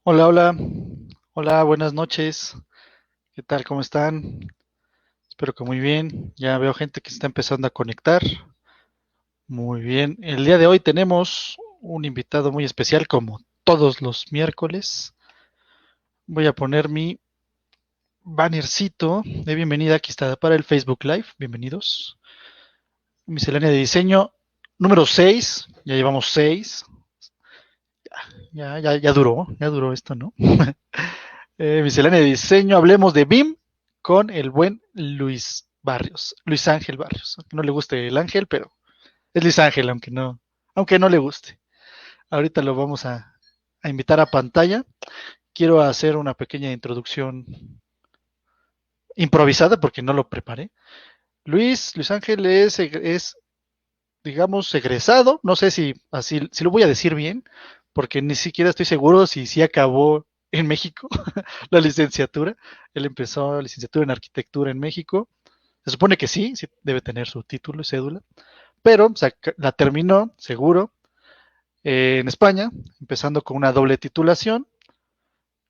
Hola, hola, hola, buenas noches. ¿Qué tal? ¿Cómo están? Espero que muy bien. Ya veo gente que se está empezando a conectar. Muy bien. El día de hoy tenemos un invitado muy especial, como todos los miércoles. Voy a poner mi bannercito de bienvenida. Aquí está para el Facebook Live. Bienvenidos. Miscelánea de diseño número 6. Ya llevamos 6. Ya duró esto, ¿no? Miscelánea de diseño, hablemos de BIM con el buen Luis Barrios, Luis Ángel Barrios. Aunque no le guste el Ángel, pero es Luis Ángel, aunque no le guste. Ahorita lo vamos a invitar a pantalla. Quiero hacer una pequeña introducción improvisada porque no lo preparé. Luis Ángel es, digamos, egresado. No sé si lo voy a decir bien, porque ni siquiera estoy seguro si acabó en México la licenciatura. Él empezó la licenciatura en arquitectura en México. Se supone que sí debe tener su título y cédula, pero o sea, la terminó, seguro, en España, empezando con una doble titulación.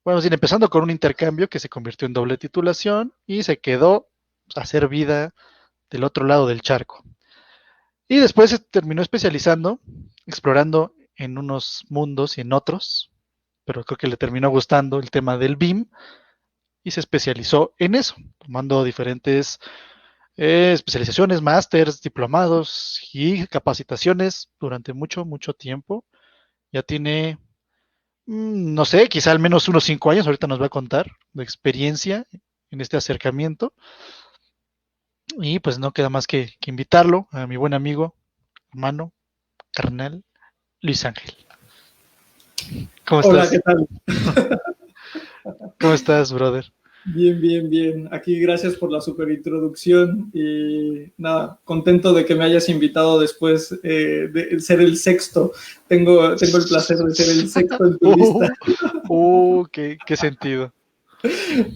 Bueno, sí, empezando con un intercambio que se convirtió en doble titulación y se quedó a hacer vida del otro lado del charco. Y después se terminó especializando, explorando en unos mundos y en otros, pero creo que le terminó gustando el tema del BIM y se especializó en eso, tomando diferentes especializaciones, másters, diplomados y capacitaciones durante mucho tiempo. Ya tiene, no sé, quizá al menos unos 5 años, ahorita nos va a contar, de experiencia en este acercamiento. Y pues no queda más que invitarlo a mi buen amigo, hermano, carnal, Luis Ángel. ¿Cómo Hola, ¿qué estás? tal? ¿Cómo estás, brother? Bien, bien, bien. Aquí gracias por la super introducción y nada, contento de que me hayas invitado después de ser el sexto. Tengo el placer de ser el sexto en tu lista. Qué sentido.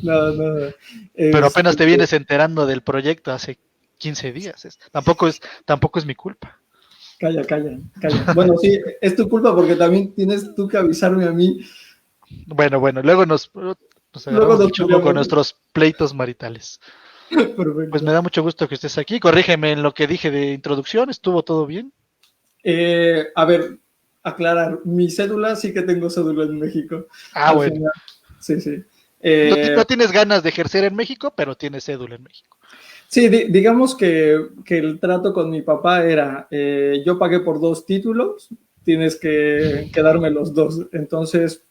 Nada, nada. Pero apenas Este, te vienes enterando del proyecto hace 15 días. Tampoco es mi culpa. calla, calla, calla. Bueno, sí, es tu culpa porque también tienes tú que avisarme a mí. Bueno, luego nos Luego agarramos nos el chongo con peleamos. nuestros pleitos maritales. Pues me Perfecto. da mucho gusto que estés aquí. Corrígeme en lo que dije de introducción. ¿Estuvo todo bien? A ver, aclarar, mi cédula sí que tengo cédula en México. Ah, Al bueno. final, sí, sí. No, Eh, no tienes ganas de ejercer en México, pero tienes cédula en México. Sí, digamos que el trato con mi papá era, yo pagué por dos títulos, tienes que darme los dos. Entonces,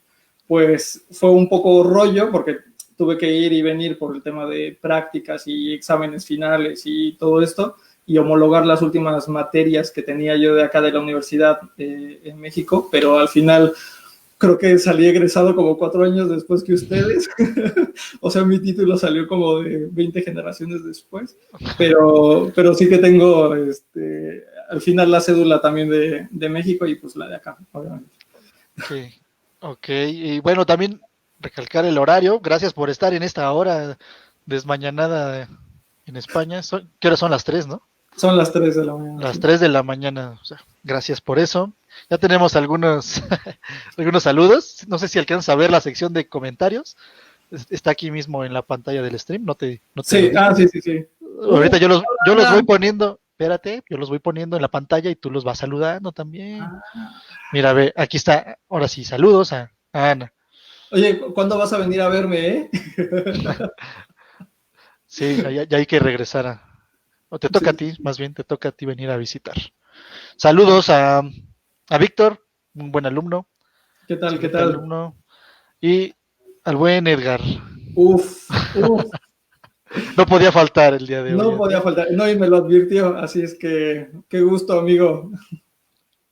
pues fue un poco rollo porque tuve que ir y venir por el tema de prácticas y exámenes finales y todo esto, y homologar las últimas materias que tenía yo de acá de la universidad en México, pero al final creo que salí egresado como 4 años después que ustedes. O sea, mi título salió como de 20 generaciones después, pero sí que tengo al final la cédula también de México y pues la de acá, obviamente. Ok, ok. Y bueno, también recalcar el horario. Gracias por estar en esta hora desmañanada en España. ¿Qué hora son las 3, no? Son las 3 de la mañana, Las sí. 3 de la mañana. O sea, gracias por eso. Ya tenemos algunos, algunos saludos. No sé si alcanzas a ver la sección de comentarios. Está aquí mismo en la pantalla del stream. No te lo Sí, dije. sí, sí, sí. Ahorita yo los voy Hola. poniendo. Espérate, yo los voy poniendo en la pantalla y tú los vas saludando también. Mira, ve, aquí está. Ahora sí, saludos a Ana. Oye, ¿cuándo vas a venir a verme, eh? Sí, ya hay que regresar o te toca a Sí, ti, sí. más bien te toca a ti venir a visitar. Saludos a Víctor, un buen alumno, ¿Qué tal? ¿Qué excelente tal? alumno, y al buen Edgar. Uf, uf. No podía faltar el día de hoy, No podía Edgar. faltar. No, y me lo advirtió, así es que qué gusto, amigo.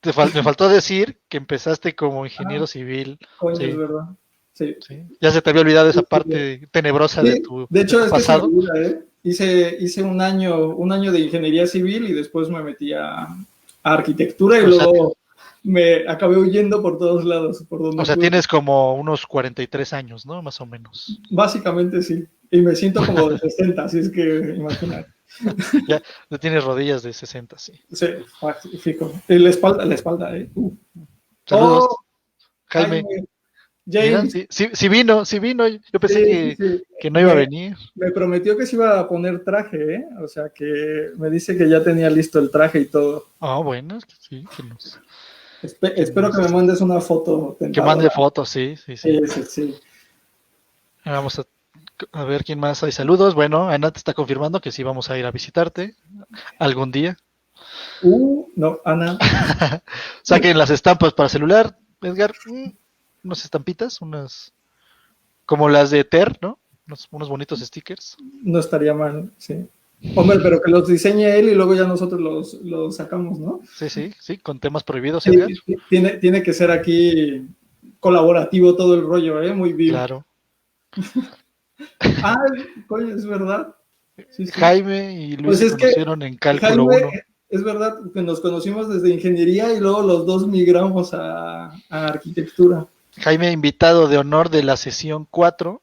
Me faltó decir que empezaste como Ah, ingeniero civil. coño, es Sí, verdad. Sí. sí. Ya se te había olvidado esa Sí, sí, sí. parte tenebrosa de Sí, tu, de de hecho tu es que se me pasado. olvida, ¿eh? Hice un año de ingeniería civil y después me metí a arquitectura y O sea, luego me acabé huyendo por todos lados, por o donde sea, pude. tienes como unos 43 años, ¿no? Más o menos. Básicamente sí. Y me siento como de 60, así es que imaginar. Ya tienes rodillas de 60, sí. Sí, fijo. Y la espalda, ¿eh? Saludos, Oh, Jaime. Jaime. Mira, James, sí vino, sí vino. Yo pensé sí, sí. que no iba a venir. Me prometió que se iba a poner traje, ¿eh? O sea, que me dice que ya tenía listo el traje y todo. Ah, bueno, es que sí, que Espero que me nos, mandes una foto que mande tentadora. fotos, sí, sí, sí. Sí, sí, sí. Vamos a ver quién más hay saludos. Bueno, Ana te está confirmando que sí vamos a ir a visitarte algún día. No, Ana. Saquen las estampas para celular, Edgar. Unas estampitas, unas como las de Ter, ¿no? Unos bonitos stickers. No estaría mal, sí. Hombre, pero que los diseñe él y luego ya nosotros los sacamos, ¿no? Sí, sí, sí, con temas prohibidos, Edgar. Sí, tiene que ser aquí colaborativo todo el rollo, ¿eh? Muy bien. Claro. Ah, coño, es verdad. Sí, sí. Jaime y Luis Pues se es que conocieron en Cálculo Jaime, 1. es verdad que nos conocimos desde ingeniería y luego los dos migramos a arquitectura. Jaime, invitado de honor de la sesión 4,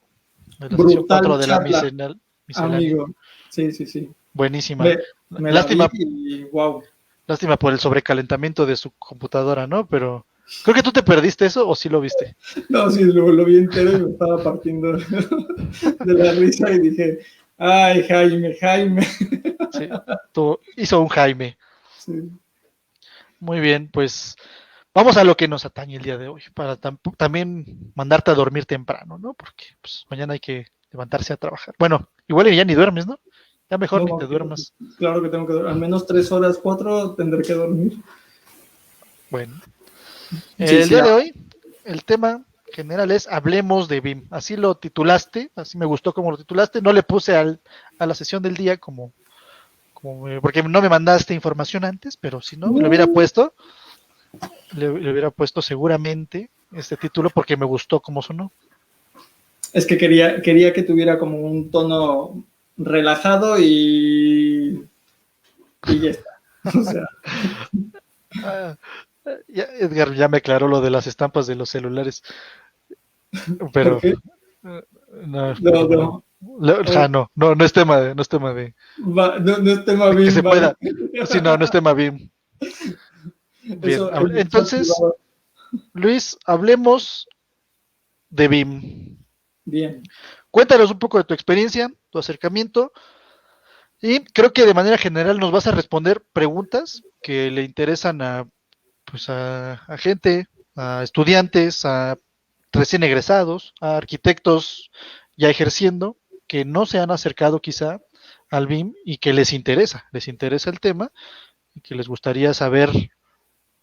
de la sesión Brutal 4 de la charla, miscelánea. amigo. Sí, sí, sí. Buenísima. Me la vi Lástima, y wow. lástima por el sobrecalentamiento de su computadora, ¿no? Pero creo que tú te perdiste eso o sí lo viste. No, sí, lo vi entero y me estaba partiendo de la risa y dije, ay, Jaime, Jaime. Sí, hizo un Jaime. Sí. Muy bien, pues vamos a lo que nos atañe el día de hoy, para también mandarte a dormir temprano, ¿no? Porque pues, mañana hay que levantarse a trabajar. Bueno, igual ya ni duermes, ¿no? Ya mejor ni te No, duermas. claro que tengo que dormir. Al menos 3 horas, 4 tendré que dormir. Bueno, Sí, el sí. día de hoy, el tema general es Hablemos de BIM. Así lo titulaste, así me gustó como lo titulaste. No le puse a la sesión del día porque no me mandaste información antes, pero si no, le hubiera puesto seguramente este título porque me gustó como sonó. Es que quería que tuviera como un tono relajado y ya está. O sea, Ah, Edgar ya me aclaró lo de las estampas de los celulares, ¿por pero qué? no, No, no. no es tema no es tema No, no es tema de que bien, se ¿vale? pueda. Sí, no es tema bien. Bien, Eso en el chat entonces, privado. Luis, hablemos de BIM. Bien. Cuéntanos un poco de tu experiencia, tu acercamiento, y creo que de manera general nos vas a responder preguntas que le interesan a gente, a estudiantes, a recién egresados, a arquitectos ya ejerciendo, que no se han acercado quizá al BIM y que les interesa el tema y que les gustaría saber,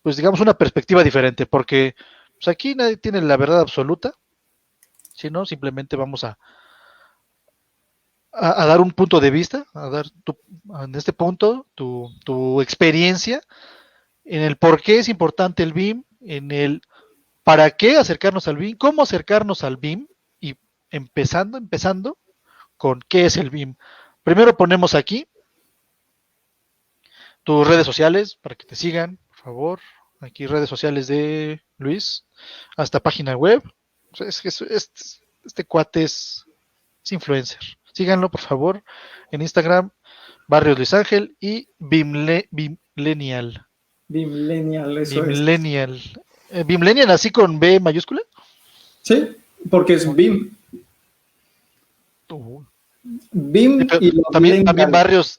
pues digamos, una perspectiva diferente, porque pues aquí nadie tiene la verdad absoluta, sino simplemente vamos a dar un punto de vista, en este punto tu experiencia en el por qué es importante el BIM, en el para qué acercarnos al BIM, cómo acercarnos al BIM y empezando con qué es el BIM. Primero ponemos aquí tus redes sociales para que te sigan, por favor. Aquí redes sociales de Luis, hasta página web. Este cuate es influencer. Síganlo, por favor, en Instagram, Barrios Luis Ángel y Bimlenial. Millennial, eso es. Bimlenial. Bimlenial así con B mayúscula. Sí, porque es BIM. Uh, BIM y los millennials.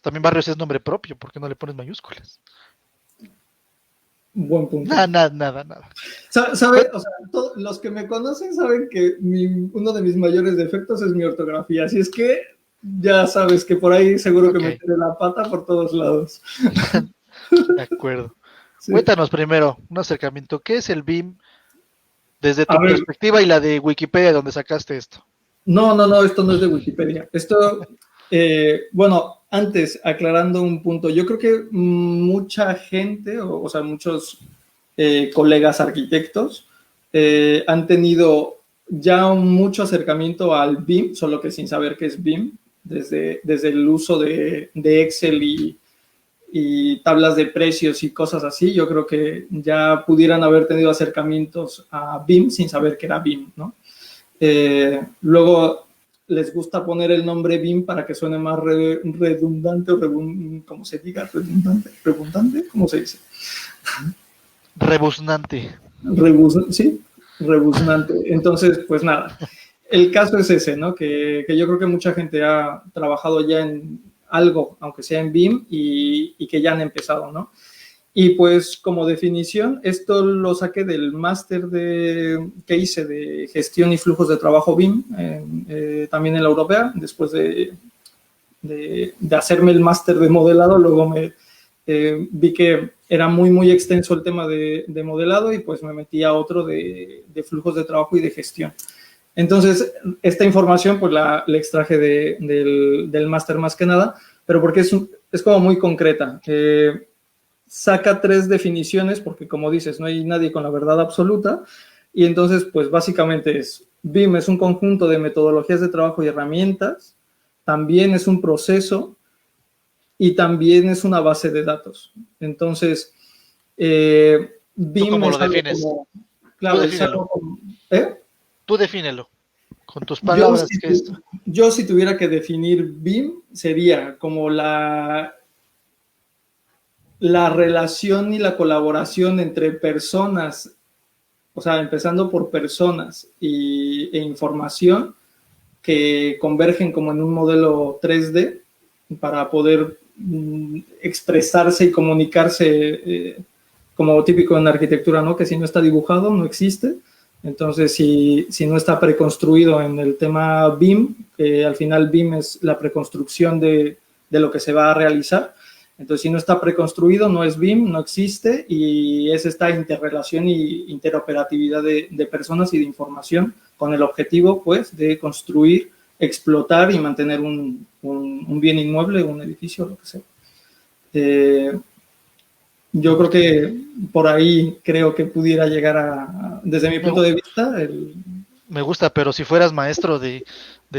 También Barrios es nombre propio, ¿por qué no le pones mayúsculas? Buen punto. Nada. ¿Sabe? O sea, los que me conocen saben que uno de mis mayores defectos es mi ortografía. Así es que ya sabes que por ahí seguro que meteré la pata por todos lados. De acuerdo. Sí. Cuéntanos primero un acercamiento. ¿Qué es el BIM desde tu A ver, perspectiva y la de Wikipedia donde sacaste esto? no, esto no es de Wikipedia. Esto, bueno, antes, aclarando un punto, yo creo que mucha gente, o sea, muchos colegas arquitectos han tenido ya mucho acercamiento al BIM, solo que sin saber qué es BIM, desde el uso de Excel y tablas de precios y cosas así. Yo creo que ya pudieran haber tenido acercamientos a BIM sin saber que era BIM, ¿no? Luego les gusta poner el nombre BIM para que suene más redundante o ¿cómo se diga? Redundante, ¿cómo se dice? Rebuznante. Sí, rebuznante. Entonces, pues nada, el caso es ese, ¿no? Que yo creo que mucha gente ha trabajado ya en algo, aunque sea en BIM, y que ya han empezado, ¿no? Y pues como definición, esto lo saqué del máster que hice de gestión y flujos de trabajo BIM, también en la europea, después de hacerme el máster de modelado, luego vi que era muy, muy extenso el tema de modelado y pues me metí a otro de flujos de trabajo y de gestión. Entonces, esta información pues la extraje del máster más que nada, pero porque es como muy concreta. Saca 3 definiciones, porque como dices, no hay nadie con la verdad absoluta, y entonces, pues básicamente BIM es un conjunto de metodologías de trabajo y herramientas, también es un proceso, y también es una base de datos. Entonces, BIM ¿Tú cómo es lo algo defines? como... Claro, es algo como... ¿Eh? Tú defínelo con tus palabras. Yo si tuviera que definir BIM, sería como la relación y la colaboración entre personas, o sea, empezando por personas e información que convergen como en un modelo 3D para poder expresarse y comunicarse como típico en arquitectura, ¿no? Que si no está dibujado, no existe. Entonces, si no está preconstruido en el tema BIM, que al final BIM es la preconstrucción de lo que se va a realizar. Entonces, si no está preconstruido, no es BIM, no existe, y es esta interrelación y interoperatividad de personas y de información con el objetivo, pues, de construir, explotar y mantener un bien inmueble, un edificio, lo que sea. Yo creo que por ahí creo que pudiera llegar desde mi punto de vista, me gusta, pero si fueras maestro de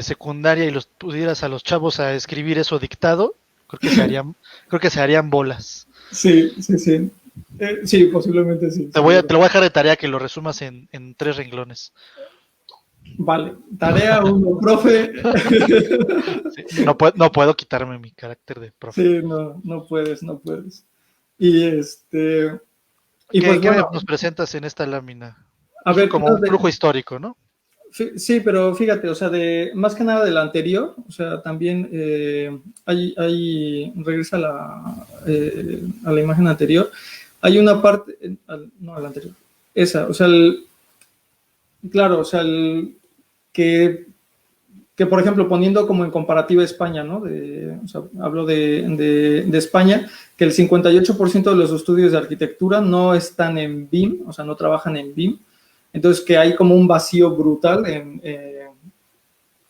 secundaria y los pudieras a los chavos a escribir eso dictado, creo que se harían bolas. Sí. Sí, posiblemente sí. Te lo voy a dejar de tarea que lo resumas en 3 renglones. Vale, tarea 1, profe. Sí, no puedo quitarme mi carácter de profe. Sí, no puedes. Y ¿Qué bueno, nos presentas en esta lámina? A ver, como un flujo histórico, ¿no? Sí, pero fíjate, o sea, más que nada del anterior, o sea, también regresa a la imagen anterior, hay una parte, no, la anterior, esa, o sea, claro, o sea, que por ejemplo, poniendo como en comparativa España, ¿no? O sea, hablo de España, que el 58% de los estudios de arquitectura no están en BIM, o sea, no trabajan en BIM. Entonces, que hay como un vacío brutal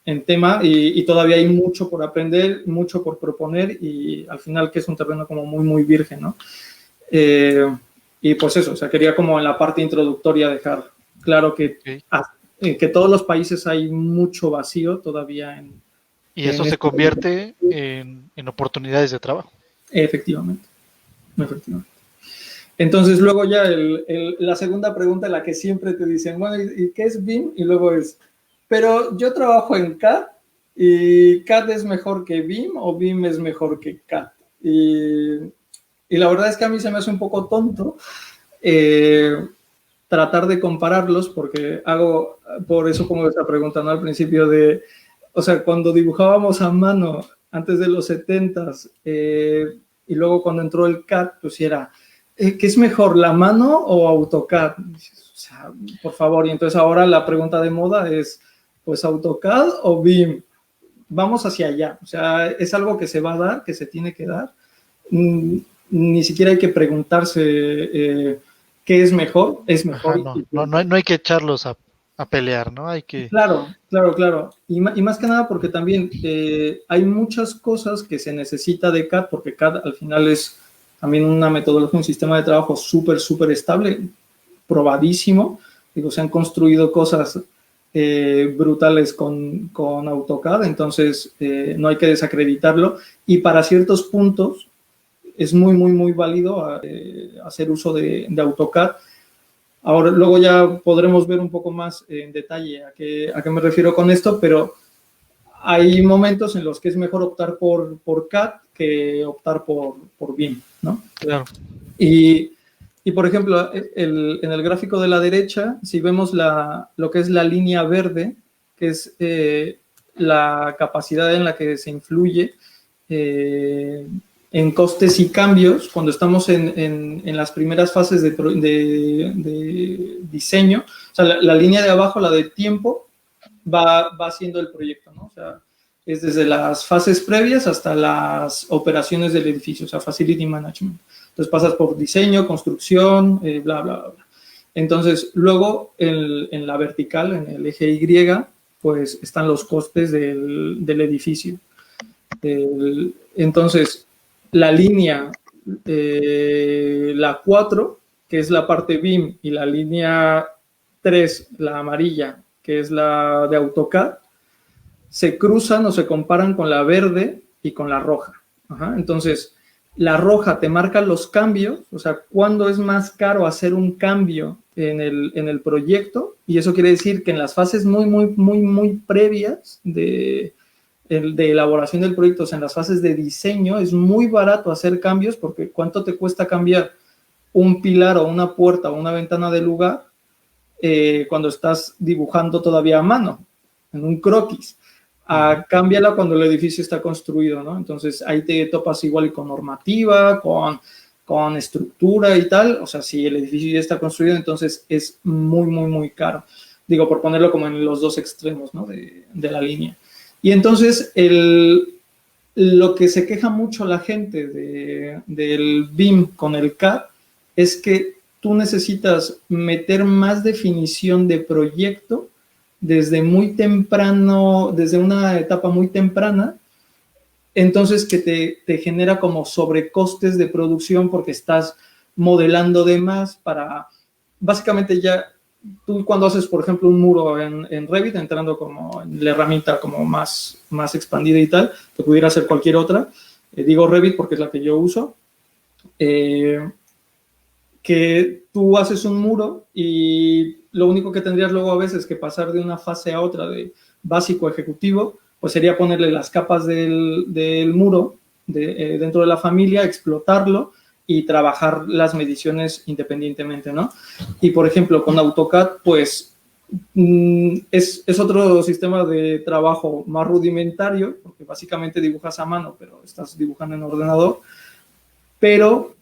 en tema y todavía hay mucho por aprender, mucho por proponer y al final que es un terreno como muy, muy virgen, ¿no? Y pues eso, o sea, quería como en la parte introductoria dejar claro que todos los países hay mucho vacío todavía y eso se convierte en oportunidades de trabajo. Efectivamente. Entonces, luego ya la segunda pregunta, la que siempre te dicen, bueno, ¿y qué es BIM? Y luego es, pero yo trabajo en CAD y CAD es mejor que BIM o BIM es mejor que CAD. Y la verdad es que a mí se me hace un poco tonto tratar de compararlos porque por eso pongo esta pregunta, ¿no? Al principio o sea, cuando dibujábamos a mano antes de los 70s y luego cuando entró el CAD, pues era... ¿qué es mejor, la mano o AutoCAD? O sea, por favor, y entonces ahora la pregunta de moda es, pues AutoCAD o BIM, vamos hacia allá, o sea, es algo que se va a dar, que se tiene que dar, ni siquiera hay que preguntarse qué es mejor, es mejor. Ajá, no hay que echarlos a pelear, ¿no? Hay que... Claro, y más que nada porque también hay muchas cosas que se necesita de CAD, porque CAD al final es también una metodología, un sistema de trabajo súper, súper estable, probadísimo. Digo, se han construido cosas brutales con AutoCAD, entonces no hay que desacreditarlo. Y para ciertos puntos es muy, muy, muy válido hacer uso de AutoCAD. Ahora, luego ya podremos ver un poco más en detalle a qué me refiero con esto, pero hay momentos en los que es mejor optar por CAD que optar por BIM, ¿no? Claro. Y Y por ejemplo, en el gráfico de la derecha, si vemos lo que es la línea verde, que es la capacidad en la que se influye en costes y cambios, cuando estamos en las primeras fases de diseño, o sea, la línea de abajo, la de tiempo, va haciendo el proyecto, ¿no? O sea, es desde las fases previas hasta las operaciones del edificio, o sea, facility management. Entonces pasas por diseño, construcción, bla, bla, bla. Entonces, luego en la vertical, en el eje Y, pues están los costes del edificio. Entonces, la línea, la 4, que es la parte BIM, y la línea 3, la amarilla, que es la de AutoCAD, se cruzan o se comparan con la verde y con la roja. Ajá. Entonces, la roja te marca los cambios, o sea, cuándo es más caro hacer un cambio en el proyecto, y eso quiere decir que en las fases muy previas de elaboración del proyecto, o sea, en las fases de diseño, es muy barato hacer cambios, porque ¿cuánto te cuesta cambiar un pilar o una puerta o una ventana de lugar cuando estás dibujando todavía a mano, en un croquis? Cámbiala cuando el edificio está construido, ¿no? Entonces ahí te topas igual con normativa, con estructura y tal. O sea, si el edificio ya está construido, entonces es muy caro. Digo, por ponerlo como en los dos extremos, ¿no? de la línea. Y entonces lo que se queja mucho la gente del BIM con el CAD es que tú necesitas meter más definición de proyecto desde muy temprano, desde una etapa muy temprana, entonces que te genera como sobrecostes de producción porque estás modelando de más para, básicamente ya, tú cuando haces, por ejemplo, un muro en Revit, entrando como en la herramienta como más expandida y tal, que pudiera ser cualquier otra, digo Revit porque es la que yo uso, que tú haces un muro y lo único que tendrías luego a veces que pasar de una fase a otra de básico a ejecutivo, pues sería ponerle las capas del muro dentro de la familia, explotarlo y trabajar las mediciones independientemente, ¿no? Y por ejemplo, con AutoCAD, pues es otro sistema de trabajo más rudimentario, porque básicamente dibujas a mano, pero estás dibujando en ordenador, pero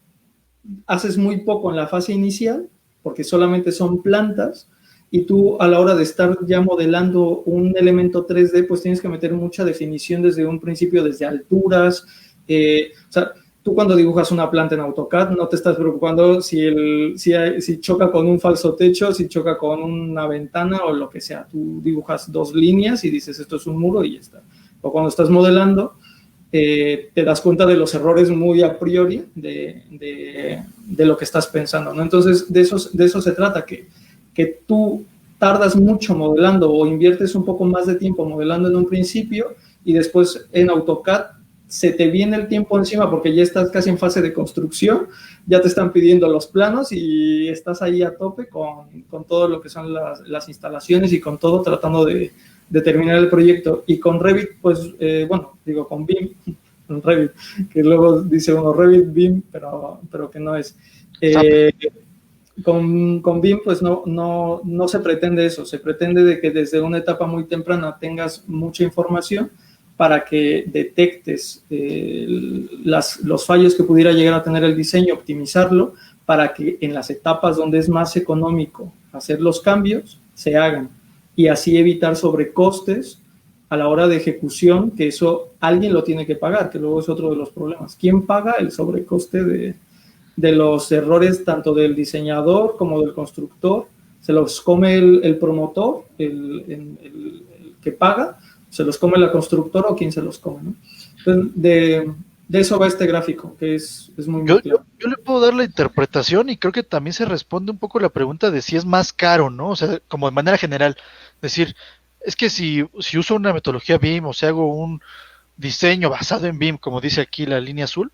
haces muy poco en la fase inicial, porque solamente son plantas, y tú a la hora de estar ya modelando un elemento 3D, pues tienes que meter mucha definición desde un principio, desde alturas. O sea, tú cuando dibujas una planta en AutoCAD no te estás preocupando si choca con un falso techo, si choca con una ventana o lo que sea. Tú dibujas dos líneas y dices esto es un muro y ya está. O cuando estás modelando, te das cuenta de los errores muy a priori de lo que estás pensando, ¿no? Entonces, de eso se trata, que tú tardas mucho modelando o inviertes un poco más de tiempo modelando en un principio y después en AutoCAD se te viene el tiempo encima porque ya estás casi en fase de construcción, ya te están pidiendo los planos y estás ahí a tope con todo lo que son las instalaciones y con todo tratando de terminar el proyecto. Y con Revit, pues, con BIM, con Revit, que luego dice uno Revit, BIM, pero que no es. Con BIM, pues no se pretende eso, se pretende de que desde una etapa muy temprana tengas mucha información para que detectes los fallos que pudiera llegar a tener el diseño, optimizarlo, para que en las etapas donde es más económico hacer los cambios, se hagan. Y así evitar sobrecostes a la hora de ejecución, que eso alguien lo tiene que pagar, que luego es otro de los problemas. ¿Quién paga el sobrecoste de los errores tanto del diseñador como del constructor? ¿Se los come el promotor, el que paga? ¿Se los come la constructora o quién se los come, ¿no? Entonces, de eso va este gráfico, que es muy claro. Yo le puedo dar la interpretación y creo que también se responde un poco la pregunta de si es más caro, ¿no? O sea, como de manera general, decir, es que si uso una metodología BIM o si hago un diseño basado en BIM, como dice aquí la línea azul,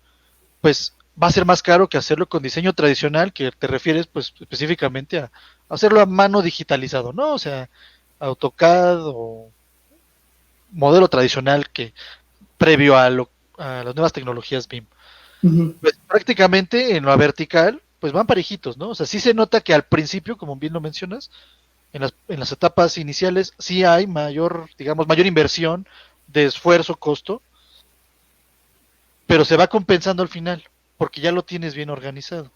pues va a ser más caro que hacerlo con diseño tradicional, que te refieres pues específicamente a hacerlo a mano digitalizado, ¿no? O sea, AutoCAD o modelo tradicional que previo a las nuevas tecnologías BIM. Pues prácticamente en la vertical pues van parejitos, ¿no? O sea, sí se nota que al principio, como bien lo mencionas, en las etapas iniciales sí hay mayor, digamos, mayor inversión de esfuerzo, costo, pero se va compensando al final, porque ya lo tienes bien organizado.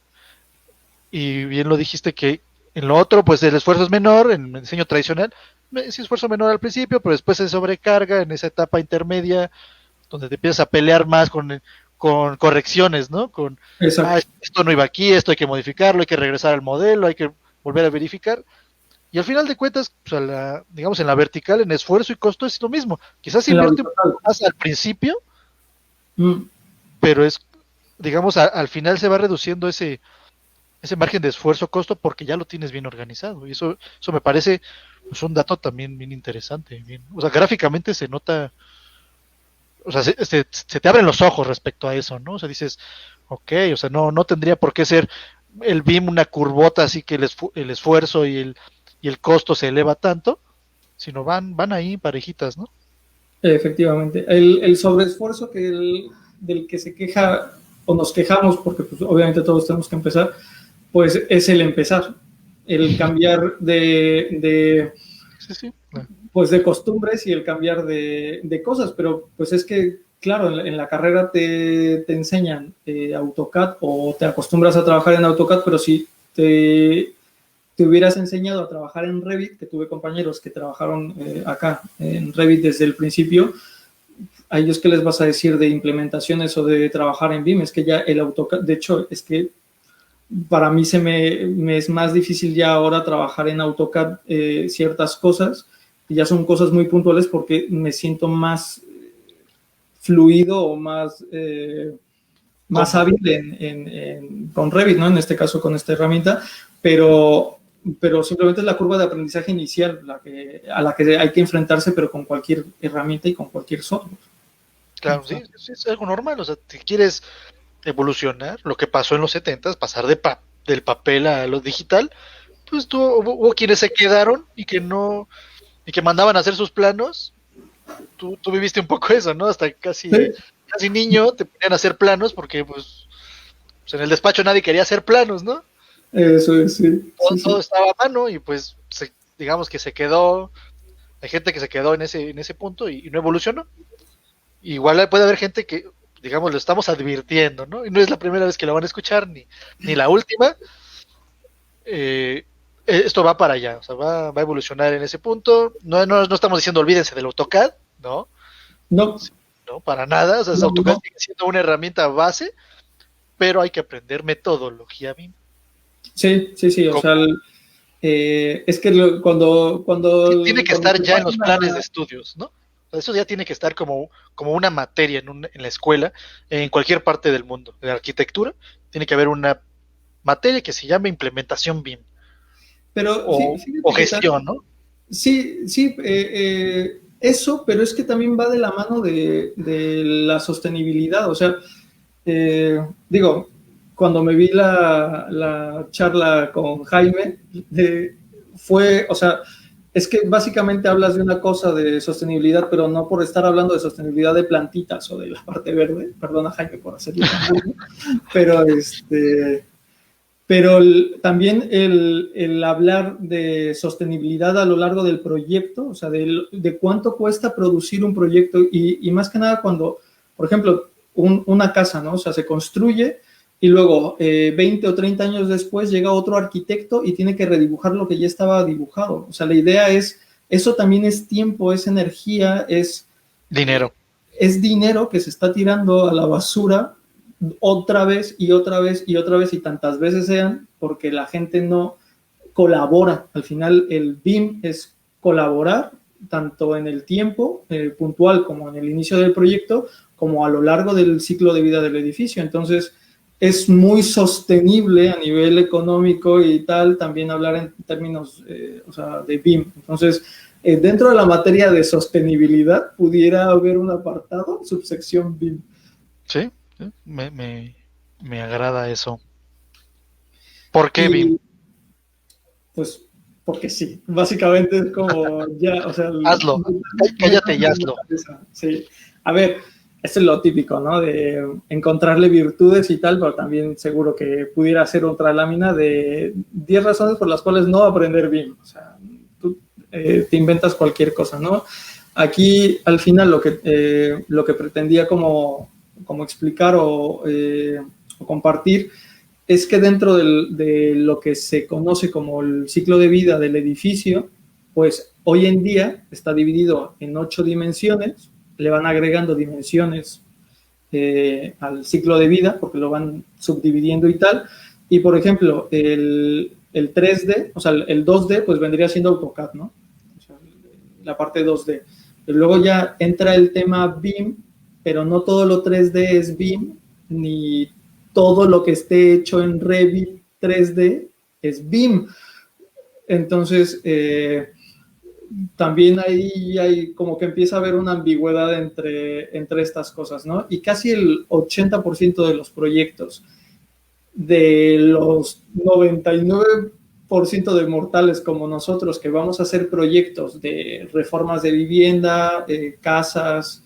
Y bien lo dijiste que en lo otro, pues el esfuerzo es menor, en el diseño tradicional, es esfuerzo menor al principio, pero después se sobrecarga en esa etapa intermedia, donde te empiezas a pelear más con correcciones, ¿no? Exacto. Esto no iba aquí, esto hay que modificarlo, hay que regresar al modelo, hay que volver a verificar. Y al final de cuentas, pues digamos en la vertical, en esfuerzo y costo es lo mismo. Quizás se En la invierte un horizontal. poco más al principio, Mm, pero digamos, al final se va reduciendo ese margen de esfuerzo-costo porque ya lo tienes bien organizado. Y eso me parece pues, un dato también bien interesante. O sea, gráficamente se nota, o sea, se te abren los ojos respecto a eso, ¿no? O sea, dices, ok, o sea, no tendría por qué ser el BIM una curvota así que el esfuerzo y el costo se eleva tanto, sino van ahí parejitas, ¿no? efectivamente. El sobreesfuerzo del que se queja o nos quejamos, porque pues, obviamente todos tenemos que empezar, pues es el empezar, el cambiar Sí, sí. pues de costumbres y el cambiar cosas, pero pues es que, claro, en la carrera te enseñan AutoCAD o te acostumbras a trabajar en AutoCAD, pero si te hubieras enseñado a trabajar en Revit, que tuve compañeros que trabajaron acá en Revit desde el principio, a ellos qué les vas a decir de implementaciones o de trabajar en BIM, es que ya el AutoCAD, de hecho, es que para mí me es más difícil ya ahora trabajar en AutoCAD ciertas cosas, y ya son cosas muy puntuales porque me siento más fluido o más Cómodo. hábil con Revit, ¿no? En este caso con esta herramienta, pero, pero simplemente es la curva de aprendizaje inicial a la que hay que enfrentarse, pero con cualquier herramienta y con cualquier software. Claro, O sea, sí, es algo normal. O sea, si quieres evolucionar, lo que pasó en los 70, pasar del papel a lo digital, pues hubo quienes se quedaron y que no, y que mandaban a hacer sus planos. Tú viviste un poco eso, ¿no? Hasta sí, casi niño te ponían a hacer planos porque pues en el despacho nadie quería hacer planos, ¿no? eso es, sí, sí, Todo sí. estaba a mano y pues digamos que se quedó, hay gente que se quedó en ese punto y no evolucionó. Igual puede haber gente que, digamos, lo estamos advirtiendo, ¿no? Y no es la primera vez que lo van a escuchar, ni la última. Eh, Esto va para allá, o sea, va a evolucionar en ese punto. No estamos diciendo olvídense del AutoCAD, ¿no? No, No, para nada. O sea, no, AutoCAD no. sigue siendo una herramienta base, pero hay que aprender metodología BIM. Sí, sí, sí, o sea, Como, es que tiene que cuando estar te ya en los pasan planes de estudios, ¿no? O sea, eso ya tiene que estar como una materia en la escuela, en cualquier parte del mundo. En la arquitectura tiene que haber una materia que se llame implementación BIM pero o fíjate que gestión, ¿no? sí, sí, eso, pero es que también va de la mano de la sostenibilidad. O sea, digo, cuando me vi la charla con Jaime, o sea, es que básicamente hablas de una cosa de sostenibilidad, pero no por estar hablando de sostenibilidad de plantitas o de la parte verde. Perdona, Jaime, por hacerlo tan burdo, pero también el hablar de sostenibilidad a lo largo del proyecto, o sea, de cuánto cuesta producir un proyecto y más que nada cuando, por ejemplo, una casa, ¿no? O sea, se construye y luego 20 o 30 años después llega otro arquitecto y tiene que redibujar lo que ya estaba dibujado. O sea, la idea es, eso también es tiempo, es energía, Dinero. es dinero que se está tirando a la basura otra vez y otra vez y otra vez y tantas veces sean, porque la gente no colabora. Al final el BIM es colaborar tanto en el tiempo puntual como en el inicio del proyecto, como a lo largo del ciclo de vida del edificio. Entonces, es muy sostenible a nivel económico y tal, también hablar en términos o sea, de BIM. Entonces, dentro de la materia de sostenibilidad, pudiera haber un apartado, subsección BIM. Sí, sí, me agrada eso. ¿Por qué BIM? Y pues, porque sí, básicamente es como ya, o sea, Hazlo. me Cállate y nace en la hazlo. cabeza, sí. A ver, Eso es lo típico, ¿no? De encontrarle virtudes y tal, pero también seguro que pudiera ser otra lámina de 10 razones por las cuales no aprender BIM. O sea, tú te inventas cualquier cosa, ¿no? Aquí, al final, lo que pretendía como explicar o compartir es que dentro de lo que se conoce como el ciclo de vida del edificio, pues hoy en día está dividido en 8 dimensiones, le van agregando dimensiones al ciclo de vida, porque lo van subdividiendo y tal. Y, por ejemplo, el 3D, o sea, el 2D, pues vendría siendo AutoCAD, ¿no? O sea, la parte 2D. Pero luego ya entra el tema BIM, pero no todo lo 3D es BIM, ni todo lo que esté hecho en Revit 3D es BIM. Entonces, también ahí hay como que empieza a haber una ambigüedad entre estas cosas, ¿no? Y casi el 80% de los proyectos, de los 99% de mortales como nosotros que vamos a hacer proyectos de reformas de vivienda, casas,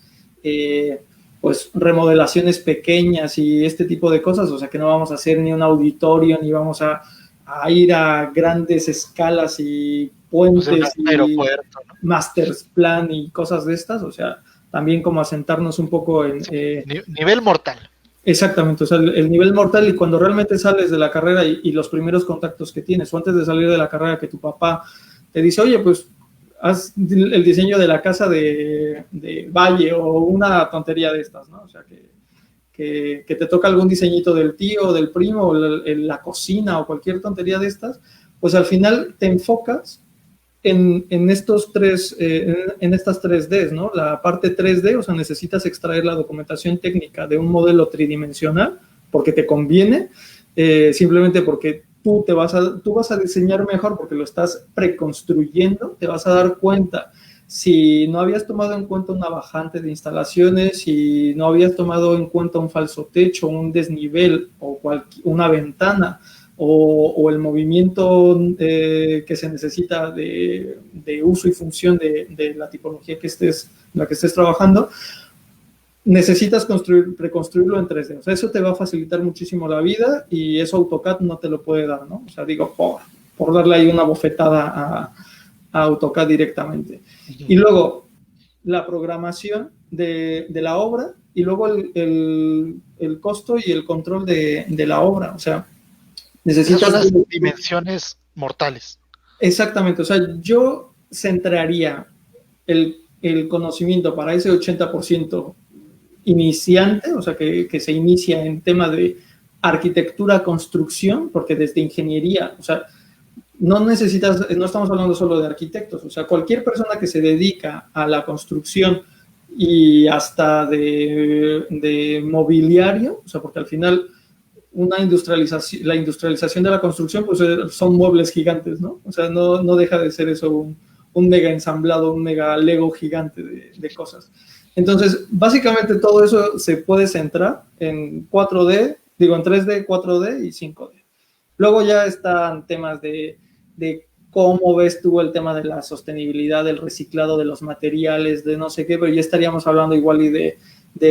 pues remodelaciones pequeñas y este tipo de cosas, o sea que no vamos a hacer ni un auditorio, ni vamos a ir a grandes escalas y puentes y aeropuerto, ¿no? master plan y cosas de estas, o sea, también como asentarnos un poco en... nivel mortal. Exactamente, o sea, el nivel mortal, y cuando realmente sales de la carrera y los primeros contactos que tienes, o antes de salir de la carrera, que tu papá te dice, oye, pues haz el diseño de la casa de Valle o una tontería de estas, ¿no? O sea, que te toca algún diseñito del tío, del primo, o la cocina o cualquier tontería de estas, pues al final te enfocas en estos en estas 3Ds, ¿no? La parte 3D, o sea, necesitas extraer la documentación técnica de un modelo tridimensional porque te conviene, simplemente porque tú vas a diseñar mejor porque lo estás preconstruyendo, te vas a dar cuenta si no habías tomado en cuenta una bajante de instalaciones, si no habías tomado en cuenta un falso techo, un desnivel o una ventana, o el movimiento que se necesita de uso y función de la tipología la que estés trabajando, necesitas preconstruirlo en 3D. O sea, eso te va a facilitar muchísimo la vida y eso AutoCAD no te lo puede dar, ¿no? O sea, digo, por darle ahí una bofetada a AutoCAD directamente. Y luego, la programación de la obra y luego el costo y el control de la obra. O sea, necesitas... Esas son las dimensiones mortales. Exactamente, o sea, yo centraría el conocimiento para ese 80% iniciante, o sea, que se inicia en tema de arquitectura, construcción, porque desde ingeniería, o sea, no estamos hablando solo de arquitectos, o sea, cualquier persona que se dedica a la construcción y hasta de mobiliario, o sea, porque al final la industrialización de la construcción, pues son muebles gigantes, ¿no? O sea, no deja de ser eso un mega ensamblado, un mega Lego gigante de cosas. Entonces, básicamente todo eso se puede centrar en 4D, digo, en 3D, 4D y 5D. Luego ya están temas de cómo ves tú el tema de la sostenibilidad, del reciclado de los materiales, de no sé qué, pero ya estaríamos hablando igual y de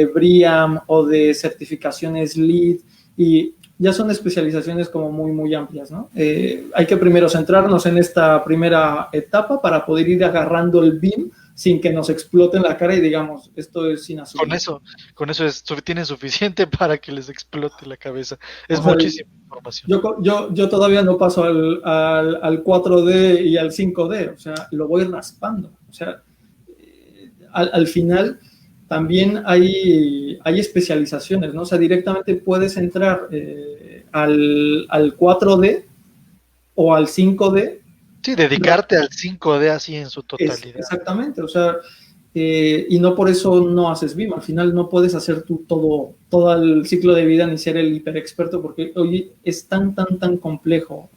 BREEAM o de certificaciones LEED, y ya son especializaciones como muy, muy amplias, ¿no? Hay que primero centrarnos en esta primera etapa para poder ir agarrando el BIM sin que nos exploten la cara y digamos, esto es sin azul. Con eso tiene suficiente para que les explote la cabeza. Es muchísima información. Yo todavía no paso al 4D y al 5D, o sea, lo voy raspando. O sea, al final también hay especializaciones, ¿no? O sea, directamente puedes entrar al 4D o al 5D. Sí, dedicarte al 5D así en su totalidad. Exactamente, o sea, y no por eso no haces BIM. Al final no puedes hacer tú todo el ciclo de vida ni ser el hiperexperto porque hoy es tan complejo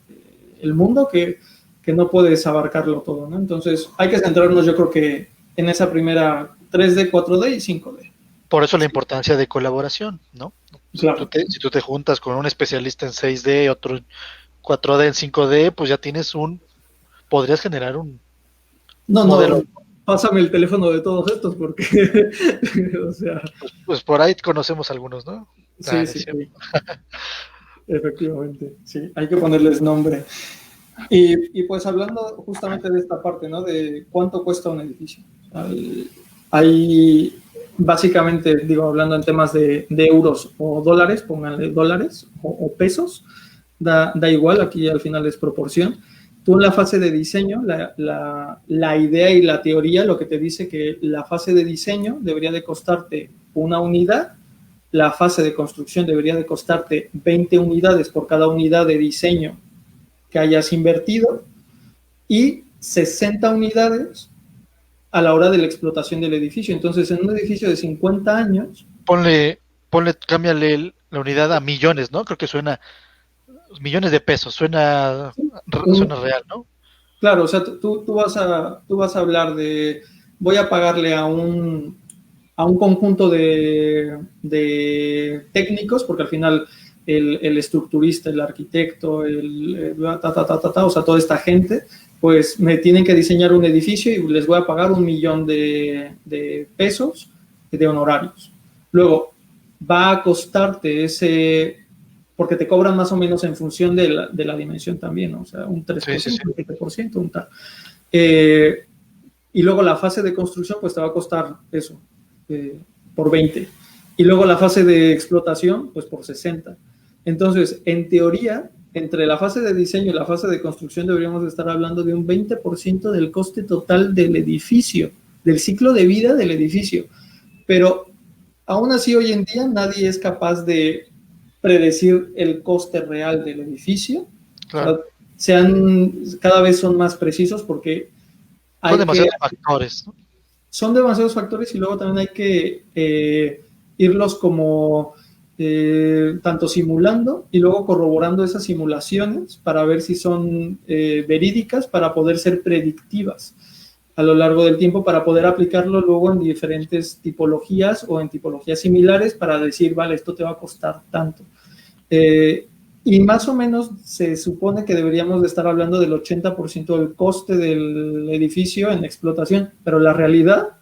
el mundo que no puedes abarcarlo todo, ¿no? Entonces hay que centrarnos, yo creo que en esa primera 3D, 4D y 5D. Por eso la importancia de colaboración, ¿no? Claro. Si tú te juntas con un especialista en 6D, otro en 4D, en 5D, pues ya tienes podrías generar un modelo. pásame el teléfono de todos estos porque, o sea... Pues por ahí conocemos algunos, ¿no? Sí, sí, sí. Efectivamente, sí, hay que ponerles nombre. Y pues hablando justamente de esta parte, ¿no? De cuánto cuesta un edificio. Hay, básicamente, digo, hablando en temas de euros o dólares, pónganle dólares o pesos, da igual, aquí al final es proporción. Tú en la fase de diseño, la idea y la teoría lo que te dice que la fase de diseño debería de costarte una unidad, la fase de construcción debería de costarte 20 unidades por cada unidad de diseño que hayas invertido y 60 unidades a la hora de la explotación del edificio. Entonces, en un edificio de 50 años... Cámbiale la unidad a millones, ¿no? Creo que suena millones de pesos, suena real, ¿no? Claro, o sea, tú vas a hablar de, voy a pagarle a un conjunto de técnicos, porque al final el estructurista, el arquitecto, o sea, toda esta gente, pues me tienen que diseñar un edificio y les voy a pagar 1 millón de pesos de honorarios. Luego, va a costarte ese, porque te cobran más o menos en función de la dimensión también, ¿no? O sea, un 3%, sí. Un 7%, un tal. Y luego la fase de construcción, pues te va a costar eso, por 20. Y luego la fase de explotación, pues por 60. Entonces, en teoría, entre la fase de diseño y la fase de construcción deberíamos estar hablando de un 20% del coste total del edificio, del ciclo de vida del edificio. Pero aún así, hoy en día, nadie es capaz de predecir el coste real del edificio. Claro. O sea, cada vez son más precisos porque son demasiados factores, ¿no? Son demasiados factores y luego también hay que irlos como tanto simulando y luego corroborando esas simulaciones para ver si son verídicas, para poder ser predictivas a lo largo del tiempo, para poder aplicarlo luego en diferentes tipologías o en tipologías similares para decir, vale, esto te va a costar tanto. Y más o menos se supone que deberíamos de estar hablando del 80% del coste del edificio en explotación, pero la realidad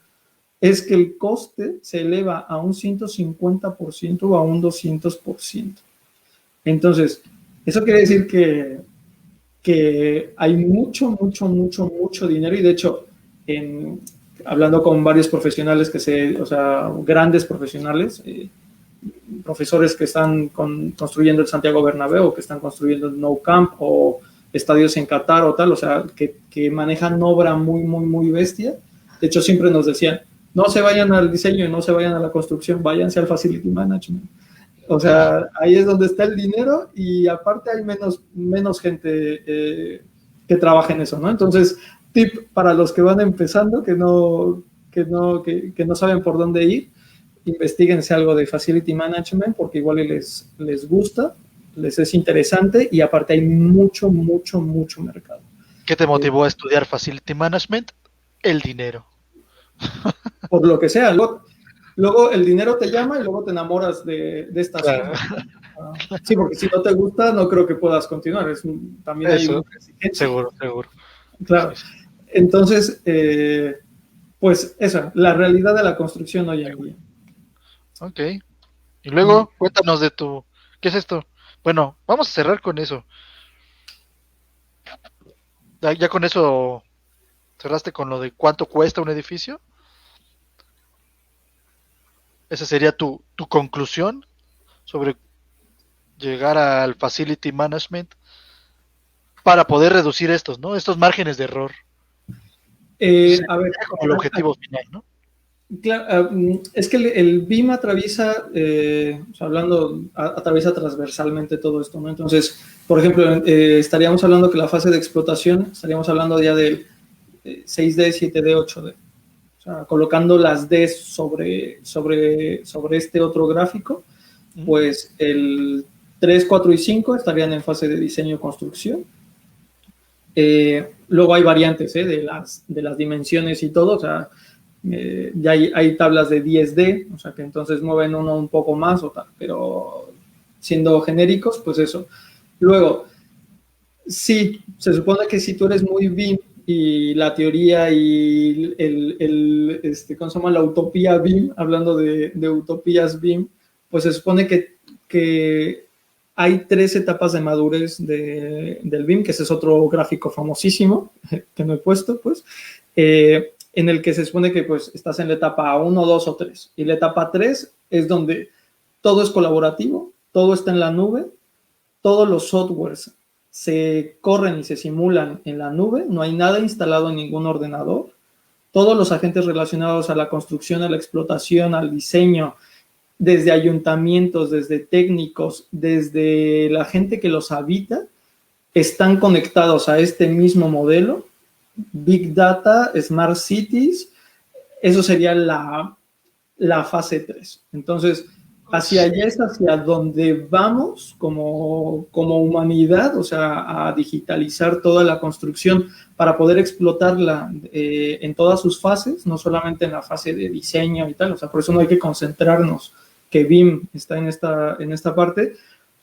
es que el coste se eleva a un 150% o a un 200%. Entonces, eso quiere decir que hay mucho dinero y de hecho, hablando con varios profesionales o sea, grandes profesionales, profesores que están construyendo el Santiago Bernabéu, que están construyendo el Nou Camp o estadios en Qatar o tal, o sea, que manejan obra muy bestia. De hecho, siempre nos decían, no se vayan al diseño y no se vayan a la construcción, váyanse al facility management. O sea, ahí es donde está el dinero y aparte hay menos gente que trabaja en eso, ¿no? Entonces, tip para los que van empezando, que no saben por dónde ir, investiguense algo de facility management porque igual les gusta, les es interesante y aparte hay mucho mercado. ¿Qué te motivó a estudiar facility management? El dinero. Por lo que sea. Luego el dinero te llama y luego te enamoras de estas cosas. Sí, porque si no te gusta, no creo que puedas continuar. También hay una exigencia. Seguro. Claro. Entonces, pues eso, la realidad de la construcción hoy en día. Ok. Y luego, cuéntanos de ¿qué es esto? Bueno, vamos a cerrar con eso. Ya con eso cerraste con lo de cuánto cuesta un edificio. Esa sería tu conclusión sobre llegar al facility management para poder reducir estos márgenes de error. A ver, como el objetivo final, ¿no? Claro, es que el BIM atraviesa, o sea, atraviesa transversalmente todo esto, ¿no? Entonces, por ejemplo, estaríamos hablando que la fase de explotación, estaríamos hablando ya del 6D, 7D, 8D. O sea, colocando las D sobre este otro gráfico, pues el 3, 4 y 5 estarían en fase de diseño y construcción. Luego hay variantes de las dimensiones y todo, o sea, ya hay tablas de 10D, o sea que entonces mueven uno un poco más o tal, pero siendo genéricos, pues eso. Luego, sí, se supone que si tú eres muy BIM y la teoría y ¿cómo se llama? La utopía BIM, hablando de utopías BIM, pues se supone que hay 3 etapas de madurez del BIM, que ese es otro gráfico famosísimo que no he puesto, pues, en el que se supone que pues estás en la etapa 1, 2 o 3. Y la etapa 3 es donde todo es colaborativo, todo está en la nube, todos los softwares se corren y se simulan en la nube, no hay nada instalado en ningún ordenador, todos los agentes relacionados a la construcción, a la explotación, al diseño, desde ayuntamientos, desde técnicos, desde la gente que los habita, están conectados a este mismo modelo. Big Data, Smart Cities, eso sería la fase 3. Entonces, hacia allá es hacia donde vamos como humanidad, o sea, a digitalizar toda la construcción para poder explotarla en todas sus fases, no solamente en la fase de diseño y tal, o sea, por eso no hay que concentrarnos que BIM está en esta parte,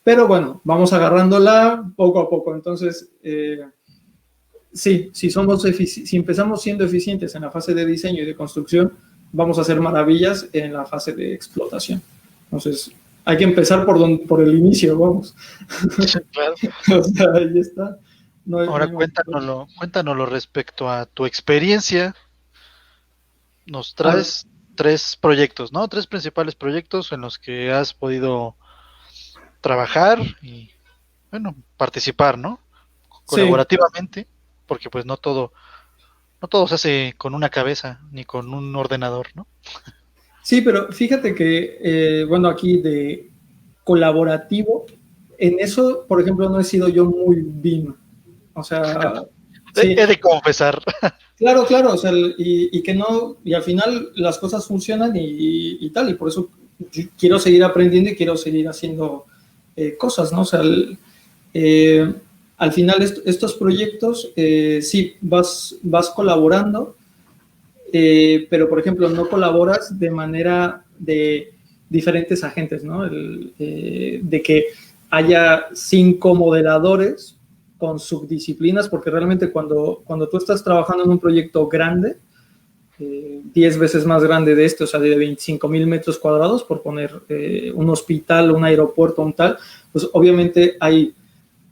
pero bueno, vamos agarrándola poco a poco. Entonces, sí, si empezamos siendo eficientes en la fase de diseño y de construcción, vamos a hacer maravillas en la fase de explotación. Entonces, hay que empezar por el inicio, vamos. Claro. O sea, ahí está. Ahora cuéntanoslo respecto a tu experiencia. Nos traes 3 proyectos, ¿no? 3 principales proyectos en los que has podido trabajar y, bueno, participar, ¿no? Colaborativamente, sí. Porque pues no todo se hace con una cabeza ni con un ordenador, ¿no? Sí, pero fíjate que, bueno, aquí de colaborativo, en eso, por ejemplo, no he sido yo muy BIM. O sea, sí. He de confesar. Claro, o sea, y que no, y al final las cosas funcionan y tal, y por eso quiero seguir aprendiendo y quiero seguir haciendo cosas, ¿no? O sea, al final estos proyectos, sí, vas colaborando, pero por ejemplo, no colaboras de manera de diferentes agentes, ¿no? De que haya 5 modeladores con subdisciplinas, porque realmente cuando tú estás trabajando en un proyecto grande, 10 veces más grande de este, o sea, de 25,000 metros cuadrados, por poner un hospital, un aeropuerto, un tal, pues obviamente hay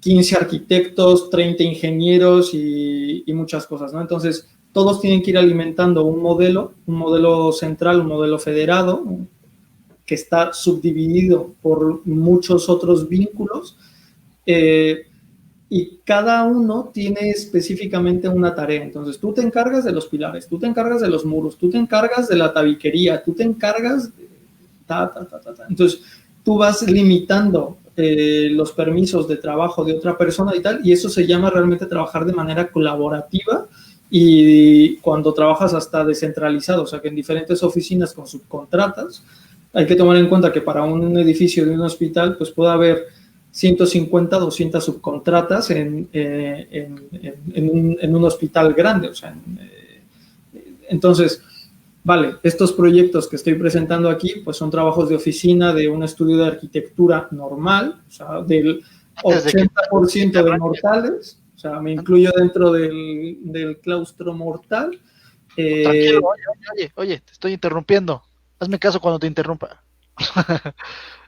15 arquitectos, 30 ingenieros y muchas cosas, ¿no? Entonces, todos tienen que ir alimentando un modelo central, un modelo federado, que está subdividido por muchos otros vínculos, y cada uno tiene específicamente una tarea. Entonces, tú te encargas de los pilares, tú te encargas de los muros, tú te encargas de la tabiquería, tú te encargas de Entonces, tú vas limitando los permisos de trabajo de otra persona y tal, y eso se llama realmente trabajar de manera colaborativa, y cuando trabajas hasta descentralizado, o sea, que en diferentes oficinas con subcontratas, hay que tomar en cuenta que para un edificio de un hospital, pues puede haber 150, 200 subcontratas en un hospital grande. O sea, entonces, vale, estos proyectos que estoy presentando aquí, pues son trabajos de oficina de un estudio de arquitectura normal, o sea, del 80% de mortales, o sea, me incluyo dentro del claustro mortal. Tranquilo, oye, te estoy interrumpiendo. Hazme caso cuando te interrumpa.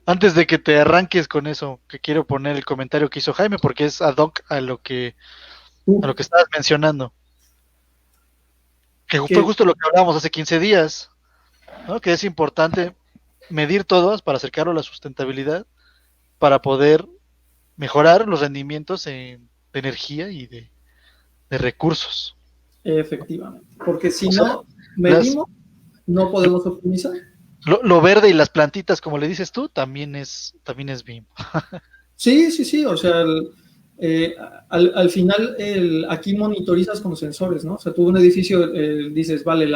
Antes de que te arranques con eso, que quiero poner el comentario que hizo Jaime, porque es ad hoc a lo que estabas mencionando. Que fue justo lo que hablábamos hace 15 días, ¿no? Que es importante medir todo para acercarlo a la sustentabilidad, para poder mejorar los rendimientos de energía y de recursos. Efectivamente, porque si no medimos, no podemos optimizar. Lo verde y las plantitas, como le dices tú, también es BIM. Sí, o sea, al final aquí monitorizas con sensores, ¿no? O sea, tú un edificio dices, vale,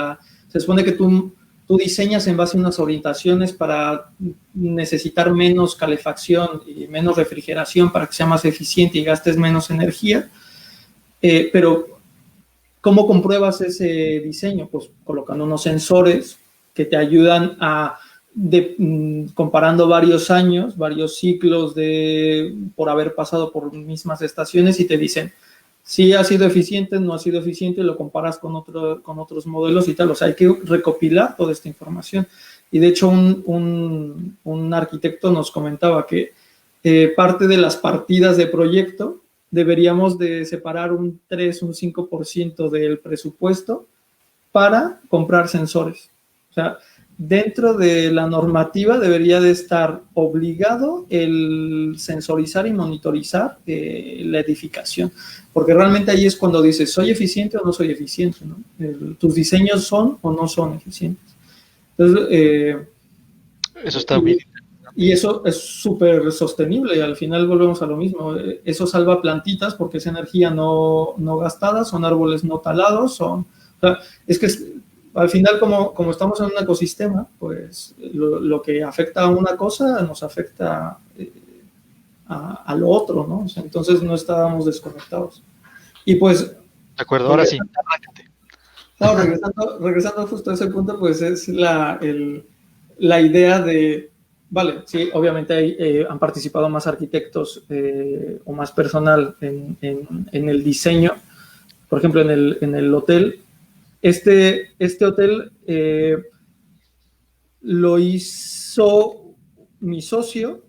se supone que tú diseñas en base a unas orientaciones para necesitar menos calefacción y menos refrigeración para que sea más eficiente y gastes menos energía, pero ¿cómo compruebas ese diseño? Pues colocando unos sensores que te ayudan comparando varios años, varios ciclos por haber pasado por mismas estaciones, y te dicen, si ha sido eficiente, no ha sido eficiente, lo comparas con otros modelos y tal. O sea, hay que recopilar toda esta información. Y de hecho, un arquitecto nos comentaba que parte de las partidas de proyecto deberíamos de separar un 3, un 5% del presupuesto para comprar sensores. O sea, dentro de la normativa debería de estar obligado el sensorizar y monitorizar la edificación, porque realmente ahí es cuando dices, ¿soy eficiente o no soy eficiente? ¿No? ¿Tus diseños son o no son eficientes? Entonces, Eso está bien. Y eso es súper sostenible y al final volvemos a lo mismo. Eso salva plantitas porque es energía no gastada, son árboles no talados, o sea, es que al final como estamos en un ecosistema, pues lo que afecta a una cosa nos afecta a lo otro, ¿no? O sea, entonces no estábamos desconectados. Y pues... De acuerdo, ahora sí. No, regresando justo a ese punto, pues es la idea de, vale, sí, obviamente han participado más arquitectos o más personal en el diseño. Por ejemplo, en el hotel, este hotel lo hizo mi socio.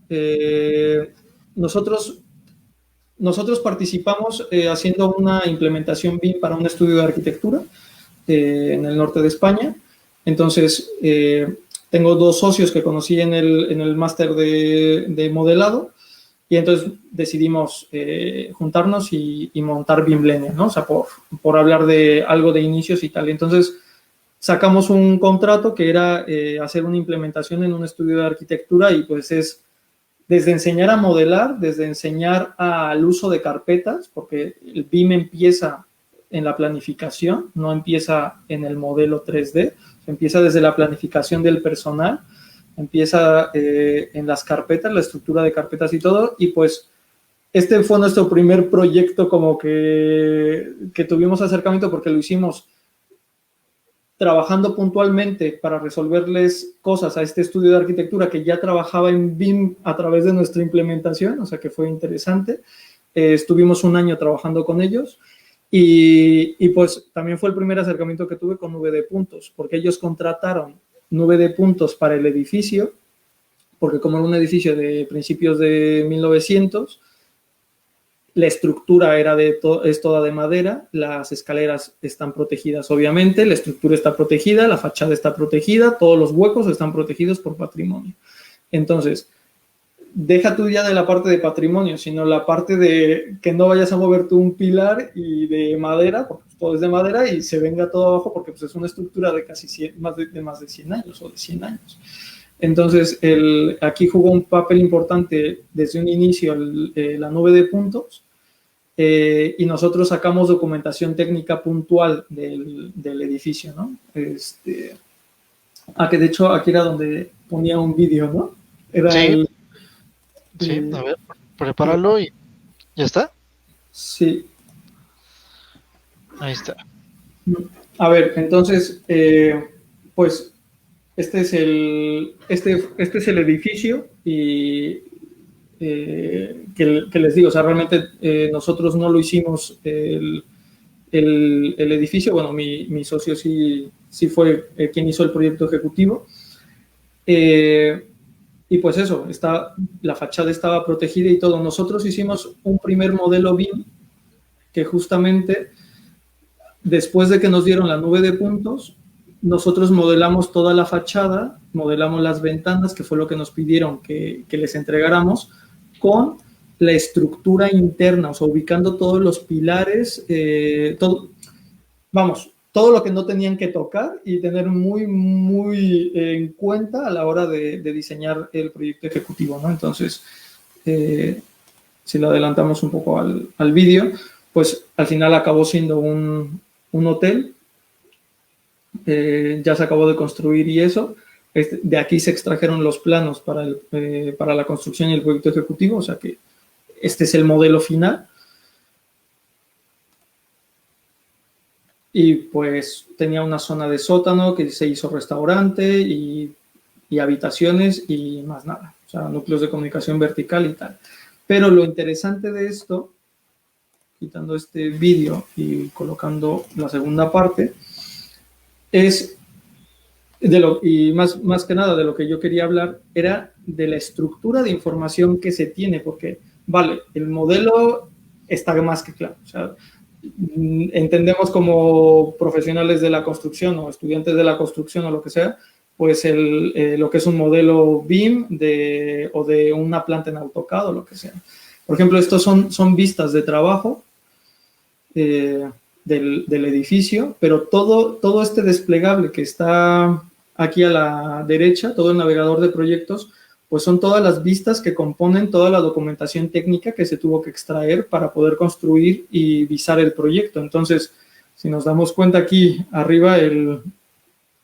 Nosotros participamos haciendo una implementación BIM para un estudio de arquitectura en el norte de España. Entonces, tengo 2 socios que conocí en el máster de modelado y entonces decidimos juntarnos y montar BIMlenia, ¿no? O sea, por hablar de algo de inicios y tal. Entonces, sacamos un contrato que era hacer una implementación en un estudio de arquitectura y pues es desde enseñar a modelar, desde enseñar al uso de carpetas, porque el BIM empieza en la planificación, no empieza en el modelo 3D, empieza desde la planificación del personal, empieza en las carpetas, la estructura de carpetas y todo, y pues este fue nuestro primer proyecto como que tuvimos acercamiento porque lo hicimos trabajando puntualmente para resolverles cosas a este estudio de arquitectura que ya trabajaba en BIM a través de nuestra implementación, o sea que fue interesante. Estuvimos un año trabajando con ellos y pues también fue el primer acercamiento que tuve con Nube de Puntos, porque ellos contrataron Nube de Puntos para el edificio, porque como era un edificio de principios de 1900, la estructura es toda de madera, las escaleras están protegidas obviamente, la estructura está protegida, la fachada está protegida, todos los huecos están protegidos por patrimonio. Entonces, deja tú ya de la parte de patrimonio, sino la parte de que no vayas a mover tú un pilar y de madera, porque todo es de madera y se venga todo abajo porque pues, es una estructura de casi más de 100 años o de 100 años. Entonces, aquí jugó un papel importante desde un inicio la Nube de Puntos y nosotros sacamos documentación técnica puntual del edificio, ¿no? Que de hecho aquí era donde ponía un vídeo, ¿no? Era sí, a ver, prepáralo y ya está. Sí. Ahí está. A ver, entonces, pues este es el edificio y que les digo, o sea, realmente nosotros no lo hicimos el edificio, bueno, mi socio sí fue quien hizo el proyecto ejecutivo. Y pues eso, la fachada estaba protegida y todo. Nosotros hicimos un primer modelo BIM que justamente después de que nos dieron la Nube de Puntos, nosotros modelamos toda la fachada, modelamos las ventanas, que fue lo que nos pidieron que les entregáramos, con la estructura interna, o sea, ubicando todos los pilares, todo lo que no tenían que tocar y tener muy, muy en cuenta a la hora de diseñar el proyecto ejecutivo, ¿no? Entonces, si lo adelantamos un poco al vídeo, pues al final acabó siendo un hotel, ya se acabó de construir y eso. De aquí se extrajeron los planos para la construcción y el proyecto ejecutivo, o sea que este es el modelo final. Y pues tenía una zona de sótano que se hizo restaurante y habitaciones y más nada, o sea, núcleos de comunicación vertical y tal. Pero lo interesante de esto, quitando este vídeo y colocando la segunda parte, es y más que nada de lo que yo quería hablar, era de la estructura de información que se tiene, porque, vale, el modelo está más que claro. O sea, entendemos como profesionales de la construcción o estudiantes de la construcción o lo que sea, pues lo que es un modelo BIM o de una planta en AutoCAD o lo que sea. Por ejemplo, estos son vistas de trabajo del edificio, pero todo este desplegable que está aquí a la derecha, todo el navegador de proyectos, pues son todas las vistas que componen toda la documentación técnica que se tuvo que extraer para poder construir y visar el proyecto. Entonces, si nos damos cuenta aquí arriba,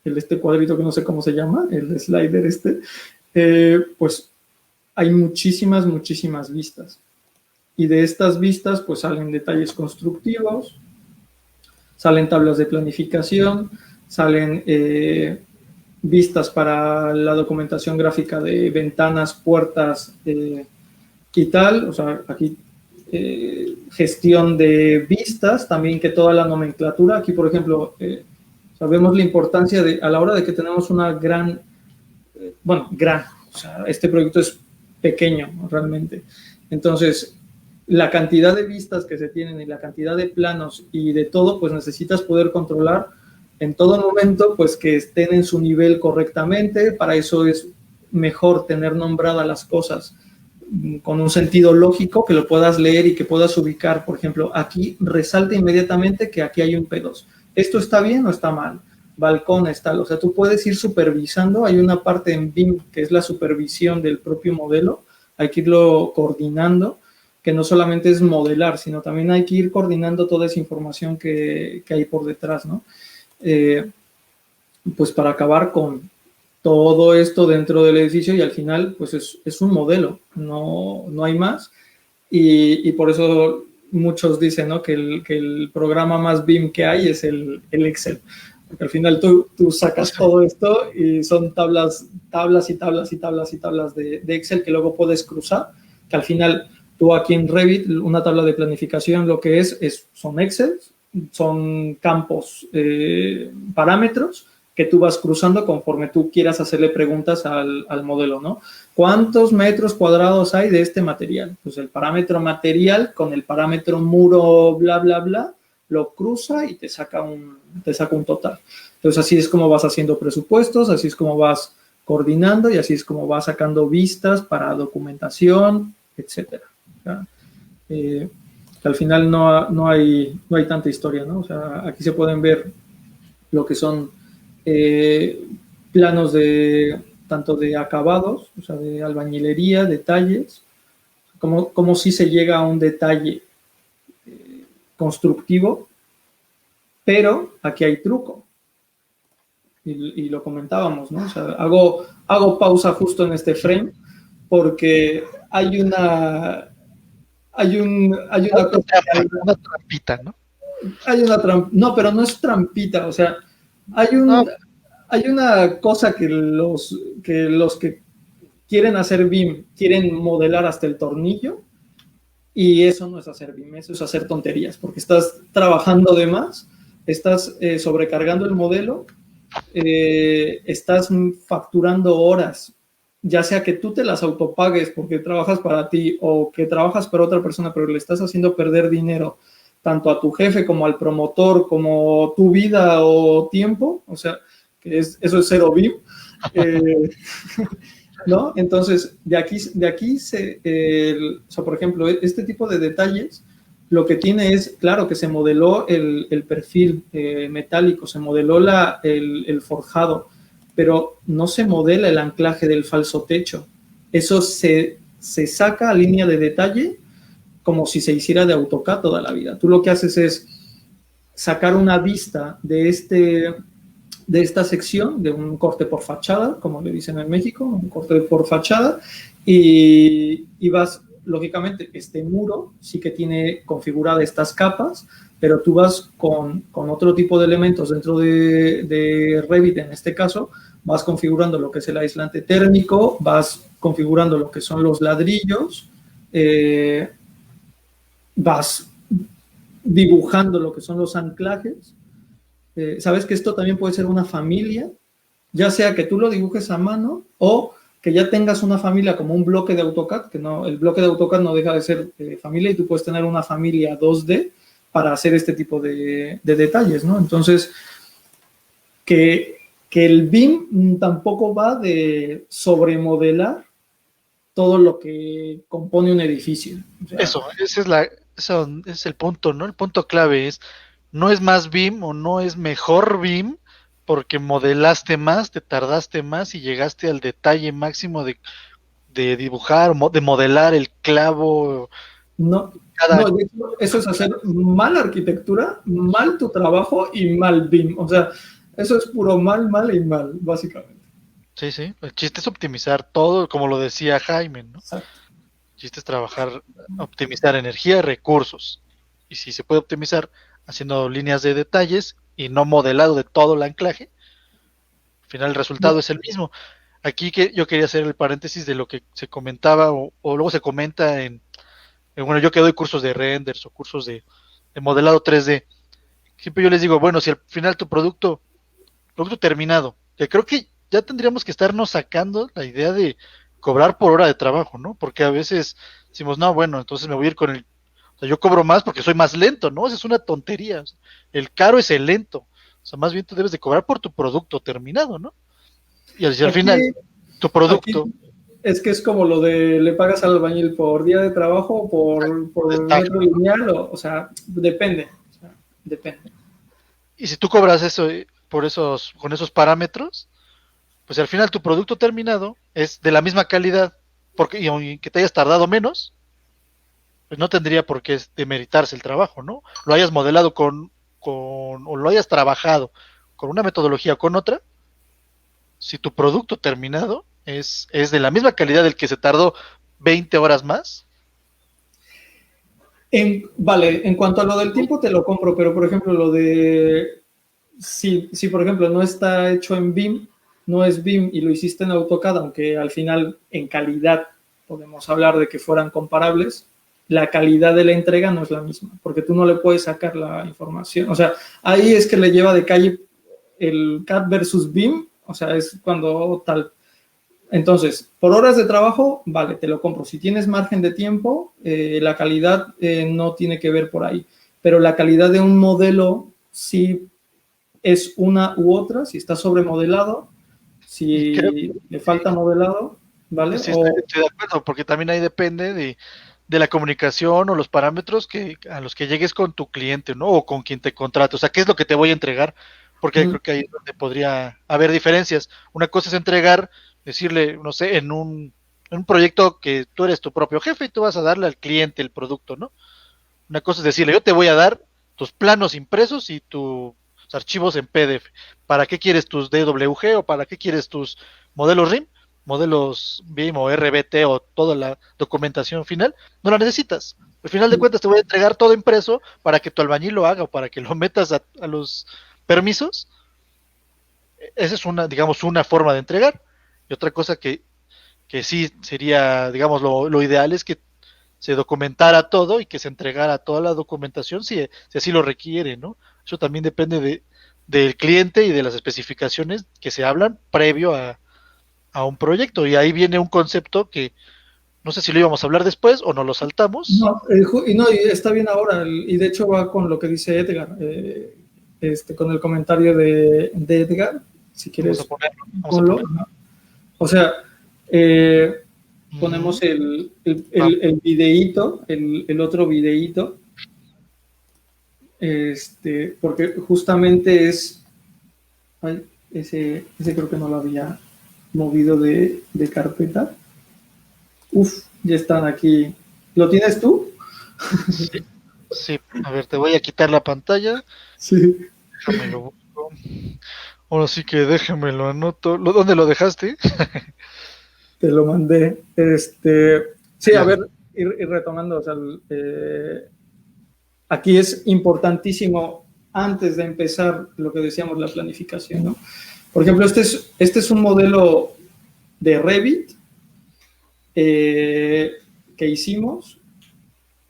este cuadrito que no sé cómo se llama, el slider pues hay muchísimas vistas. Y de estas vistas, pues salen detalles constructivos, salen tablas de planificación, salen vistas para la documentación gráfica de ventanas, puertas y tal. O sea, aquí gestión de vistas, también que toda la nomenclatura. Aquí, por ejemplo, sabemos la importancia a la hora de que tenemos una o sea, este proyecto es pequeño realmente. Entonces, la cantidad de vistas que se tienen y la cantidad de planos y de todo, pues necesitas poder controlar en todo momento, pues que estén en su nivel correctamente. Para eso es mejor tener nombradas las cosas con un sentido lógico, que lo puedas leer y que puedas ubicar. Por ejemplo, aquí resalta inmediatamente que aquí hay un P2. ¿Esto está bien o está mal? Balcones, tal. O sea, tú puedes ir supervisando. Hay una parte en BIM que es la supervisión del propio modelo. Hay que irlo coordinando, que no solamente es modelar, sino también hay que ir coordinando toda esa información que hay por detrás, ¿no? Pues para acabar con todo esto dentro del edificio, y al final pues es un modelo, no hay más, y por eso muchos dicen, ¿no?, que el programa más BIM que hay es el Excel, porque al final tú sacas todo esto y son tablas de Excel que luego puedes cruzar, que al final tú aquí en Revit, una tabla de planificación lo que son Excel, son campos, parámetros que tú vas cruzando conforme tú quieras hacerle preguntas al modelo, ¿no? ¿Cuántos metros cuadrados hay de este material? Pues el parámetro material con el parámetro muro, bla, bla, bla, lo cruza y te saca un total. Entonces, así es como vas haciendo presupuestos, así es como vas coordinando y así es como vas sacando vistas para documentación, etcétera. Al final no hay tanta historia, ¿no? O sea, aquí se pueden ver lo que son planos tanto de acabados, o sea, de albañilería, detalles, como si se llega a un detalle constructivo, pero aquí hay truco. Y lo comentábamos, ¿no? O sea, hago pausa justo en este frame porque hay una trampita, ¿no? Hay una trampita, no, pero no es trampita, o sea, hay una cosa que los que quieren hacer BIM quieren modelar hasta el tornillo, y eso no es hacer BIM, eso es hacer tonterías, porque estás trabajando de más, estás sobrecargando el modelo, estás facturando horas, ya sea que tú te las autopagues porque trabajas para ti o que trabajas para otra persona, pero le estás haciendo perder dinero tanto a tu jefe como al promotor, como tu vida o tiempo, o sea, que eso es cero BIM, ¿no? Entonces, de aquí o sea, por ejemplo, este tipo de detalles, lo que tiene es, claro, que se modeló el perfil metálico, se modeló el forjado, pero no se modela el anclaje del falso techo. Eso se saca a línea de detalle como si se hiciera de AutoCAD toda la vida. Tú lo que haces es sacar una vista de esta sección, de un corte por fachada, como le dicen en México, un corte por fachada, y vas, lógicamente, este muro sí que tiene configuradas estas capas, pero tú vas con otro tipo de elementos dentro de Revit, en este caso, vas configurando lo que es el aislante térmico, vas configurando lo que son los ladrillos, vas dibujando lo que son los anclajes. Sabes que esto también puede ser una familia, ya sea que tú lo dibujes a mano o que ya tengas una familia como un bloque de AutoCAD, que no, el bloque de AutoCAD no deja de ser familia y tú puedes tener una familia 2D para hacer este tipo de detalles, ¿no? Entonces, que el BIM tampoco va de sobremodelar todo lo que compone un edificio. O sea, eso es el punto, ¿no? El punto clave es, no es más BIM o no es mejor BIM porque modelaste más, te tardaste más y llegaste al detalle máximo de dibujar, de modelar el clavo. no, Cada, no, eso es hacer mal arquitectura, mal tu trabajo y mal BIM. O sea, eso es puro mal, mal y mal, básicamente. sí, sí, el chiste es optimizar todo, como lo decía Jaime, ¿no? Exacto. El chiste es trabajar, optimizar energía y recursos. Y si se puede optimizar haciendo líneas de detalles y no modelado de todo el anclaje, al final el resultado es el mismo. Aquí que yo quería hacer el paréntesis de lo que se comentaba o luego se comenta bueno, yo que doy cursos de renders o cursos de modelado 3D, siempre yo les digo, bueno, si al final tu producto terminado, que creo que ya tendríamos que estarnos sacando la idea de cobrar por hora de trabajo, ¿no? Porque a veces decimos, no, bueno, entonces me voy a ir con o sea, yo cobro más porque soy más lento, ¿no? Esa es una tontería. O sea, el caro es el lento. O sea, más bien tú debes de cobrar por tu producto terminado, ¿no? Y al final, Aquí, tu aquí producto, es que es como lo de le pagas al albañil por día de trabajo, por metro lineal, o sea, depende. O sea, depende. y si tú cobras eso con esos parámetros, pues al final tu producto terminado es de la misma calidad, porque y aunque te hayas tardado menos, pues no tendría por qué demeritarse el trabajo, ¿no? Lo hayas modelado o lo hayas trabajado con una metodología o con otra, si tu producto terminado es de la misma calidad del que se tardó 20 horas más. Vale, en cuanto a lo del tiempo te lo compro, pero por ejemplo lo de si por ejemplo no está hecho en BIM, no es BIM y lo hiciste en AutoCAD, aunque al final en calidad podemos hablar de que fueran comparables, la calidad de la entrega no es la misma, porque tú no le puedes sacar la información. O sea, ahí es que le lleva de calle el CAD versus BIM, o sea, es cuando tal. Entonces, por horas de trabajo, vale, te lo compro. Si tienes margen de tiempo, la calidad no tiene que ver por ahí. Pero la calidad de un modelo sí es una u otra, si está sobremodelado, Y creo si le que falta modelado, ¿vale? sí estoy de acuerdo, porque también ahí depende de la comunicación o los parámetros a los que llegues con tu cliente, ¿no? O con quien te contrate. O sea, ¿qué es lo que te voy a entregar? Porque creo que ahí es donde podría haber diferencias. Una cosa es entregar, decirle, no sé, en un proyecto que tú eres tu propio jefe y tú vas a darle al cliente el producto, ¿no? Una cosa es decirle, yo te voy a dar tus planos impresos y tus archivos en PDF. ¿Para qué quieres tus DWG o para qué quieres tus modelos RIM, modelos BIM o RBT o toda la documentación final? No la necesitas. Al final de cuentas te voy a entregar todo impreso para que tu albañil lo haga o para que lo metas a los permisos. Esa es digamos, una forma de entregar. Y otra cosa que sí sería, digamos, lo ideal es que se documentara todo y que se entregara toda la documentación si así lo requiere, ¿no? Eso también depende del cliente y de las especificaciones que se hablan previo a un proyecto. Y ahí viene un concepto que no sé si lo íbamos a hablar después o no lo saltamos. No, no, y está bien ahora, y de hecho va con lo que dice Edgar, con el comentario de Edgar, si Vamos a quieres, ponerlo. Vamos a ponlo. ponerlo. O sea, ponemos el videíto, el otro videíto, porque justamente es, ay, ese creo que no lo había movido de carpeta. Uf, ya están aquí. ¿Lo tienes tú? Sí, sí, a ver, te voy a quitar la pantalla. Sí. Déjame lo busco. Ahora sí que déjame lo anoto. ¿Dónde lo dejaste? Te lo mandé. Sí, a Ya. ver, ir retomando, o sea, aquí es importantísimo antes de empezar lo que decíamos, la planificación, ¿no? Por ejemplo, este es un modelo de Revit que hicimos,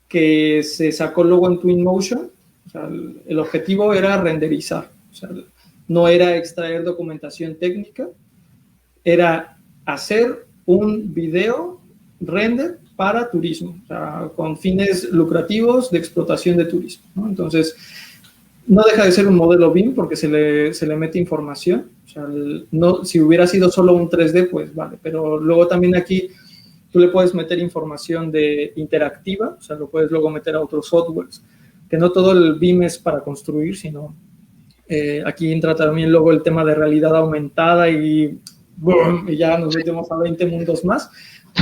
que se sacó luego en Twinmotion O sea, el objetivo era renderizar. O sea, no era extraer documentación técnica, era hacer un video render para turismo, o sea, con fines lucrativos de explotación de turismo, ¿no? Entonces, no deja de ser un modelo BIM porque se le mete información. O sea, no, si hubiera sido solo un 3D, pues vale, pero luego también aquí tú le puedes meter información de interactiva, o sea, lo puedes luego meter a otros softwares, que no todo el BIM es para construir, sino aquí entra también luego el tema de realidad aumentada y, ¡boom!, y ya nos metemos a 20 mundos más,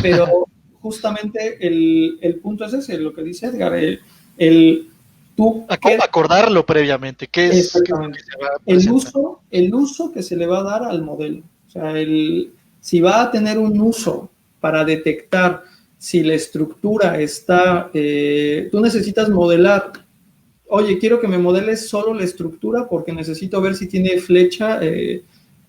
pero justamente el punto es ese, lo que dice Edgar, acordarlo previamente, ¿qué es lo que se va a presentar? el uso que se le va a dar al modelo. O sea, si va a tener un uso para detectar si la estructura está, tú necesitas modelar, oye, quiero que me modeles solo la estructura porque necesito ver si tiene flecha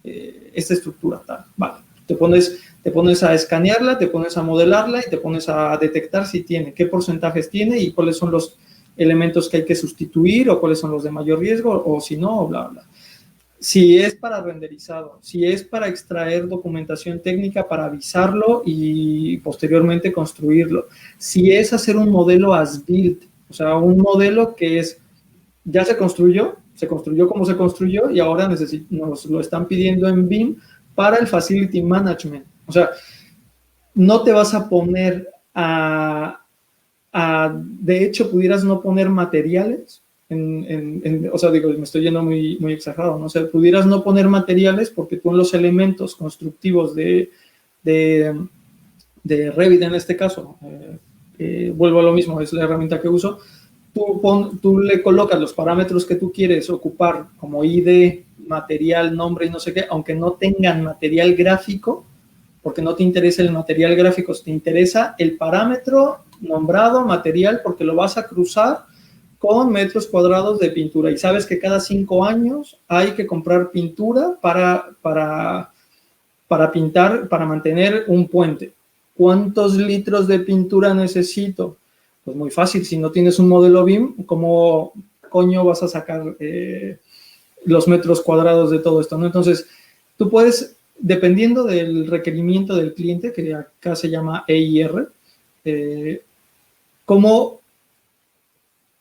esta estructura, tal. Vale, te pones a escanearla, te pones a modelarla y te pones a detectar si tiene, qué porcentajes tiene y cuáles son los elementos que hay que sustituir o cuáles son los de mayor riesgo o si no, bla, bla. Si es para renderizado, si es para extraer documentación técnica para avisarlo y posteriormente construirlo, si es hacer un modelo as built, o sea, un modelo que ya se construyó como se construyó y ahora nos lo están pidiendo en BIM para el Facility Management. O sea, no te vas a poner de hecho, pudieras no poner materiales, o sea, digo, me estoy yendo muy, muy exagerado, ¿no? O sea, pudieras no poner materiales porque tú en los elementos constructivos de Revit en este caso, vuelvo a lo mismo, es la herramienta que uso, tú le colocas los parámetros que tú quieres ocupar como ID, material, nombre y no sé qué, aunque no tengan material gráfico, porque no te interesa el material gráfico, te interesa el parámetro nombrado material porque lo vas a cruzar con metros cuadrados de pintura y sabes que cada 5 años hay que comprar pintura para pintar, para mantener un puente. ¿Cuántos litros de pintura necesito? Pues muy fácil, si no tienes un modelo BIM, ¿cómo coño vas a sacar los metros cuadrados de todo esto, ¿no? Entonces, tú puedes, dependiendo del requerimiento del cliente, que acá se llama EIR, cómo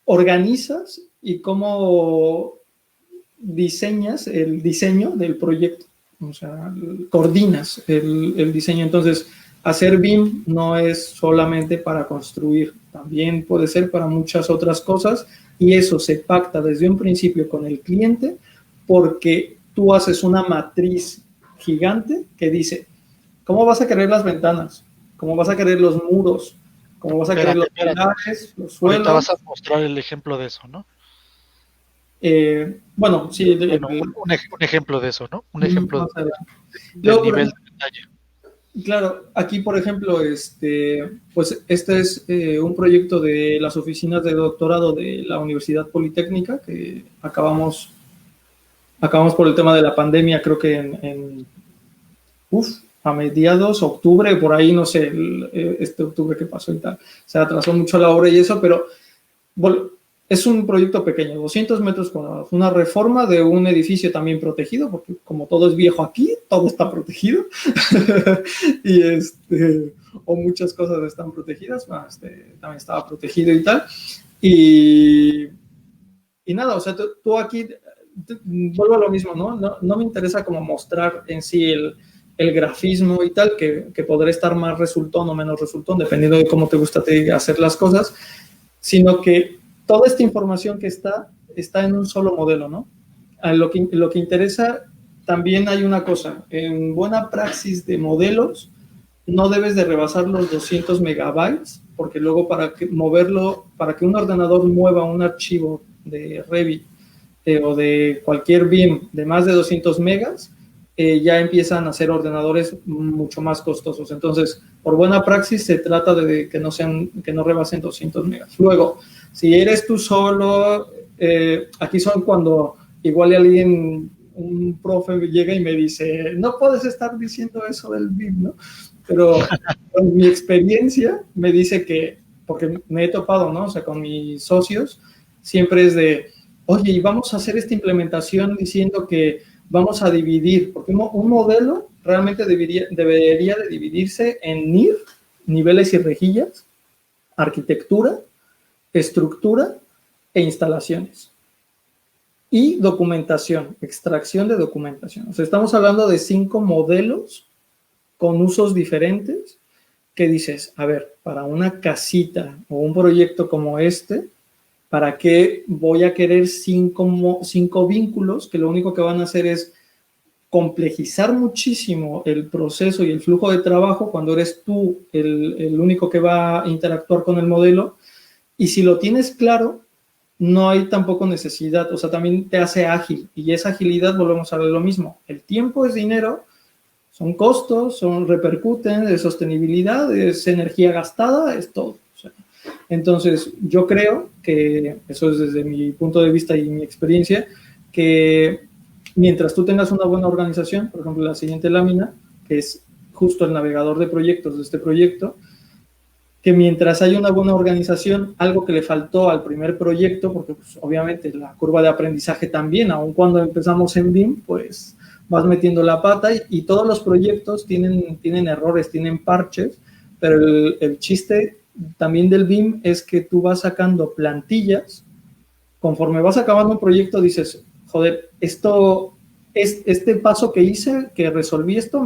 organizas y cómo diseñas el diseño del proyecto. O sea, coordinas el diseño. Entonces, hacer BIM no es solamente para construir, también puede ser para muchas otras cosas y eso se pacta desde un principio con el cliente porque tú haces una matriz gigante que dice, ¿cómo vas a querer las ventanas? ¿Cómo vas a querer los muros? ¿Cómo vas a querer los pilares, los suelos? Ahorita vas a mostrar el ejemplo de eso, ¿no? Bueno, sí. Bueno, un ejemplo de eso, ¿no? Un ejemplo del nivel de detalle. Claro, aquí, por ejemplo, pues este es un proyecto de las oficinas de doctorado de la Universidad Politécnica que acabamos por el tema de la pandemia, creo que a mediados, octubre, por ahí, no sé, este octubre que pasó y tal. Se atrasó mucho la obra y eso, pero es un proyecto pequeño, 200 metros cuadrados, una reforma de un edificio también protegido, porque como todo es viejo aquí, todo está protegido, y o muchas cosas están protegidas, también estaba protegido y tal, y nada, o sea, tú aquí, vuelvo a lo mismo, ¿no? No me interesa como mostrar en sí el grafismo y tal, que podrá estar más resultón o menos resultón, dependiendo de cómo te gusta hacer las cosas, sino que toda esta información que está en un solo modelo, ¿no? Lo que interesa, también hay una cosa, en buena praxis de modelos, no debes de rebasar los 200 megabytes, porque luego para que un ordenador mueva un archivo de Revit o de cualquier BIM de más de 200 megas, ya empiezan a ser ordenadores mucho más costosos. Entonces, por buena praxis se trata de que no rebasen 200 megas. Luego, si eres tú solo, aquí son cuando igual alguien, un profe llega y me dice, no puedes estar diciendo eso del BIM, ¿no? Pero con mi experiencia me dice que, porque me he topado, ¿no? O sea, con mis socios, siempre es de, oye, y vamos a hacer esta implementación diciendo que vamos a dividir, porque un modelo realmente debería de dividirse en NIR, niveles y rejillas, arquitectura, estructura e instalaciones. Y documentación, extracción de documentación. O sea, estamos hablando de 5 modelos con usos diferentes que dices, a ver, para una casita o un proyecto como este, ¿para qué voy a querer 5 vínculos que lo único que van a hacer es complejizar muchísimo el proceso y el flujo de trabajo cuando eres tú el único que va a interactuar con el modelo? Y si lo tienes claro, no hay tampoco necesidad, o sea, también te hace ágil, y esa agilidad volvemos a ver lo mismo. El tiempo es dinero, son costos, repercuten, es sostenibilidad, es energía gastada, es todo. O sea, entonces, yo creo que, eso es desde mi punto de vista y mi experiencia, que mientras tú tengas una buena organización, por ejemplo, la siguiente lámina, que es justo el navegador de proyectos de este proyecto, que mientras haya una buena organización, algo que le faltó al primer proyecto, porque pues, obviamente la curva de aprendizaje también, aun cuando empezamos en BIM, pues vas metiendo la pata y todos los proyectos tienen errores, tienen parches, pero el chiste también del BIM es que tú vas sacando plantillas, conforme vas acabando un proyecto dices, joder, este paso que hice, que resolví esto,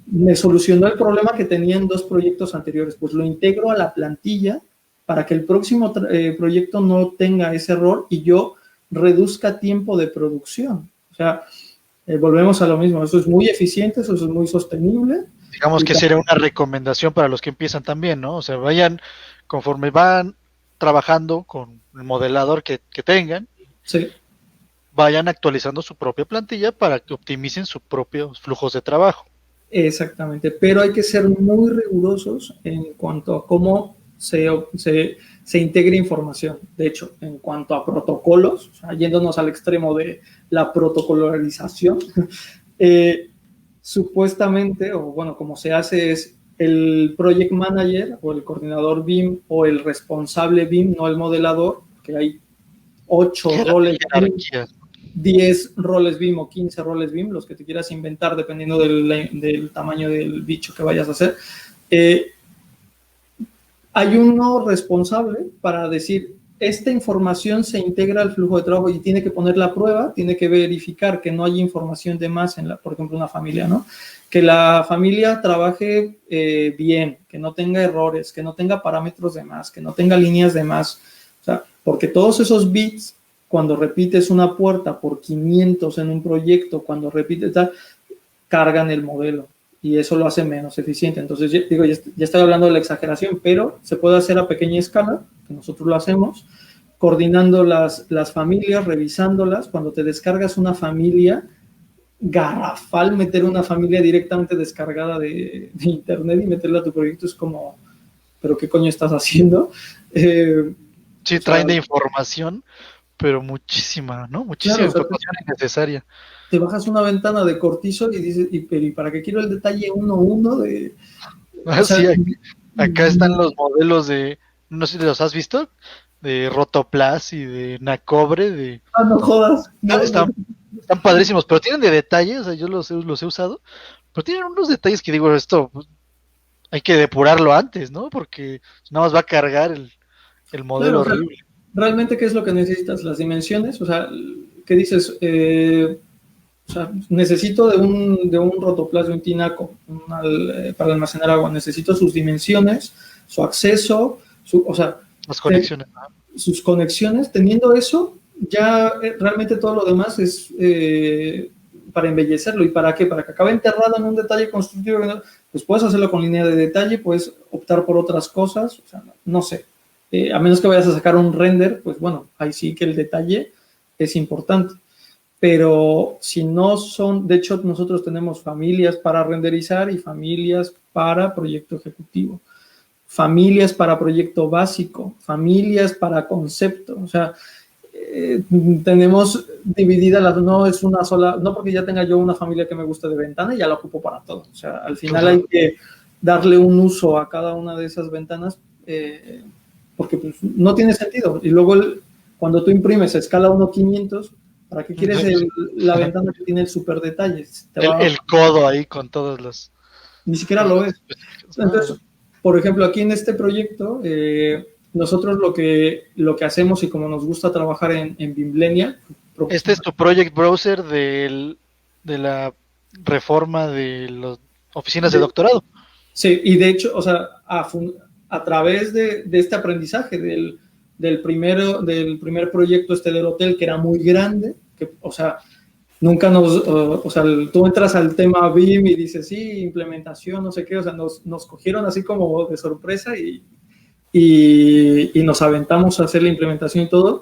me solucionó el problema que tenía en 2 proyectos anteriores, pues lo integro a la plantilla para que el próximo proyecto no tenga ese error y yo reduzca tiempo de producción. O sea, volvemos a lo mismo, eso es muy eficiente, eso es muy sostenible. Digamos que sería una recomendación para los que empiezan también, ¿no? O sea, conforme van trabajando con el modelador que tengan, sí, vayan actualizando su propia plantilla para que optimicen sus propios flujos de trabajo. exactamente, pero hay que ser muy rigurosos en cuanto a cómo se integra información. De hecho, en cuanto a protocolos, o sea, yéndonos al extremo de la protocolarización, supuestamente, o bueno, como se hace es el project manager o el coordinador BIM o el responsable BIM, no el modelador, que hay 8 roles, 10 roles BIM o 15 roles BIM, los que te quieras inventar dependiendo del tamaño del bicho que vayas a hacer. Hay uno responsable para decir, esta información se integra al flujo de trabajo y tiene que poner la prueba, tiene que verificar que no haya información de más en por ejemplo, una familia, ¿no? Que la familia trabaje bien, que no tenga errores, que no tenga parámetros de más, que no tenga líneas de más. O sea, porque todos esos bits, cuando repites una puerta por 500 en un proyecto, cuando repites tal, cargan el modelo y eso lo hace menos eficiente. Entonces, digo, ya estoy hablando de la exageración, pero se puede hacer a pequeña escala, que nosotros lo hacemos, coordinando las familias, revisándolas. Cuando te descargas una familia, garrafal meter una familia directamente descargada de internet y meterla a tu proyecto es como, ¿pero qué coño estás haciendo? Sí, traen de información, pero muchísima, ¿no? Muchísima información innecesaria. Te bajas una ventana de Cortizo y dices, ¿y para qué quiero el detalle 1:1 de...? O sea, sí, acá están los modelos de, no sé si los has visto, de Rotoplas y de Nacobre. No jodas. No, están padrísimos, pero tienen de detalles, o sea, yo los he usado, pero tienen unos detalles que digo, esto pues, hay que depurarlo antes, ¿no? Porque nada más va a cargar el modelo claro, horrible. Realmente, ¿qué es lo que necesitas? Las dimensiones, o sea, ¿qué dices? O sea, necesito de un rotoplas, de un tinaco para almacenar agua. Necesito sus dimensiones, su acceso, o sea, las conexiones. Sus conexiones. Teniendo eso, ya realmente todo lo demás es para embellecerlo. ¿Y para qué? Para que acabe enterrado en un detalle constructivo. Pues puedes hacerlo con línea de detalle, puedes optar por otras cosas, o sea, no sé. A menos que vayas a sacar un render, pues bueno, ahí sí que el detalle es importante. Pero si no son, de hecho nosotros tenemos familias para renderizar y familias para proyecto ejecutivo, familias para proyecto básico, familias para concepto, o sea, tenemos dividida no es una sola, no porque ya tenga yo una familia que me guste de ventana y ya la ocupo para todo, o sea, al final hay que darle un uso a cada una de esas ventanas porque pues, no tiene sentido. Y luego cuando tú imprimes a escala 1:500, ¿para qué quieres la ventana que tiene el super detalle? El codo ahí con todos los... Ni siquiera lo ves. Entonces, por ejemplo, aquí en este proyecto, nosotros lo que hacemos y como nos gusta trabajar en Bimblenia... Este es tu project browser de la reforma de las oficinas de doctorado. Sí, y de hecho, o sea, a través de este aprendizaje del primer proyecto del hotel, que era muy grande, que, o sea, nunca o sea, tú entras al tema BIM y dices, sí, implementación, no sé qué, o sea, nos cogieron así como de sorpresa y nos aventamos a hacer la implementación y todo.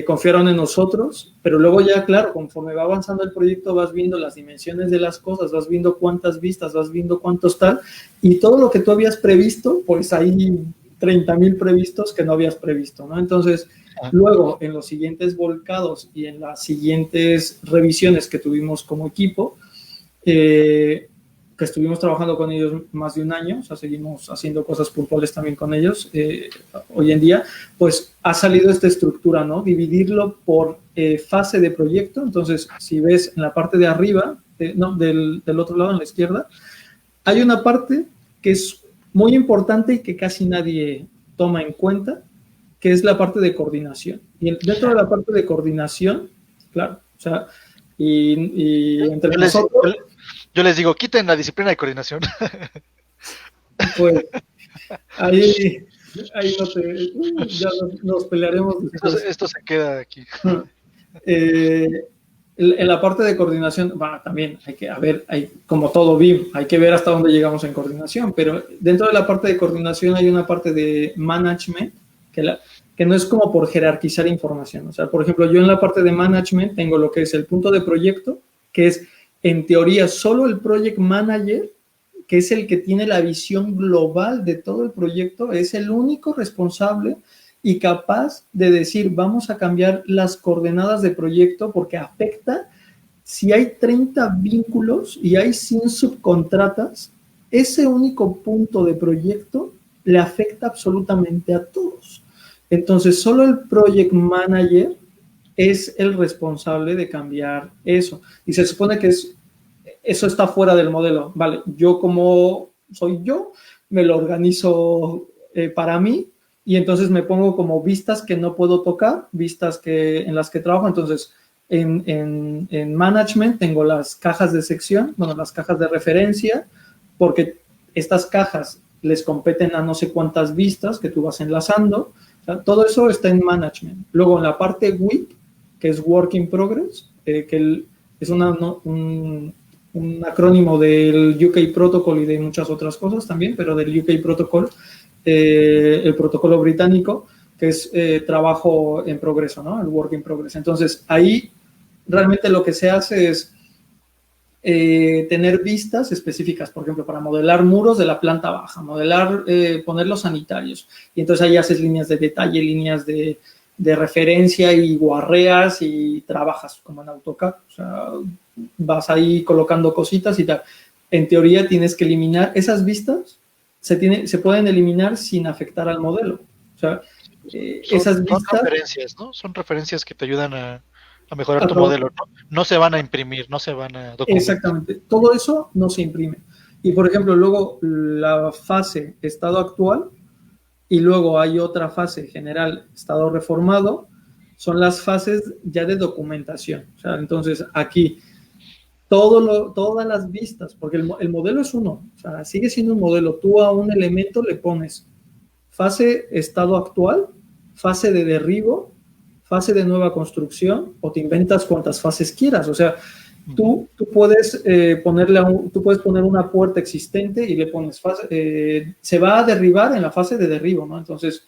Confiaron en nosotros, pero luego ya, claro, conforme va avanzando el proyecto, vas viendo las dimensiones de las cosas, vas viendo cuántas vistas, vas viendo cuántos tal, y todo lo que tú habías previsto, pues hay 30,000 previstos que no habías previsto, ¿no? Entonces, luego, en los siguientes volcados y en las siguientes revisiones que tuvimos como equipo, que estuvimos trabajando con ellos más de un año, o sea, seguimos haciendo cosas puntuales también con ellos hoy en día, pues ha salido esta estructura, ¿no? Dividirlo por fase de proyecto. Entonces, si ves en la parte de arriba, del otro lado, en la izquierda, hay una parte que es muy importante y que casi nadie toma en cuenta, que es la parte de coordinación. Y dentro de la parte de coordinación, claro, o sea, y entre nosotros... Yo les digo, quiten la disciplina de coordinación. Pues ahí ya nos pelearemos después. Esto se queda aquí. En la parte de coordinación, bueno, también hay que, como todo BIM, hay que ver hasta dónde llegamos en coordinación, pero dentro de la parte de coordinación hay una parte de management que no es como por jerarquizar información. O sea, por ejemplo, yo en la parte de management tengo lo que es el punto de proyecto, que es en teoría solo el project manager, que es el que tiene la visión global de todo el proyecto, es el único responsable y capaz de decir, vamos a cambiar las coordenadas de proyecto porque afecta, si hay 30 vínculos y hay 100 subcontratas, ese único punto de proyecto le afecta absolutamente a todos. Entonces, solo el project manager es el responsable de cambiar eso. Y se supone que eso está fuera del modelo. Vale, yo como soy yo, me lo organizo para mí y entonces me pongo como vistas que no puedo tocar, vistas en las que trabajo. Entonces, en management tengo las cajas de sección, bueno, las cajas de referencia, porque estas cajas les competen a no sé cuántas vistas que tú vas enlazando. O sea, todo eso está en management. Luego, en la parte WIP, que es Work in Progress, que es un acrónimo del UK Protocol y de muchas otras cosas también, pero del UK Protocol, el protocolo británico, que es trabajo en progreso, ¿no? El Work in Progress. Entonces, ahí realmente lo que se hace es tener vistas específicas, por ejemplo, para modelar muros de la planta baja, poner los sanitarios. Y entonces ahí haces líneas de detalle, líneas de referencia y guarreas y trabajas como en AutoCAD. O sea, vas ahí colocando cositas y tal. En teoría tienes que eliminar esas vistas, se pueden eliminar sin afectar al modelo. O sea, esas vistas... Son referencias, ¿no? Son referencias que te ayudan a mejorar tu modelo, ¿no? No se van a imprimir, no se van a documentar. Exactamente. Todo eso no se imprime. Y, por ejemplo, luego la fase estado actual y luego hay otra fase general, estado reformado, son las fases ya de documentación. O sea, entonces, aquí, todas las vistas, porque el modelo es uno, o sea, sigue siendo un modelo. Tú a un elemento le pones fase estado actual, fase de derribo, fase de nueva construcción, o te inventas cuantas fases quieras. O sea, tú puedes poner una puerta existente y le pones se va a derribar en la fase de derribo, ¿no? Entonces,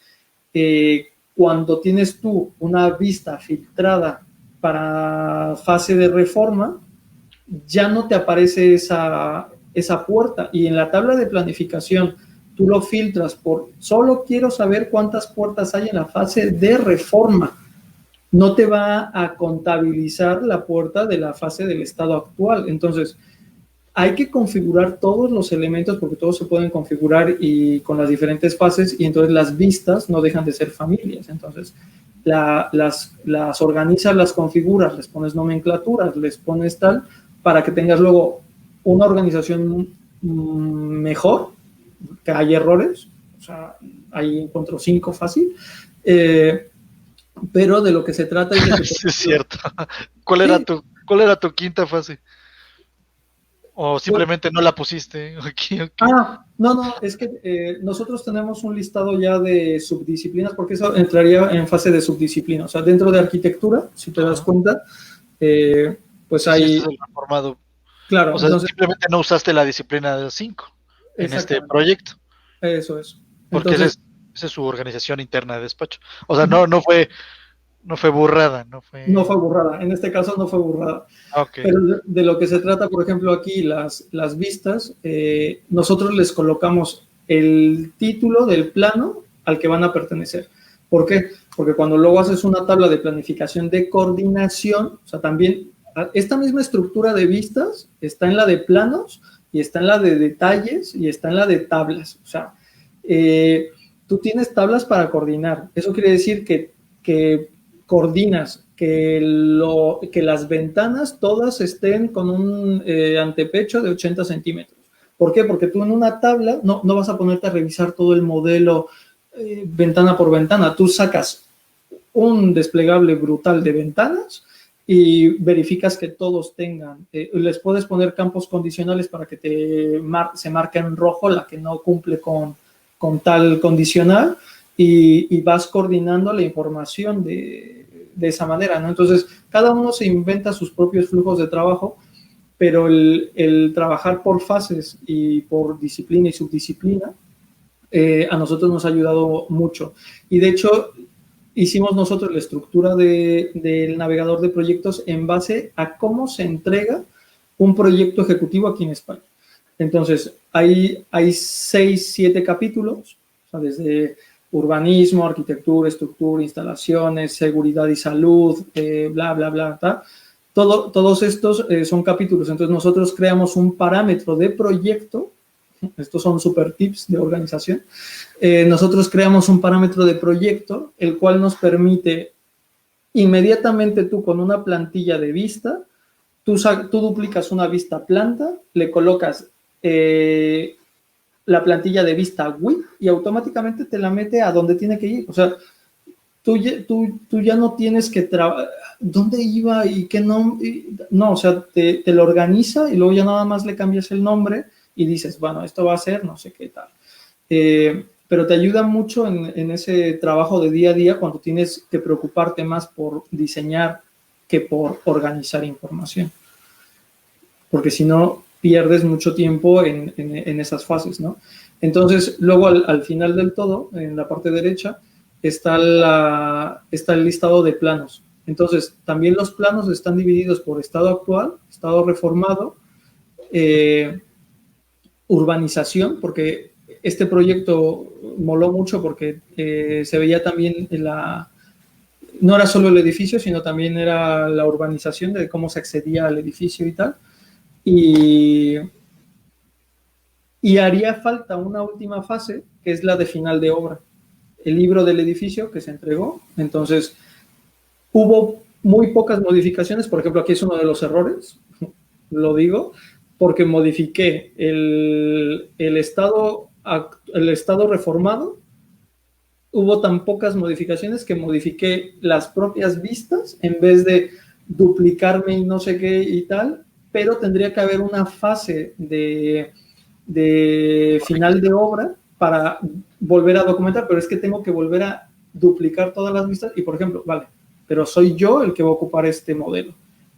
cuando tienes tú una vista filtrada para fase de reforma, ya no te aparece esa puerta. Y en la tabla de planificación, tú lo filtras por solo quiero saber cuántas puertas hay en la fase de reforma. No te va a contabilizar la puerta de la fase del estado actual. Entonces, hay que configurar todos los elementos porque todos se pueden configurar y con las diferentes fases y entonces las vistas no dejan de ser familias. Entonces las organizas, las configuras, les pones nomenclaturas, les pones tal para que tengas luego una organización mejor, que hay errores, o sea, ahí encuentro 5 fácil, pero de lo que se trata es de que... Sí, es cierto. ¿Cuál era tu quinta fase? ¿O simplemente no la pusiste? Aquí, ok. No, es que nosotros tenemos un listado ya de subdisciplinas, porque eso entraría en fase de subdisciplina. O sea, dentro de arquitectura, si te das cuenta, pues Sí, este hay... es el reformado. Claro, O sea, entonces... simplemente no usaste la disciplina de 5 en este Exactamente, proyecto, eso es. porque Entonces, esa es su organización interna de despacho. O sea, no fue burrada, no no fue. fue burrada, en este caso no fue burrada. Ok. Pero de lo que se trata, por ejemplo, aquí las vistas, nosotros les colocamos el título del plano al que van a pertenecer. ¿Por qué? Porque cuando luego haces una tabla de planificación de coordinación, o sea, también esta misma estructura de vistas está en la de planos y está en la de detalles y está en la de tablas. O sea, tú tienes tablas para coordinar. Eso quiere decir que coordinas que las ventanas todas estén con un antepecho de 80 centímetros. ¿Por qué? Porque tú en una tabla no vas a ponerte a revisar todo el modelo ventana por ventana. Tú sacas un desplegable brutal de ventanas y verificas que todos tengan. Les puedes poner campos condicionales para que se marque en rojo la que no cumple con tal condicional y vas coordinando la información de esa manera, ¿no? Entonces, cada uno se inventa sus propios flujos de trabajo, pero el trabajar por fases y por disciplina y subdisciplina a nosotros nos ha ayudado mucho. Y de hecho, hicimos nosotros la estructura del navegador de proyectos en base a cómo se entrega un proyecto ejecutivo aquí en España. Entonces, hay 6, 7 capítulos, o sea, desde urbanismo, arquitectura, estructura, instalaciones, seguridad y salud, bla, bla, bla, bla. Todos estos son capítulos. Entonces, nosotros creamos un parámetro de proyecto. Estos son super tips de organización. Nosotros creamos un parámetro de proyecto, el cual nos permite inmediatamente tú con una plantilla de vista, tú duplicas una vista planta, le colocas la plantilla de vista WIP y automáticamente te la mete a donde tiene que ir. O sea, tú ya no tienes que dónde iba y qué nombre. No, o sea, te lo organiza y luego ya nada más le cambias el nombre y dices, bueno, esto va a ser no sé qué tal. Pero te ayuda mucho en ese trabajo de día a día cuando tienes que preocuparte más por diseñar que por organizar información. Porque si no, pierdes mucho tiempo en esas fases, ¿no? Entonces, luego al final del todo, en la parte derecha, está el listado de planos. Entonces, también los planos están divididos por estado actual, estado reformado, urbanización, porque este proyecto moló mucho porque se veía también no era solo el edificio, sino también era la urbanización de cómo se accedía al edificio y tal. Y haría falta una última fase, que es la de final de obra. El libro del edificio que se entregó. Entonces, hubo muy pocas modificaciones. Por ejemplo, aquí es uno de los errores, lo digo, porque modifiqué el estado reformado. Hubo tan pocas modificaciones que modifiqué las propias vistas en vez de duplicarme y no sé qué y tal, pero tendría que haber una fase de final de obra para volver a documentar, pero es que tengo que volver a duplicar todas las vistas y, por ejemplo, vale, pero soy yo el que va a ocupar este modelo.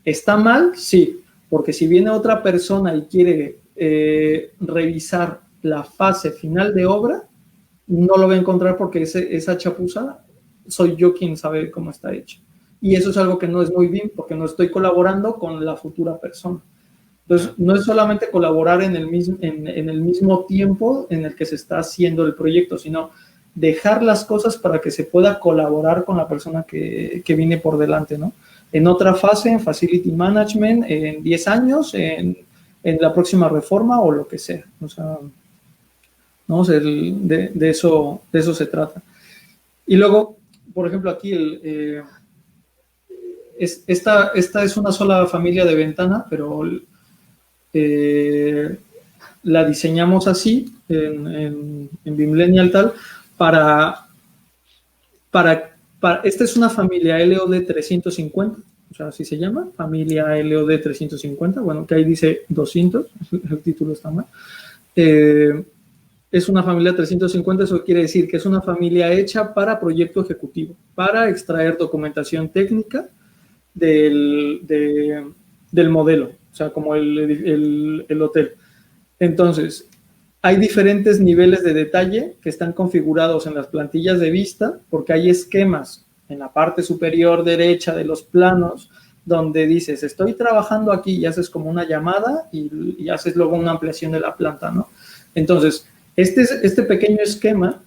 ¿Está mal? Sí, porque si viene otra persona y quiere revisar la fase final de obra, no lo va a encontrar porque esa chapuza soy yo quien sabe cómo está hecha. Y eso es algo que no es muy bien porque no estoy colaborando con la futura persona. Entonces, no es solamente colaborar en el mismo tiempo en el que se está haciendo el proyecto, sino dejar las cosas para que se pueda colaborar con la persona que viene por delante, ¿no? En otra fase, en Facility Management, en 10 años, en en la próxima reforma o lo que sea. O sea, ¿no? O sea, de eso se trata. Y luego, por ejemplo, aquí esta es una sola familia de ventana, pero la diseñamos así en Bimlennial tal para, esta es una familia LOD 350, o sea, así se llama, familia LOD 350, bueno, que ahí dice 200, el título está mal. Es una familia 350, eso quiere decir que es una familia hecha para proyecto ejecutivo, para extraer documentación técnica del modelo, o sea, como el hotel. Entonces, hay diferentes niveles de detalle que están configurados en las plantillas de vista, porque hay esquemas en la parte superior derecha de los planos donde dices, estoy trabajando aquí, y haces como una llamada y haces luego una ampliación de la planta, ¿no? Entonces, este pequeño esquema,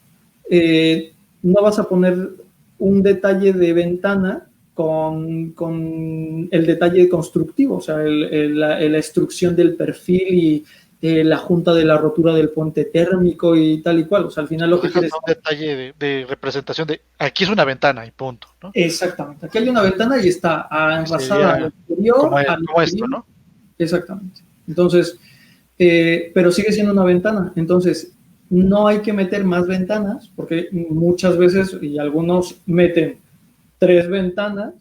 no vas a poner un detalle de ventana con el detalle constructivo, o sea, la instrucción del perfil y la junta de la rotura del puente térmico y tal y cual. O sea, al final lo que quieres... Un detalle de representación de aquí es una ventana y punto, ¿no? Exactamente. Aquí hay una ventana y está envasada al exterior. Como esto, ¿no? Exactamente. Entonces, pero sigue siendo una ventana. Entonces, no hay que meter más ventanas, porque muchas veces, y algunos meten 3 ventanas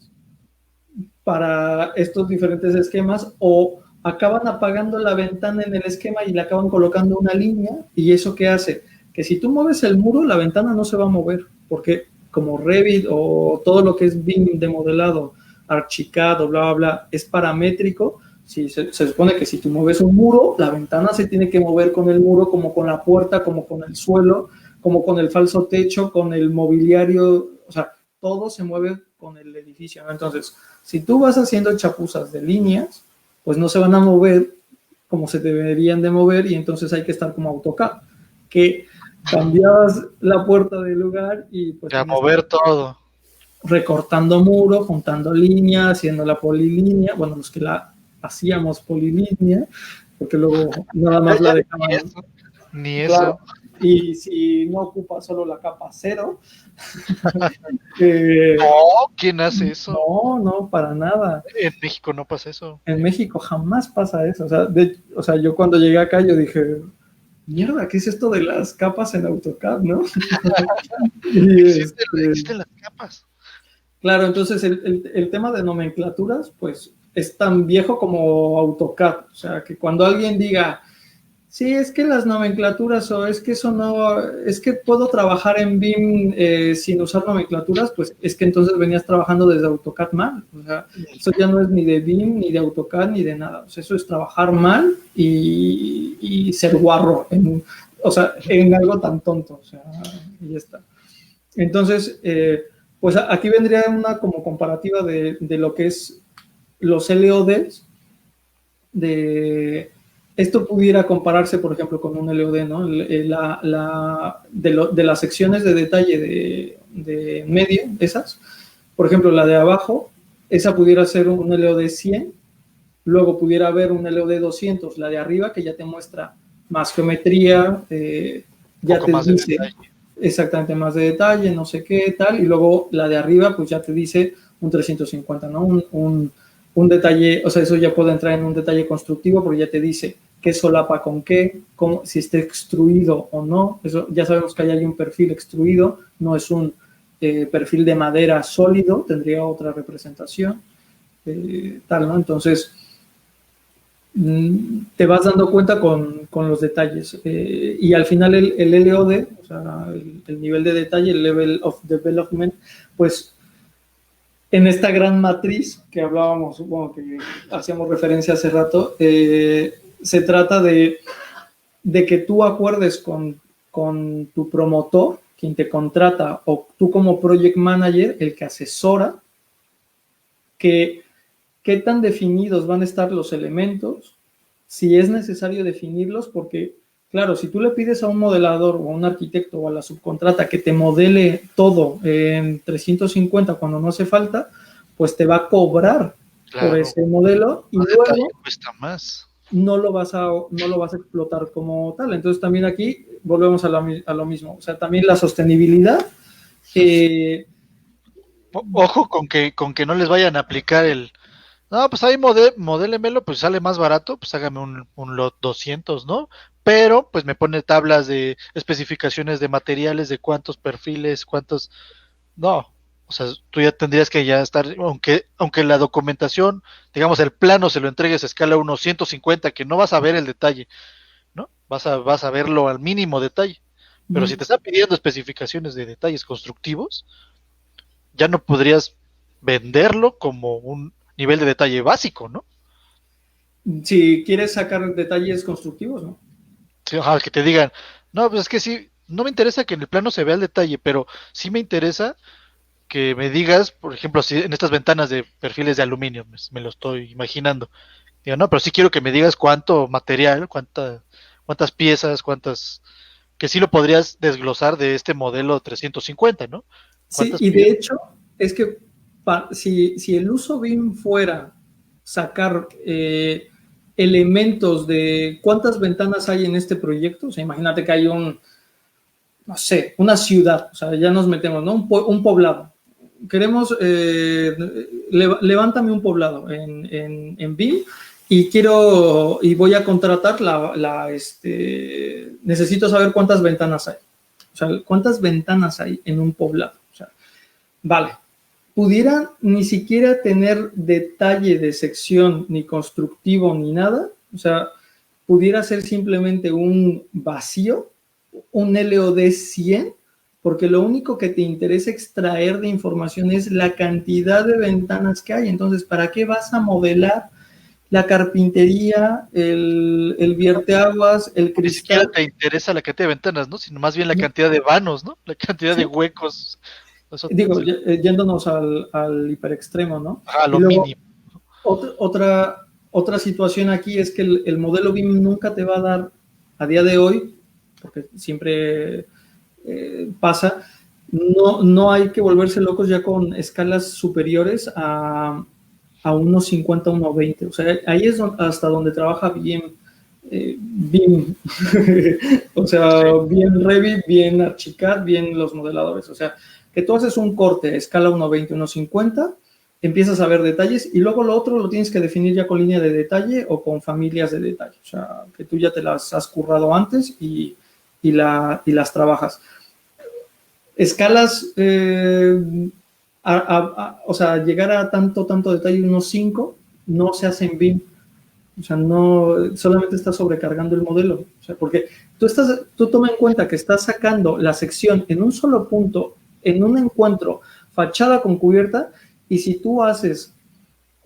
para estos diferentes esquemas, o acaban apagando la ventana en el esquema y le acaban colocando una línea, y eso ¿qué hace? Que si tú mueves el muro, la ventana no se va a mover, porque como Revit o todo lo que es BIM de modelado, Archicad o bla, bla, bla, es paramétrico. Si se supone que si tú mueves un muro, la ventana se tiene que mover con el muro, como con la puerta, como con el suelo, como con el falso techo, con el mobiliario, o sea, todo se mueve con el edificio, ¿no? Entonces, si tú vas haciendo chapuzas de líneas, pues no se van a mover como se deberían de mover, y entonces hay que estar como AutoCAD, que cambiabas la puerta del lugar y pues... A mover todo. Recortando muro, juntando línea, haciendo la polilínea, bueno, los que la hacíamos polilínea, porque luego nada más la dejaban. Ni eso. Claro. Y si no ocupa solo la capa 0. No, ¿quién hace eso? No, para nada. En México no pasa eso. En México jamás pasa eso. O sea, yo cuando llegué acá, yo dije, mierda, ¿qué es esto de las capas en AutoCAD, no? Existen las capas. Claro, entonces el tema de nomenclaturas, pues, es tan viejo como AutoCAD. O sea, que cuando alguien diga, sí, es que las nomenclaturas, o es que eso no, es que puedo trabajar en BIM sin usar nomenclaturas, pues es que entonces venías trabajando desde AutoCAD mal. O sea, eso ya no es ni de BIM, ni de AutoCAD, ni de nada. O sea, eso es trabajar mal y ser guarro en algo tan tonto. O sea, y ya está. Entonces, pues aquí vendría una como comparativa de lo que es los LODs. Esto pudiera compararse, por ejemplo, con un LOD, ¿no? De las secciones de detalle de medio, esas, por ejemplo, la de abajo, esa pudiera ser un LOD 100, luego pudiera haber un LOD 200, la de arriba, que ya te muestra más geometría, ya te dice... Exactamente, más de detalle, no sé qué, tal, y luego la de arriba, pues ya te dice un 350, ¿no? Un detalle, o sea, eso ya puede entrar en un detalle constructivo, porque ya te dice qué solapa con qué, si está extruido o no. Eso ya sabemos que ahí hay un perfil extruido, no es un perfil de madera sólido, tendría otra representación, tal, ¿no? Entonces, te vas dando cuenta con los detalles. Y al final el LOD, o sea, el nivel de detalle, el Level of Development, pues en esta gran matriz que hablábamos, supongo que hacíamos referencia hace rato, se trata de que tú acuerdes con tu promotor, quien te contrata, o tú como project manager, el que asesora, que qué tan definidos van a estar los elementos, si es necesario definirlos, porque, claro, si tú le pides a un modelador o a un arquitecto o a la subcontrata que te modele todo en 350 cuando no hace falta, pues te va a cobrar por ese modelo, y luego cuesta más. no lo vas a explotar como tal. Entonces también aquí volvemos a lo mismo. O sea, también la sostenibilidad. Ojo con que no les vayan a aplicar el, no, pues ahí modélemelo, pues sale más barato, pues hágame un lot 200, ¿no? Pero pues me pone tablas de especificaciones de materiales, de cuántos perfiles, cuántos, no, o sea, tú ya tendrías que ya estar, aunque la documentación, digamos, el plano se lo entregues a escala 1/150, que no vas a ver el detalle, ¿no? Vas a verlo al mínimo detalle. Pero si te están pidiendo especificaciones de detalles constructivos, ya no podrías venderlo como un nivel de detalle básico, ¿no? Si quieres sacar detalles constructivos, ¿no? Sí, ajá, que te digan, no, pues es que sí, no me interesa que en el plano se vea el detalle, pero sí me interesa que me digas, por ejemplo, si en estas ventanas de perfiles de aluminio, me lo estoy imaginando. Digo, no, pero sí quiero que me digas cuánto material, cuántas piezas, que sí lo podrías desglosar de este modelo 350, ¿no? Sí, ¿Cuántas y de piezas? hecho, es que si el uso BIM fuera sacar elementos de cuántas ventanas hay en este proyecto, o sea, imagínate que hay no sé, una ciudad, o sea, ya nos metemos, ¿no? Un poblado. Queremos, levántame un poblado en BIM y voy a contratar necesito saber cuántas ventanas hay. O sea, cuántas ventanas hay en un poblado. O sea, vale, pudiera ni siquiera tener detalle de sección, ni constructivo, ni nada. O sea, pudiera ser simplemente un vacío, un LOD 100, porque lo único que te interesa extraer de información es la cantidad de ventanas que hay. Entonces, ¿para qué vas a modelar la carpintería, el vierteaguas, el Ni siquiera cristal? te interesa la cantidad de ventanas, ¿no? Sino más bien la cantidad de vanos, ¿no? La cantidad de Sí, huecos. Eso digo, sí, yéndonos al hiperextremo, ¿no? a Y lo luego, mínimo. otra situación aquí es que el modelo BIM nunca te va a dar, a día de hoy, porque siempre pasa, no hay que volverse locos ya con escalas superiores a unos 50, 1.20. O sea, ahí es hasta donde trabaja bien BIM. O sea, Sí. bien Revit, bien Archicad, bien los modeladores. O sea, que tú haces un corte, escala 1.20, 1.50, empiezas a ver detalles y luego lo otro lo tienes que definir ya con línea de detalle o con familias de detalle. O sea, que tú ya te las has currado antes y las trabajas. Escalas, o sea, llegar a tanto detalle, unos 5, no se hace en BIM. O sea, no, solamente está sobrecargando el modelo. O sea, porque tú toma en cuenta que estás sacando la sección en un solo punto, en un encuentro, fachada con cubierta, y si tú haces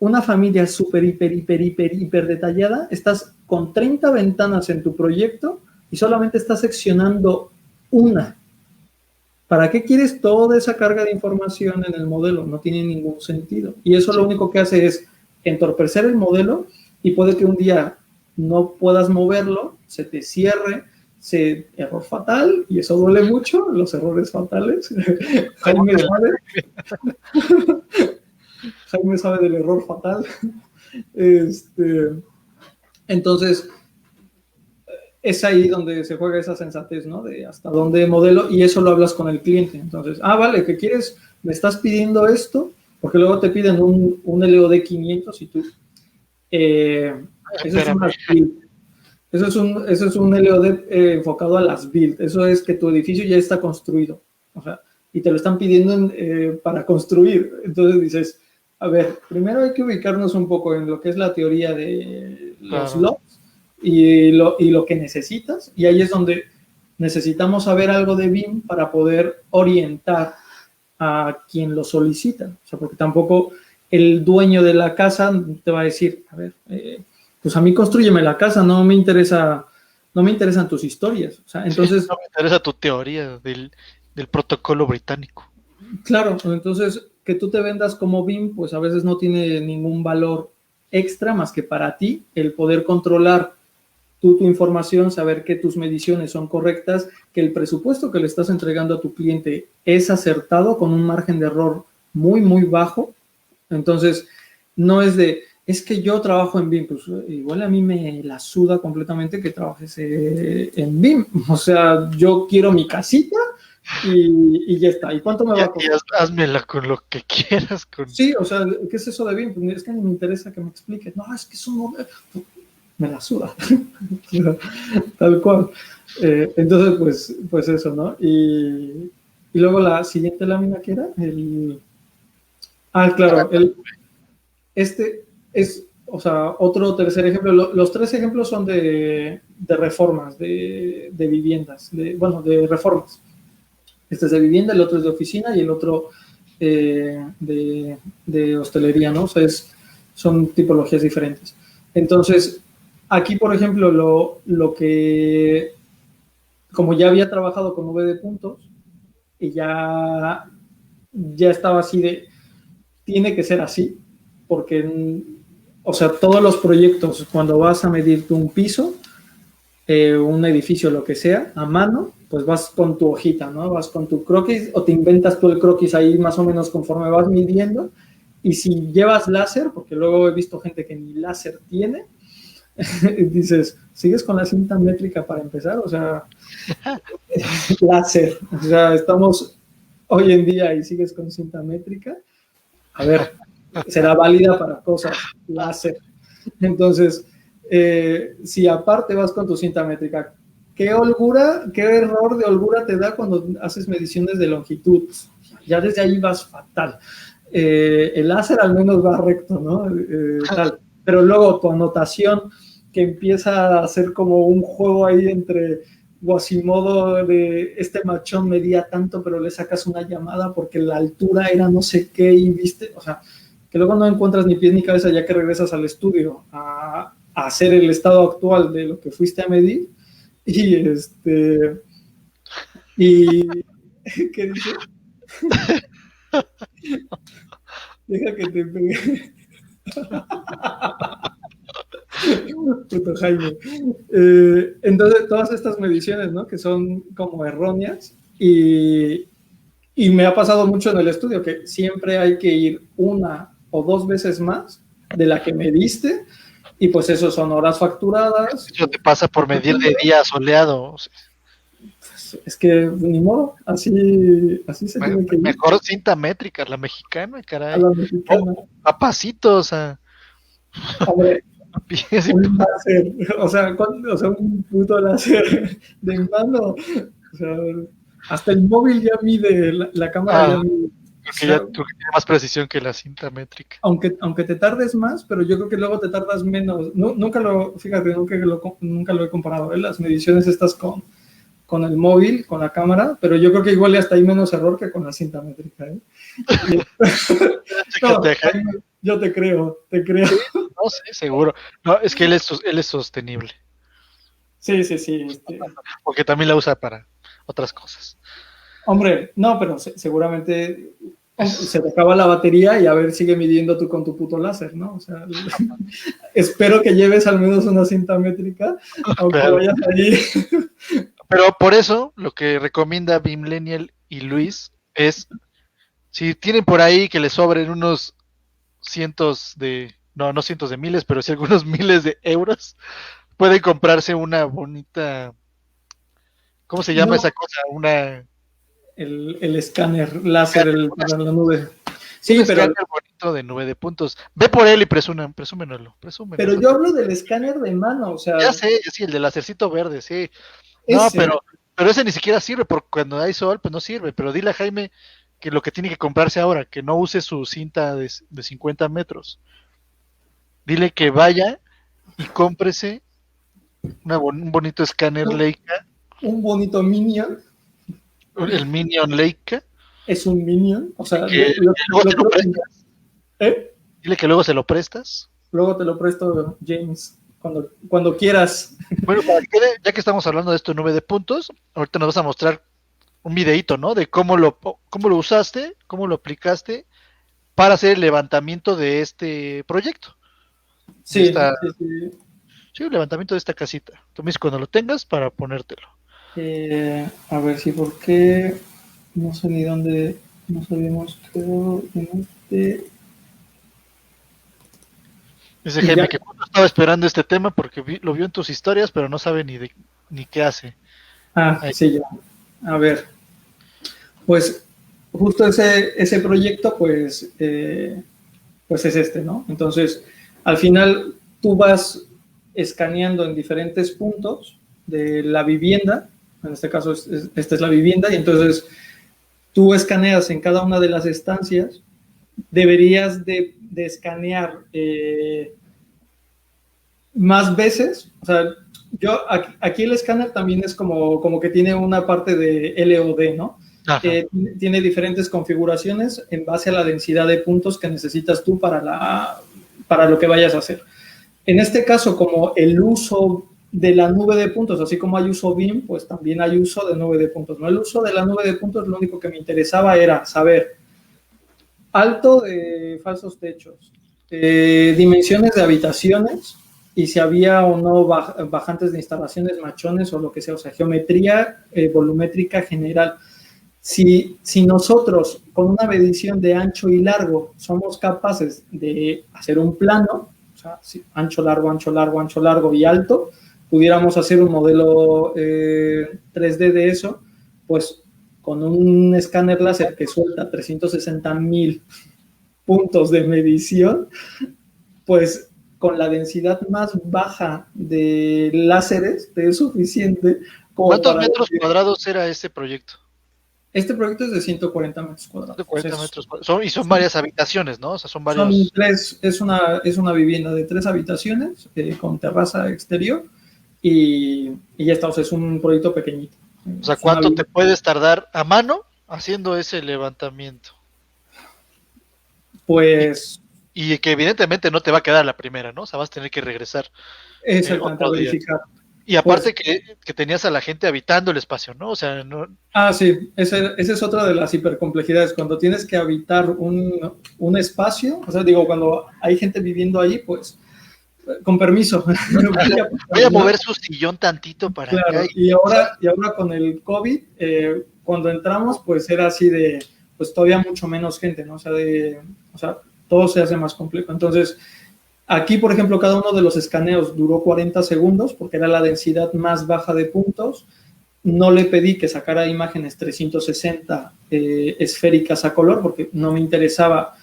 una familia súper, hiper detallada, estás con 30 ventanas en tu proyecto y solamente estás seccionando una. ¿Para qué quieres toda esa carga de información en el modelo? No tiene ningún sentido. Y eso lo Sí. único que hace es entorpecer el modelo y puede que un día no puedas moverlo, se te cierre, error fatal, y eso duele mucho, los errores fatales. Jaime sabe del error fatal. Este, entonces, es ahí donde se juega esa sensatez, ¿no? De hasta dónde modelo, y eso lo hablas con el cliente. Entonces, vale, ¿qué quieres? ¿Me estás pidiendo esto? Porque luego te piden un LOD 500 y tú, eso es Espérame. una build. Eso es un LOD enfocado a las build. Eso es que tu edificio ya está construido. O sea, y te lo están pidiendo para construir. Entonces dices, a ver, primero hay que ubicarnos un poco en lo que es la teoría de los Claro. lots y lo que necesitas. Y ahí es donde necesitamos saber algo de BIM para poder orientar a quien lo solicita. O sea, porque tampoco el dueño de la casa te va a decir, a ver, pues a mí construyeme la casa, no me interesan tus historias. O sea, Sí, entonces, no me interesa tu teoría del protocolo británico. claro, entonces que tú te vendas como BIM, pues a veces no tiene ningún valor extra más que para ti el poder controlar tu información, saber que tus mediciones son correctas, que el presupuesto que le estás entregando a tu cliente es acertado con un margen de error muy, muy bajo. Entonces, no es de, es que yo trabajo en BIM, pues igual a mí me la suda completamente que trabajes en BIM. O sea, yo quiero mi casita y ya está. ¿Y cuánto me va a costar? Házmela con lo que quieras. Sí, o sea, ¿qué es eso de BIM? Pues es que ni me interesa que me expliques. No, es que es un modelo. Me la suda. Tal cual. Entonces, pues eso, ¿no? Y luego la siguiente lámina que era claro, este es, o sea, otro tercer ejemplo. Los tres ejemplos son de reformas, de viviendas, de reformas. Este es de vivienda, el otro es de oficina y el otro de hostelería, ¿no? O sea, son tipologías diferentes. Entonces, aquí, por ejemplo, lo que, como ya había trabajado con V de puntos, y ya estaba así tiene que ser así, porque, o sea, todos los proyectos, cuando vas a medirte un piso, un edificio, lo que sea, a mano, pues vas con tu hojita, ¿no? Vas con tu croquis o te inventas tú el croquis ahí más o menos conforme vas midiendo. Y si llevas láser, porque luego he visto gente que ni láser tiene, dices, ¿sigues con la cinta métrica para empezar? O sea, láser. O sea, estamos hoy en día y sigues con cinta métrica. A ver, será válida para cosas láser. Entonces, si aparte vas con tu cinta métrica, ¿qué holgura, qué error de holgura te da cuando haces mediciones de longitud? Ya desde ahí vas fatal. El láser al menos va recto, ¿no? Tal. Pero luego tu anotación que empieza a ser como un juego ahí entre Guasimodo de este machón medía tanto, pero le sacas una llamada porque la altura era no sé qué y viste, o sea, que luego no encuentras ni pies ni cabeza ya que regresas al estudio a hacer el estado actual de lo que fuiste a medir y ¿qué dice? Deja que te pegue. Puto Jaime. Entonces, todas estas mediciones, ¿no? Que son como erróneas y me ha pasado mucho en el estudio que siempre hay que ir una o dos veces más de la que me diste y pues eso son horas facturadas. Eso te pasa por medir de día soleado. Pues, es que ni modo, así se tiene que ir. Mejor cinta métrica, la mexicana, A caray. la mexicana. A pasitos, Hombre, pies y un láser, o sea, un puto láser de mano. O sea, hasta el móvil ya mide, la cámara ya mide. O sea, creo que tiene más precisión que la cinta métrica. aunque te tardes más, pero yo creo que luego te tardas menos. No, fíjate, nunca lo he comparado, ¿eh? Las mediciones estas con el móvil, con la cámara, pero yo creo que igual hasta hay menos error que con la cinta métrica. ¿Eh? No, yo te creo. No sé, seguro. No, es que él es sostenible. Sí. Porque también la usa para otras cosas. Hombre, no, pero seguramente se te acaba la batería y a ver, sigue midiendo tú con tu puto láser, ¿no? O sea, espero que lleves al menos una cinta métrica, aunque vayas ahí. Pero por eso, lo que recomienda Bimlenial y Luis es, si tienen por ahí que les sobren unos no cientos de miles, pero sí algunos miles de euros, pueden comprarse una bonita, ¿cómo se llama esa cosa? El escáner láser para la nube. Sí, pero escáner bonito de nube de puntos. Ve por él y presúmenlo. Pero yo hablo del escáner de mano, o sea. Ya sé, sí, el del lásercito verde, sí. No, pero ese ni siquiera sirve, porque cuando hay sol, pues no sirve. Pero dile a Jaime que lo que tiene que comprarse ahora, que no use su cinta de 50 metros. Dile que vaya y cómprese un bonito escáner Leica. Un bonito Minion. El Minion Leica. Es un Minion. O sea, Dile que luego se lo prestas. Luego te lo presto, James, cuando quieras. Bueno, ya que estamos hablando de esto nube de puntos, ahorita nos vas a mostrar un videito, ¿no? De cómo lo usaste, cómo lo aplicaste para hacer el levantamiento de este proyecto. Sí. Sí, el levantamiento de esta casita. Tú mismo cuando lo tengas para ponértelo. A ver si por qué no sé ni dónde nos habíamos quedado en este. Dice Y Jaime ya, que justo estaba esperando este tema porque lo vio en tus historias, pero no sabe ni qué hace. Ahí. sí, ya. A ver, pues justo ese proyecto, pues es este, ¿no? Entonces, al final tú vas escaneando en diferentes puntos de la vivienda, en este caso esta es la vivienda, y entonces tú escaneas en cada una de las estancias, deberías de escanear más veces, o sea, aquí el escáner también es como que tiene una parte de LOD, ¿no? Ajá. Tiene diferentes configuraciones en base a la densidad de puntos que necesitas tú para lo que vayas a hacer. En este caso, como el uso de la nube de puntos, así como hay uso BIM, pues también hay uso de nube de puntos. ¿No? El uso de la nube de puntos, lo único que me interesaba era saber alto de falsos techos, dimensiones de habitaciones y si había o no bajantes de instalaciones, machones o lo que sea, o sea, geometría volumétrica general. Si nosotros con una medición de ancho y largo somos capaces de hacer un plano, o sea, ancho, largo, ancho, largo, ancho, largo y alto, pudiéramos hacer un modelo 3D de eso, pues con un escáner láser que suelta 360.000 puntos de medición, pues con la densidad más baja de láseres te es suficiente como ¿Cuántos para metros decir, cuadrados era este proyecto? este proyecto es de 140 metros De cuadrados. O sea, 40 metros. Y son son, varias habitaciones, ¿no? O sea, son son varios. tres, es una vivienda de 3 habitaciones con terraza exterior y ya está, o sea, es un proyecto pequeñito. O sea, Es una ¿cuánto te vivienda, puedes tardar a mano haciendo ese levantamiento? Y, pues y que evidentemente no te va a quedar la primera, ¿no? O sea, vas a tener que regresar exactamente a otro día. verificar. Y Pues aparte que tenías a la gente habitando el espacio, ¿no? O sea, no, sí, esa es otra de las hipercomplejidades. Cuando tienes que habitar un espacio, o sea, digo, cuando hay gente viviendo ahí, pues, con permiso, voy a voy pasar, a ¿no? mover su sillón tantito para acá. Claro, y ahora con el COVID, cuando entramos, pues era así de, pues todavía mucho menos gente, ¿no? O sea, todo se hace más complejo. Entonces, aquí, por ejemplo, cada uno de los escaneos duró 40 segundos porque era la densidad más baja de puntos. No le pedí que sacara imágenes 360 esféricas a color porque no me interesaba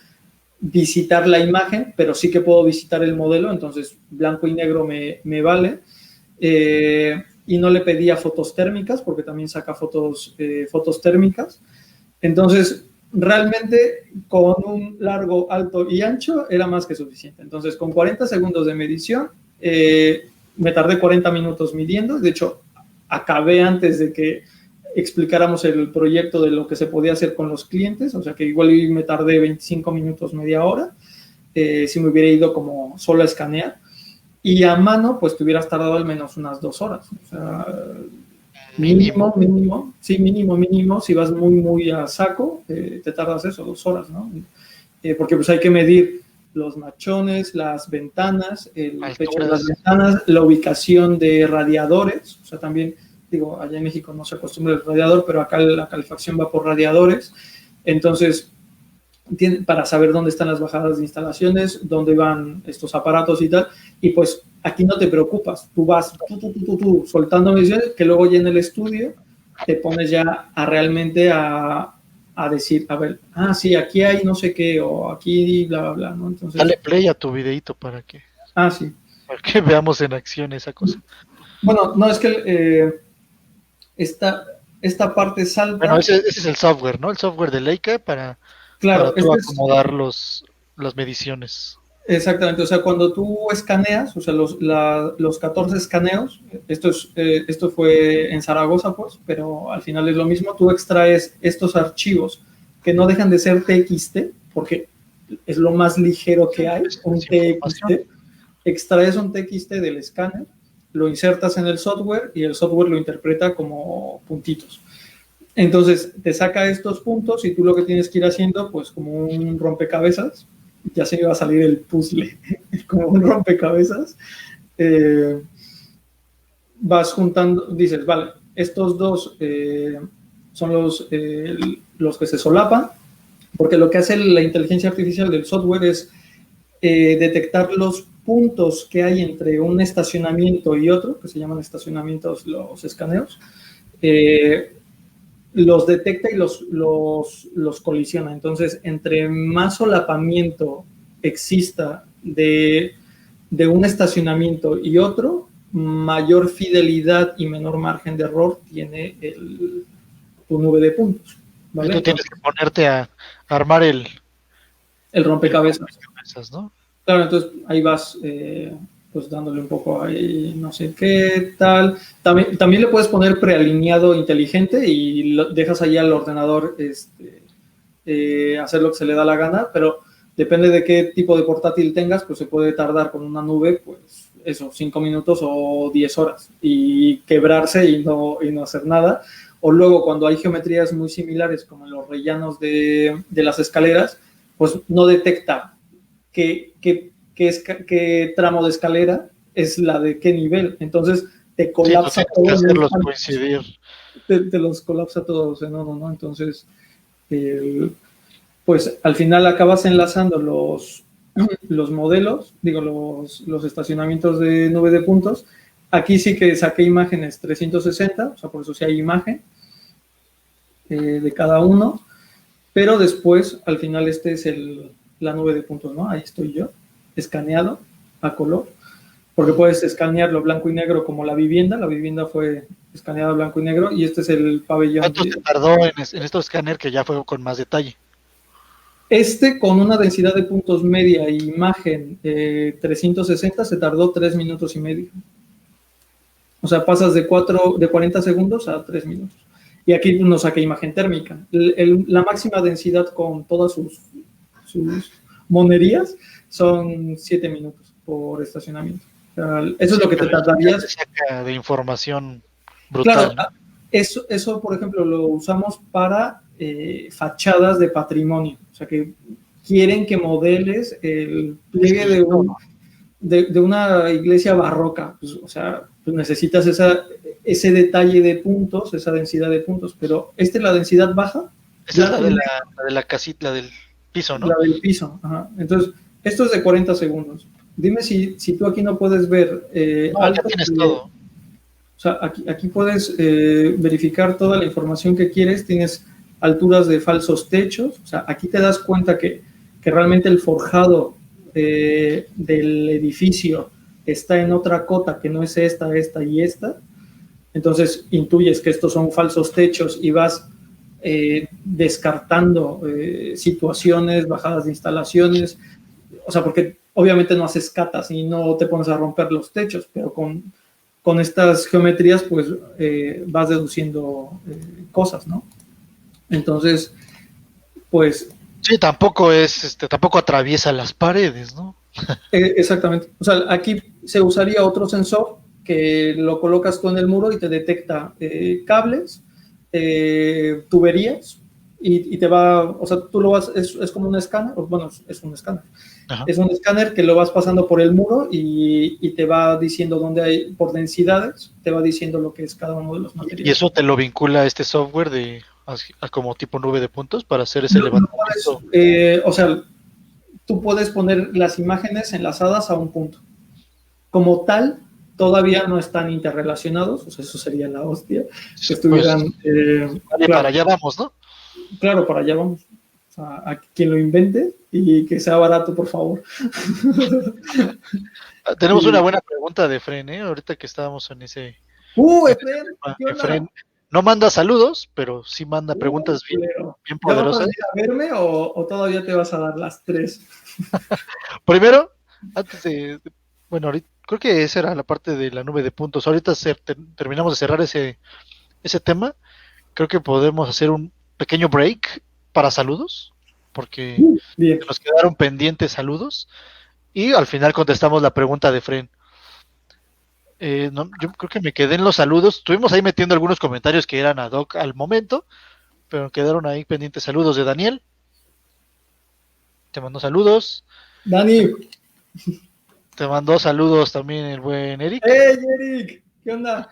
visitar la imagen, pero sí que puedo visitar el modelo, entonces blanco y negro me vale. Y no le pedía fotos térmicas porque también saca fotos térmicas. Entonces, realmente con un largo, alto y ancho era más que suficiente. Entonces, con 40 segundos de medición, me tardé 40 minutos midiendo. De hecho, acabé antes de que explicáramos el proyecto de lo que se podía hacer con los clientes, o sea que igual me tardé 25 minutos, media hora, si me hubiera ido como solo a escanear. Y a mano, pues te hubieras tardado al menos unas 2 horas. O sea, Mínimo. mínimo, sí, mínimo, si vas muy, muy a saco, te tardas eso, 2 horas, ¿no? Porque pues hay que medir los machones, las ventanas, el pecho de las Alturas. ventanas, la ubicación de radiadores, o sea, también, digo, allá en México no se acostumbra el radiador, pero acá la calefacción va por radiadores, entonces, para saber dónde están las bajadas de instalaciones, dónde van estos aparatos y tal, y pues aquí no te preocupas, tú vas soltando mediciones que luego ya en el estudio te pones ya realmente a decir, a ver, sí, aquí hay no sé qué, o aquí bla, bla, bla, ¿no? Entonces, Dale play a tu videito sí. para que veamos en acción esa cosa. Bueno, no, es que esta parte Bueno, salta, ese es el software, ¿no? El software de Leica para claro, tú acomodar las mediciones. exactamente, o sea, cuando tú escaneas, o sea, los 14 escaneos, esto fue en Zaragoza, pues, pero al final es lo mismo, tú extraes estos archivos que no dejan de ser TXT, porque es lo más ligero que hay, un Es información. TXT, extraes un TXT del escáner, lo insertas en el software y el software lo interpreta como puntitos. Entonces, te saca estos puntos y tú lo que tienes que ir haciendo, pues como un rompecabezas, ya se iba a salir el puzzle, como un rompecabezas, vas juntando, dices, vale, estos dos son los que se solapan, porque lo que hace la inteligencia artificial del software es detectar puntos que hay entre un estacionamiento y otro, que se llaman estacionamientos los escaneos, los detecta y los colisiona. Entonces, entre más solapamiento exista de un estacionamiento y otro, mayor fidelidad y menor margen de error tiene tu nube de puntos. ¿Vale? Tú tienes que ponerte a armar el rompecabezas. ¿No? Claro, entonces ahí vas pues dándole un poco ahí, no sé qué tal. También le puedes poner prealineado inteligente y dejas ahí al ordenador hacer lo que se le da la gana, pero depende de qué tipo de portátil tengas, pues se puede tardar con una nube, pues eso, 5 minutos o 10 horas y quebrarse y no hacer nada. O luego cuando hay geometrías muy similares como en los rellanos de las escaleras, pues no detecta qué tramo de escalera es la de qué nivel. Entonces te colapsa sí, todo. Hacerlos coincidir. Te los colapsa todos en uno, ¿no? Entonces, pues al final acabas enlazando los modelos, digo, los estacionamientos de nube de puntos. Aquí sí que saqué imágenes 360, o sea, por eso sí hay imagen de cada uno, pero después, al final, este es la nube de puntos, ¿no? Ahí estoy yo, escaneado a color, porque puedes escanearlo blanco y negro como la vivienda fue escaneada blanco y negro, y este es el pabellón. ¿Cuánto te tardó en estos escáner que ya fue con más detalle? Con una densidad de puntos media e imagen 360 se tardó 3 minutos y medio. O sea, pasas de 40 segundos a 3 minutos. Y aquí nos saca imagen térmica. La máxima densidad con todas sus monerías son 7 minutos por estacionamiento. O sea, eso es lo que te tardarías. Saca de información brutal. Claro, ¿no? Eso, por ejemplo, lo usamos para fachadas de patrimonio. O sea, que quieren que modeles el pliegue de una iglesia barroca. Pues, o sea, pues necesitas ese detalle de puntos, esa densidad de puntos. Pero la densidad baja. Esa es la de la casita, del piso, ¿no? La del piso, ajá. Entonces, esto es de 40 segundos. Dime si tú aquí no puedes ver alto. Ya tienes todo. O sea, aquí puedes verificar toda la información que quieres. Tienes alturas de falsos techos. O sea, aquí te das cuenta que realmente el forjado del edificio está en otra cota que no es esta y esta. Entonces, intuyes que estos son falsos techos y vas descartando situaciones, bajadas de instalaciones. O sea, porque obviamente no haces catas y no te pones a romper los techos, pero con estas geometrías pues vas deduciendo cosas, ¿no? Entonces, pues... Sí, tampoco atraviesa las paredes, ¿no? Exactamente. O sea, aquí se usaría otro sensor que lo colocas tú en el muro y te detecta cables, tuberías y te va, o sea, tú lo vas, es como un escáner, bueno, es un escáner. Ajá. Es un escáner que lo vas pasando por el muro y te va diciendo dónde hay, por densidades, te va diciendo lo que es cada uno de los materiales. ¿Y eso te lo vincula a este software como tipo nube de puntos para hacer ese levantamiento? O sea, tú puedes poner las imágenes enlazadas a un punto. Como tal, todavía no están interrelacionados, o sea, eso sería la hostia. Que estuvieran, claro, para allá vamos, ¿no? Claro, para allá vamos. O sea, a quien lo invente y que sea barato, por favor. Tenemos una buena pregunta de Efren, ahorita que estábamos en ese... Efren no manda saludos, pero sí manda preguntas bien poderosas. ¿Ya vas a verme o todavía te vas a dar las 3? Primero, antes de... Bueno, ahorita, creo que esa era la parte de la nube de puntos. Ahorita terminamos de cerrar ese tema. Creo que podemos hacer un pequeño break para saludos, porque nos quedaron pendientes saludos. Y al final contestamos la pregunta de Fren. No, yo creo que me quedé en los saludos. Estuvimos ahí metiendo algunos comentarios que eran ad hoc al momento, pero quedaron ahí pendientes saludos de Daniel. Te mando saludos. Dani. Te mandó saludos también el buen Eric. ¡Hey, Eric! ¿Qué onda?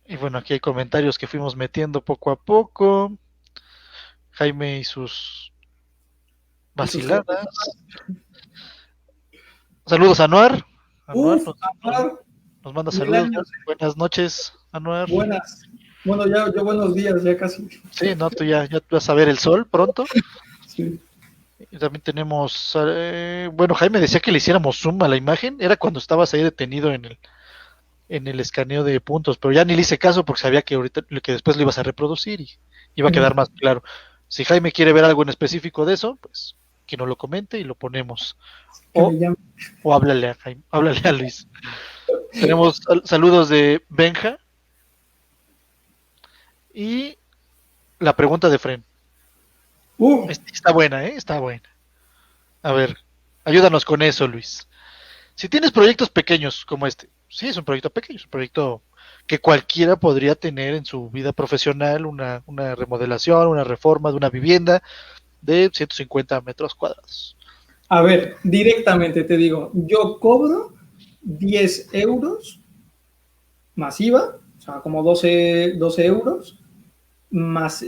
Y bueno, aquí hay comentarios que fuimos metiendo poco a poco. Jaime y sus vaciladas. Saludos a Anuar. Anuar Uf, nos, nos- Anuar, nos manda mil saludos. años, Buenas noches, Anuar. buenas. Bueno, ya, yo buenos días, ya casi. Sí, no, tú ya vas a ver el sol pronto. Sí. Y también tenemos, bueno, Jaime decía que le hiciéramos zoom a la imagen. Era cuando estabas ahí detenido en el escaneo de puntos, pero ya ni le hice caso porque sabía que ahorita, que después lo ibas a reproducir y iba a quedar más claro. Si Jaime quiere ver algo en específico de eso, pues que nos lo comente y lo ponemos. Que me O, llame. o háblale a Jaime, háblale a Luis. Tenemos saludos de Benja y la pregunta de Fren. Uh, Está buena, ¿eh? Está buena. A ver, ayúdanos con eso, Luis. Si tienes proyectos pequeños como este, sí, es un proyecto pequeño, es un proyecto que cualquiera podría tener en su vida profesional, una remodelación, una reforma de una vivienda de 150 metros cuadrados. a ver, directamente te digo, yo cobro 10 euros masiva, o sea, como 12 euros, más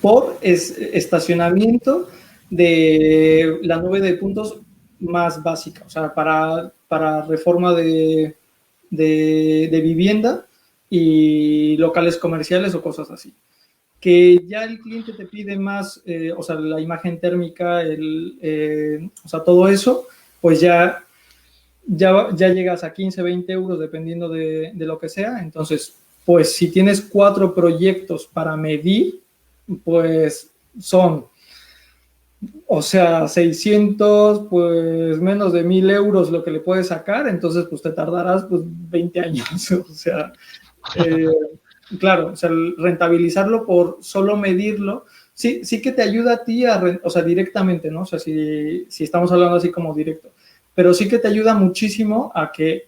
por estacionamiento de la nube de puntos más básica, o sea, para reforma de vivienda y locales comerciales o cosas así. Que ya el cliente te pide más, o sea, la imagen térmica, o sea, todo eso, pues ya llegas a 15, 20 euros dependiendo de lo que sea. Entonces, pues si tienes 4 proyectos para medir, pues son, o sea, 600, pues menos de 1,000 euros lo que le puedes sacar, entonces pues te tardarás pues 20 años, o sea, eh, claro, o sea, rentabilizarlo por solo medirlo, sí, sí que te ayuda a ti, o sea, directamente, ¿no? O sea, si estamos hablando así como directo, pero sí que te ayuda muchísimo a que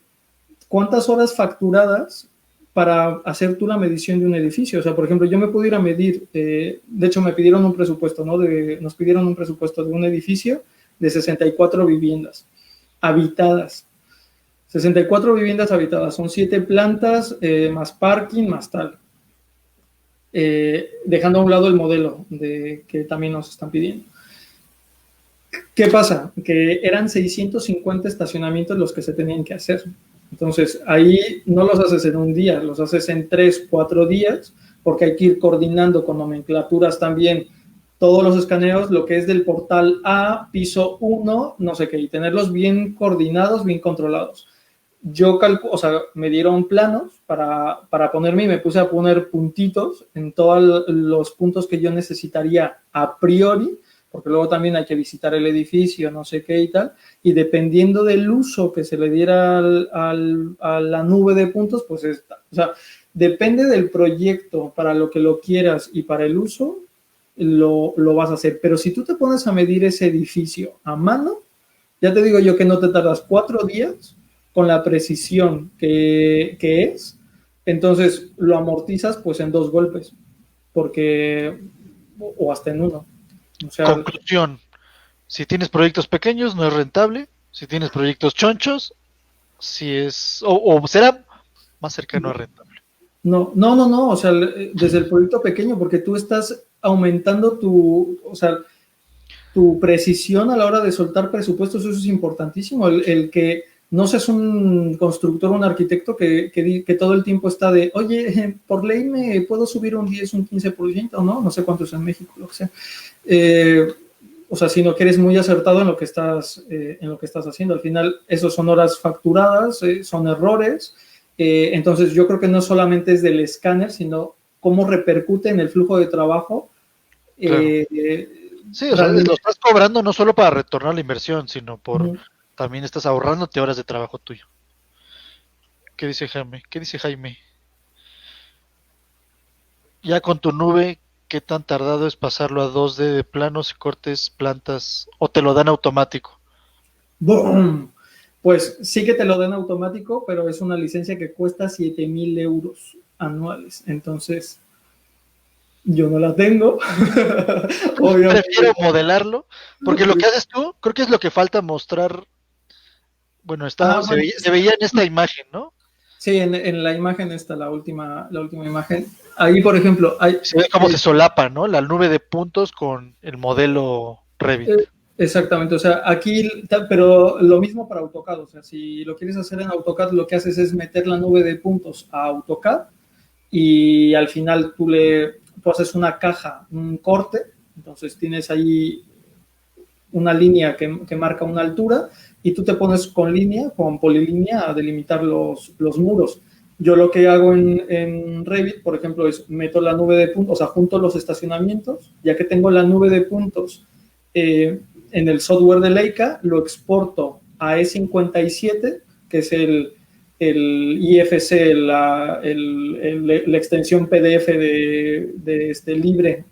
cuántas horas facturadas para hacer tú la medición de un edificio. O sea, por ejemplo, yo me pudiera medir, de hecho me pidieron un presupuesto, ¿no? Nos pidieron un presupuesto de un edificio de 64 viviendas habitadas. 64 viviendas habitadas, son 7 plantas, más parking, más tal. Dejando a un lado el modelo que también nos están pidiendo. ¿Qué pasa? Que eran 650 estacionamientos los que se tenían que hacer. Entonces, ahí no los haces en un día, los haces en 3, 4 días, porque hay que ir coordinando con nomenclaturas también todos los escaneos, lo que es del portal A, piso 1, no sé qué, y tenerlos bien coordinados, bien controlados. Yo o sea, me dieron planos para ponerme y me puse a poner puntitos en todos los puntos que yo necesitaría a priori, porque luego también hay que visitar el edificio, no sé qué y tal, y dependiendo del uso que se le diera a la nube de puntos, pues o sea, depende del proyecto para lo que lo quieras y para el uso, lo vas a hacer. Pero si tú te pones a medir ese edificio a mano, ya te digo yo que no te tardas 4 días con la precisión que es, entonces lo amortizas pues en 2 golpes, porque, o hasta en uno. O sea, Conclusión, si tienes proyectos pequeños no es rentable, si tienes proyectos chonchos, si es, o será más cercano a rentable. no, o sea, desde el proyecto pequeño, porque tú estás aumentando o sea, tu precisión a la hora de soltar presupuestos, eso es importantísimo, el que no seas un constructor o un arquitecto que todo el tiempo está de, oye, por ley me puedo subir un 10, un 15%, no sé cuánto es en México, lo que sea. O sea, sino que eres muy acertado en lo que estás haciendo. Al final, esos son horas facturadas, son errores. Entonces, yo creo que no solamente es del escáner, sino cómo repercute en el flujo de trabajo. Claro. Sí, o sea, lo estás cobrando no solo para retornar la inversión, sino por también estás ahorrándote horas de trabajo tuyo. ¿Qué dice Jaime? ¿Qué dice Jaime? Ya con tu nube, ¿qué tan tardado es pasarlo a 2D de planos y cortes, plantas, o te lo dan automático? ¡Boom! Pues sí que te lo dan automático, pero es una licencia que cuesta 7,000 euros anuales. Entonces, yo no la tengo. Obviamente. Prefiero modelarlo, porque lo que haces tú, creo que es lo que falta mostrar. Bueno, se veía en esta imagen, ¿no? Sí, en la imagen está la última imagen. Ahí, por ejemplo, se ve cómo se solapa, ¿no? La nube de puntos con el modelo Revit. Exactamente, o sea, aquí, pero lo mismo para AutoCAD, o sea, si lo quieres hacer en AutoCAD, lo que haces es meter la nube de puntos a AutoCAD y al final tú haces una caja, un corte, entonces tienes ahí una línea que marca una altura y tú te pones con línea, con polilínea, a delimitar los muros. Yo lo que hago en Revit, por ejemplo, es meto la nube de puntos, o sea, junto los estacionamientos, ya que tengo la nube de puntos en el software de Leica, lo exporto a E57, que es el IFC, la extensión PDF de libre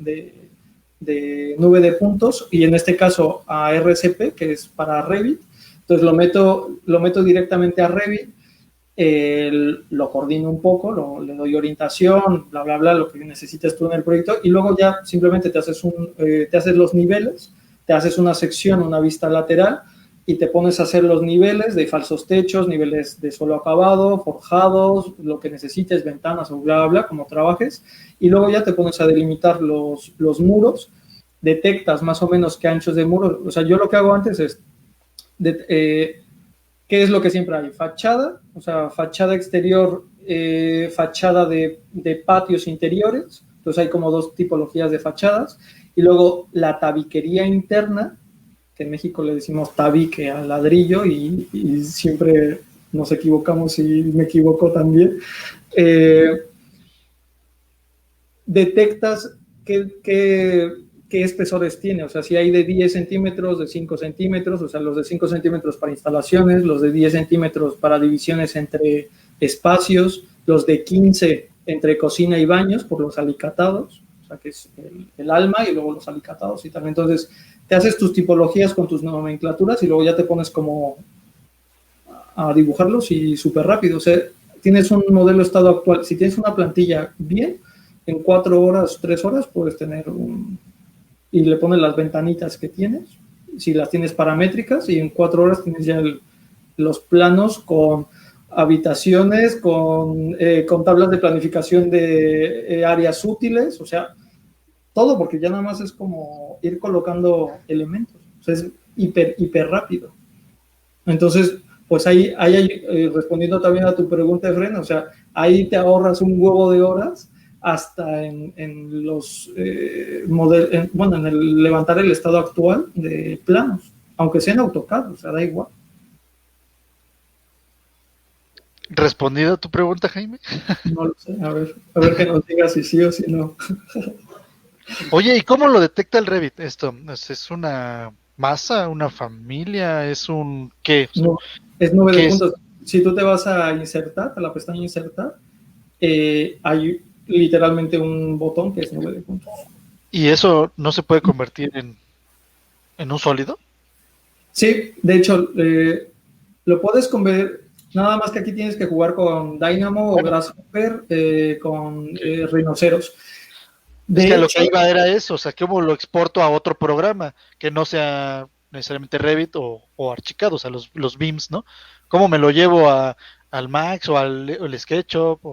de nube de puntos, y en este caso a RCP, que es para Revit. Entonces lo meto directamente a Revit, lo coordino un poco, le doy orientación, bla, bla, bla, lo que necesites tú en el proyecto, y luego ya simplemente te haces los niveles, te haces una sección, una vista lateral, y te pones a hacer los niveles de falsos techos, niveles de suelo acabado, forjados, lo que necesites, ventanas o bla, bla, bla, como trabajes, y luego ya te pones a delimitar los muros, detectas más o menos qué anchos de muros. O sea, yo lo que hago antes es, ¿qué es lo que siempre hay? Fachada, o sea, fachada exterior, fachada de patios interiores, entonces hay como dos tipologías de fachadas, y luego la tabiquería interna, que en México le decimos tabique al ladrillo, y siempre nos equivocamos y me equivoco también. Detectas qué espesores tiene, o sea, si hay de 10 centímetros, de 5 centímetros, o sea, los de 5 centímetros para instalaciones, los de 10 centímetros para divisiones entre espacios, los de 15 entre cocina y baños por los alicatados, o sea, que es el alma, y luego los alicatados y tal. Entonces, te haces tus tipologías con tus nomenclaturas y luego ya te pones como a dibujarlos y súper rápido. O sea, tienes un modelo estado actual. Si tienes una plantilla bien, en 4 horas, 3 horas puedes tener y le pones las ventanitas que tienes, si las tienes paramétricas, y en 4 horas tienes ya los planos con habitaciones, con tablas de planificación de áreas útiles, o sea, todo, porque ya nada más es como ir colocando elementos. O sea, es hiper rápido. Entonces, pues ahí respondiendo también a tu pregunta, Efren, o sea, ahí te ahorras un huevo de horas hasta en los bueno, en el levantar el estado actual de planos, aunque sea en AutoCAD, o sea, da igual. ¿Respondido a tu pregunta, Jaime? No lo sé, a ver que nos digas si sí o si no. Oye, ¿y cómo lo detecta el Revit esto? ¿Es una masa, una familia? ¿Es un qué? No, es nube de ¿Qué es? puntos. Si tú te vas a insertar, a la pestaña insertar, hay literalmente un botón que es nube de puntos. ¿Y eso no se puede convertir en un sólido? Sí, de hecho, lo puedes convertir, nada más que aquí tienes que jugar con Dynamo o Bueno, Grasshopper, con rinoceros. es que De a lo hecho, que iba era eso, o sea, ¿cómo lo exporto a otro programa que no sea necesariamente Revit o Archicad, o sea, los BIMs, ¿no? ¿Cómo me lo llevo al Max o al SketchUp?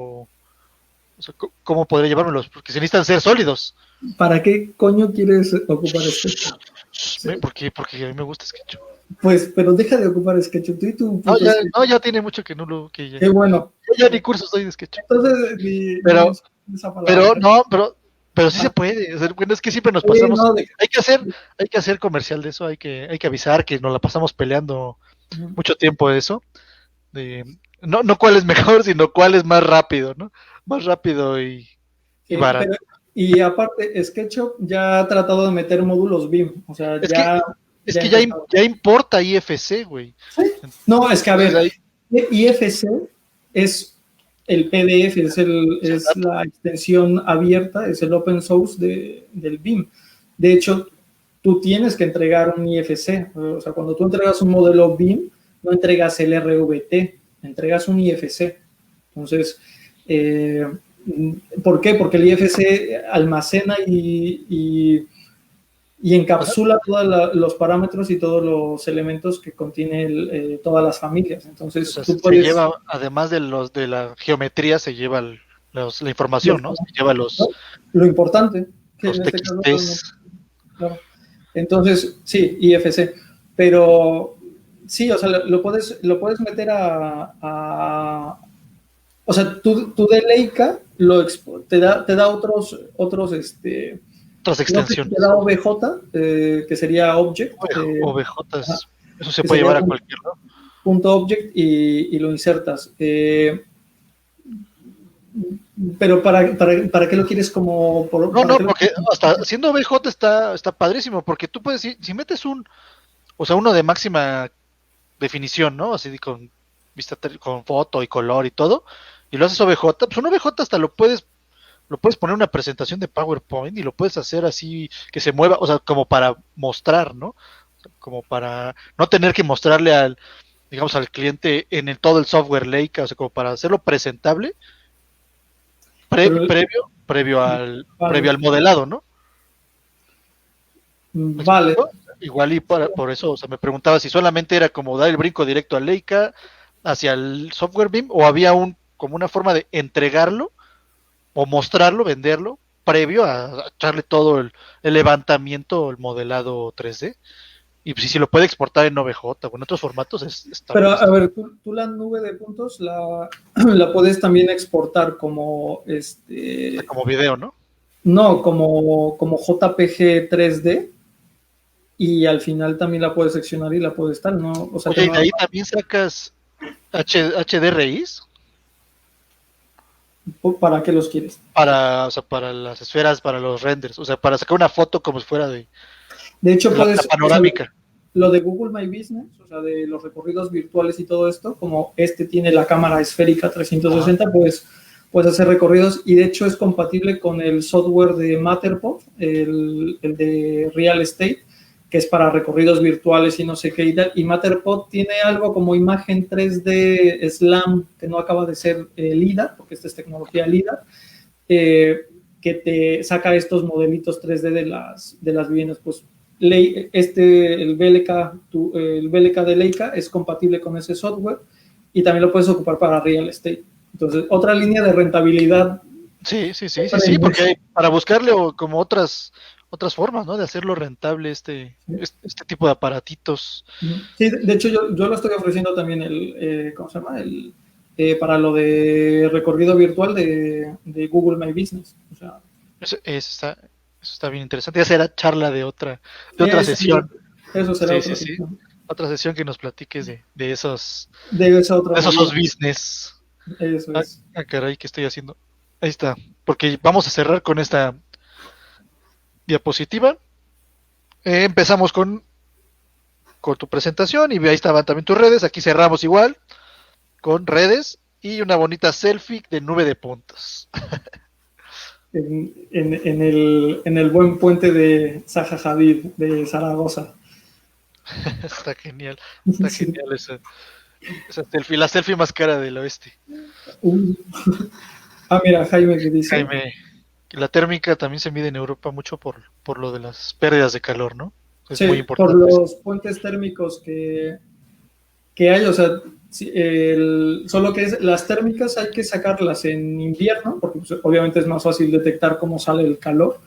O sea, ¿cómo podría llevármelos? Porque se necesitan ser sólidos. ¿para qué coño quieres ocupar SketchUp? Sí, Porque a mí me gusta SketchUp. pues, pero deja de ocupar SketchUp, tú y tu No, puto SketchUp. no, ya tiene mucho que no lo, que Qué bueno. ya ni cursos soy de SketchUp. Entonces, no Pero, menciones esa palabra. no, pero sí se Ah, puede. O sea, bueno, es que siempre nos sí, pasamos. no, Hay que hacer comercial de eso, hay que avisar que nos la pasamos peleando mucho tiempo de eso. De, no cuál es mejor, sino cuál es más rápido, ¿no? Más rápido y pero, barato. y aparte, SketchUp ya ha tratado de meter módulos BIM, o sea, Es que, es ya ha que empezado. ya importa IFC, güey. ¿Sí? No, es que a Entonces ver, ahí, IFC es el PDF, es exacto. la extensión abierta, es el open source del BIM. De hecho, tú tienes que entregar un IFC, o sea, cuando tú entregas un modelo BIM, no entregas el RVT, entregas un IFC. Entonces, ¿por qué? Porque el IFC almacena y O sea, encapsula todos los parámetros y todos los elementos que contiene todas las familias. Entonces, tú se puedes... lleva, además de los de la geometría, se lleva la información, ¿no? Se lleva ¿no? Lo importante, que los en este caso, TXTs. claro. Entonces, sí, IFC. Pero sí, o sea, lo puedes meter o sea, tú de Leica te da otros, Otras no sé si te da extensiones. OBJ, que sería Object, OBJs, eso se que puede sería llevar a cualquier lado. punto Object y lo insertas. Pero ¿para qué lo quieres No, para no, qué lo porque quieres? hasta siendo OBJ está padrísimo, porque tú puedes, si metes o sea, uno de máxima definición, ¿no? Así con con foto y color y todo, y lo haces OBJ, pues un OBJ hasta lo puedes poner en una presentación de PowerPoint y lo puedes hacer así que se mueva, o sea, como para mostrar, ¿no? Como para no tener que mostrarle digamos, al cliente todo el software Leica, o sea, como para hacerlo presentable Pero, previo vale, al modelado, ¿no? ¿Me vale. explico? Igual y por eso, o sea, me preguntaba si solamente era como dar el brinco directo a Leica hacia el software BIM o había como una forma de entregarlo o mostrarlo, venderlo, previo a echarle todo el levantamiento o el modelado 3D. Y pues, si lo puede exportar en OBJ o en otros formatos, Pero a ver, tú la nube de puntos la puedes también exportar como video, ¿no? no, como JPG 3D y al final también la puedes seccionar y la puedes estar, ¿no? O sea, Oye, y de nada ahí más, también sacas HDRIs ¿para qué los quieres? o sea, para las esferas, para los renders, o sea, para sacar una foto como si fuera de De hecho, la o sea, panorámica. lo de Google My Business, o sea, de los recorridos virtuales y todo esto, como tiene la cámara esférica Ajá. 360, pues puedes hacer recorridos y de hecho es compatible con el software de Matterport, el de Real Estate, que es para recorridos virtuales y no sé qué y tal. Y Matterport tiene algo como imagen 3D SLAM, que no acaba de ser LIDAR, porque esta es tecnología LIDAR, que te saca estos modelitos 3D de las viviendas. Pues el BLK de Leica es compatible con ese software y también lo puedes ocupar para real estate. Entonces, otra línea de rentabilidad. Sí, sí, sí, sí, sí, porque para buscarle como otras formas, ¿no? De hacerlo rentable este tipo de aparatitos. Sí, de hecho yo lo estoy ofreciendo también ¿cómo se llama? Para lo de recorrido virtual de Google My Business. O sea, Eso está bien interesante. Ya será charla de otra eso, sesión. eso será Sí, otra sí, sí. sección. Otra sesión que nos platiques de esos, De esa otra de esos movida. business. Eso Ah, es. caray, ¿qué estoy haciendo? Ahí está. Porque vamos a cerrar con esta diapositiva. Empezamos con tu presentación y ahí estaban también tus redes. Aquí cerramos igual con redes y una bonita selfie de nube de puntos. En el buen puente de Zaha Hadid de Zaragoza. Está Sí. genial esa selfie, la selfie más cara del oeste. Uh. Mira, Jaime que dice, Jaime, la térmica también se mide en Europa mucho por lo de las pérdidas de calor, ¿no? Es muy sí, por importante. los puentes térmicos que hay, o sea, sí, solo que las térmicas hay que sacarlas en invierno, porque pues, obviamente es más fácil detectar cómo sale el calor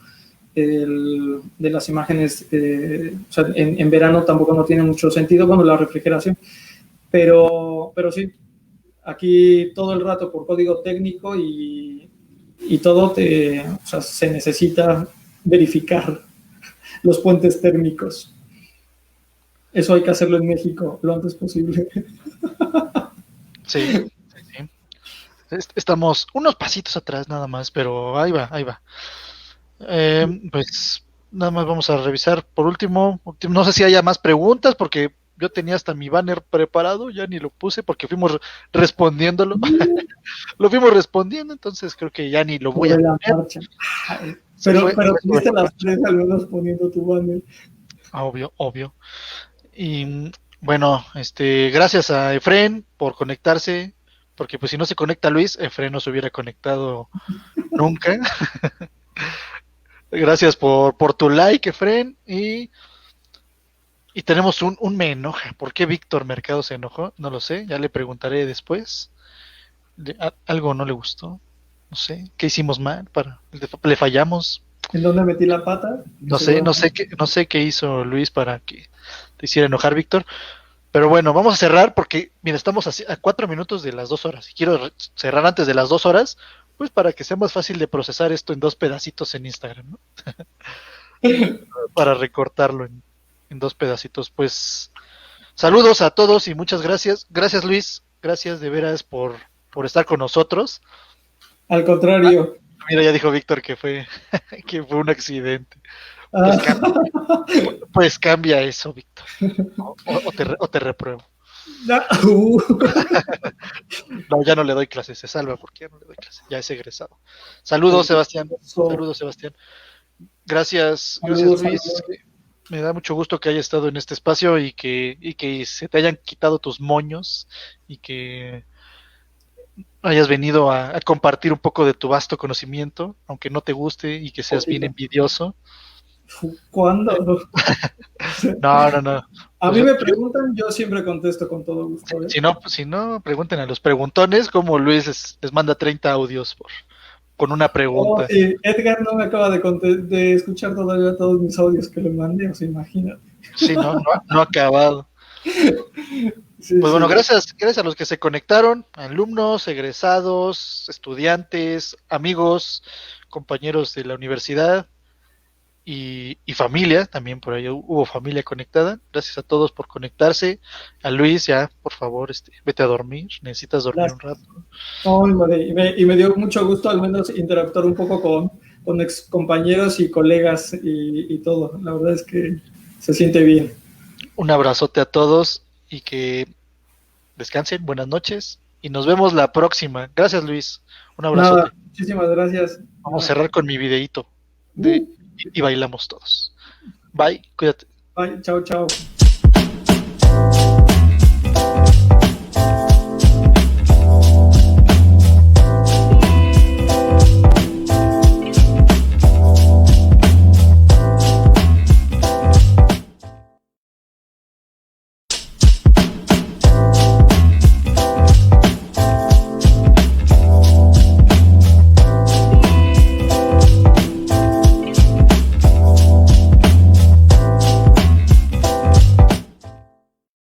de las imágenes. O sea, en verano tampoco no tiene mucho sentido, bueno, la refrigeración, pero sí, aquí todo el rato por código técnico y todo o sea, se necesita verificar los puentes térmicos. Eso hay que hacerlo en México lo antes posible. Sí, sí, sí. Estamos unos pasitos atrás nada más, pero ahí va, ahí va. Pues nada más vamos a revisar por último, no sé si haya más preguntas porque yo tenía hasta mi banner preparado, ya ni lo puse porque fuimos respondiéndolo, lo fuimos respondiendo, entonces creo que ya ni lo voy a Sobre la poner. marcha. Ay, Se pero fue, pero fue sobre tuviste la las marcha. tres al menos poniendo tu banner. Obvio, obvio. Y bueno, gracias a Efren por conectarse, porque pues si no se conecta Luis, Efren no se hubiera conectado nunca. Gracias por tu like, Efren, y tenemos un me enoja. ¿Por qué Víctor Mercado se enojó? No lo sé, ya le preguntaré después. Algo no le gustó, no sé, ¿qué hicimos mal? Le fallamos. ¿En dónde metí la pata? No sé qué hizo Luis para que te hiciera enojar, Víctor. Pero bueno, vamos a cerrar porque, mira, estamos a 4 minutos de las 2 horas. Y quiero cerrar antes de las 2 horas, pues para que sea más fácil de procesar esto en 2 pedacitos en Instagram, ¿no? Para recortarlo en 2 pedacitos. Pues saludos a todos y muchas gracias. Gracias, Luis. Gracias de veras por estar con nosotros. Al contrario. Mira, ya dijo Víctor que fue, que fue un accidente. Ah. Pues cambia eso, Víctor. O te repruebo. No, ya no le doy clases, se salva porque ya no le doy clases, ya es egresado. Saludos, Sebastián. Saludos, Sebastián. Gracias, Saludos, Luis. saludos. Me da mucho gusto que hayas estado en este espacio y que se te hayan quitado tus moños y que hayas venido a compartir un poco de tu vasto conocimiento, aunque no te guste y que seas bien envidioso. ¿Cuándo? No. A mí me preguntan, yo siempre contesto con todo gusto. Si no, pregunten a los preguntones cómo Luis les manda 30 audios con una pregunta. Sí. Edgar no me acaba de escuchar todavía todos mis audios que le mandé, o sea, imagínate. Sí, no ha acabado. Sí, pues bueno, gracias a los que se conectaron, alumnos, egresados, estudiantes, amigos, compañeros de la universidad y familia, también por ahí hubo familia conectada. Gracias a todos por conectarse. A Luis, ya, por favor, vete a dormir, necesitas dormir un rato. No, y me dio mucho gusto al menos interactuar un poco con ex compañeros y colegas y todo. La verdad es que se siente bien. Un abrazote a todos y que descansen, buenas noches y nos vemos la próxima. Gracias, Luis. Un abrazote. Nada, muchísimas gracias. Vamos a cerrar con mi videíto y bailamos todos. Bye, cuídate. Bye, chao, chao.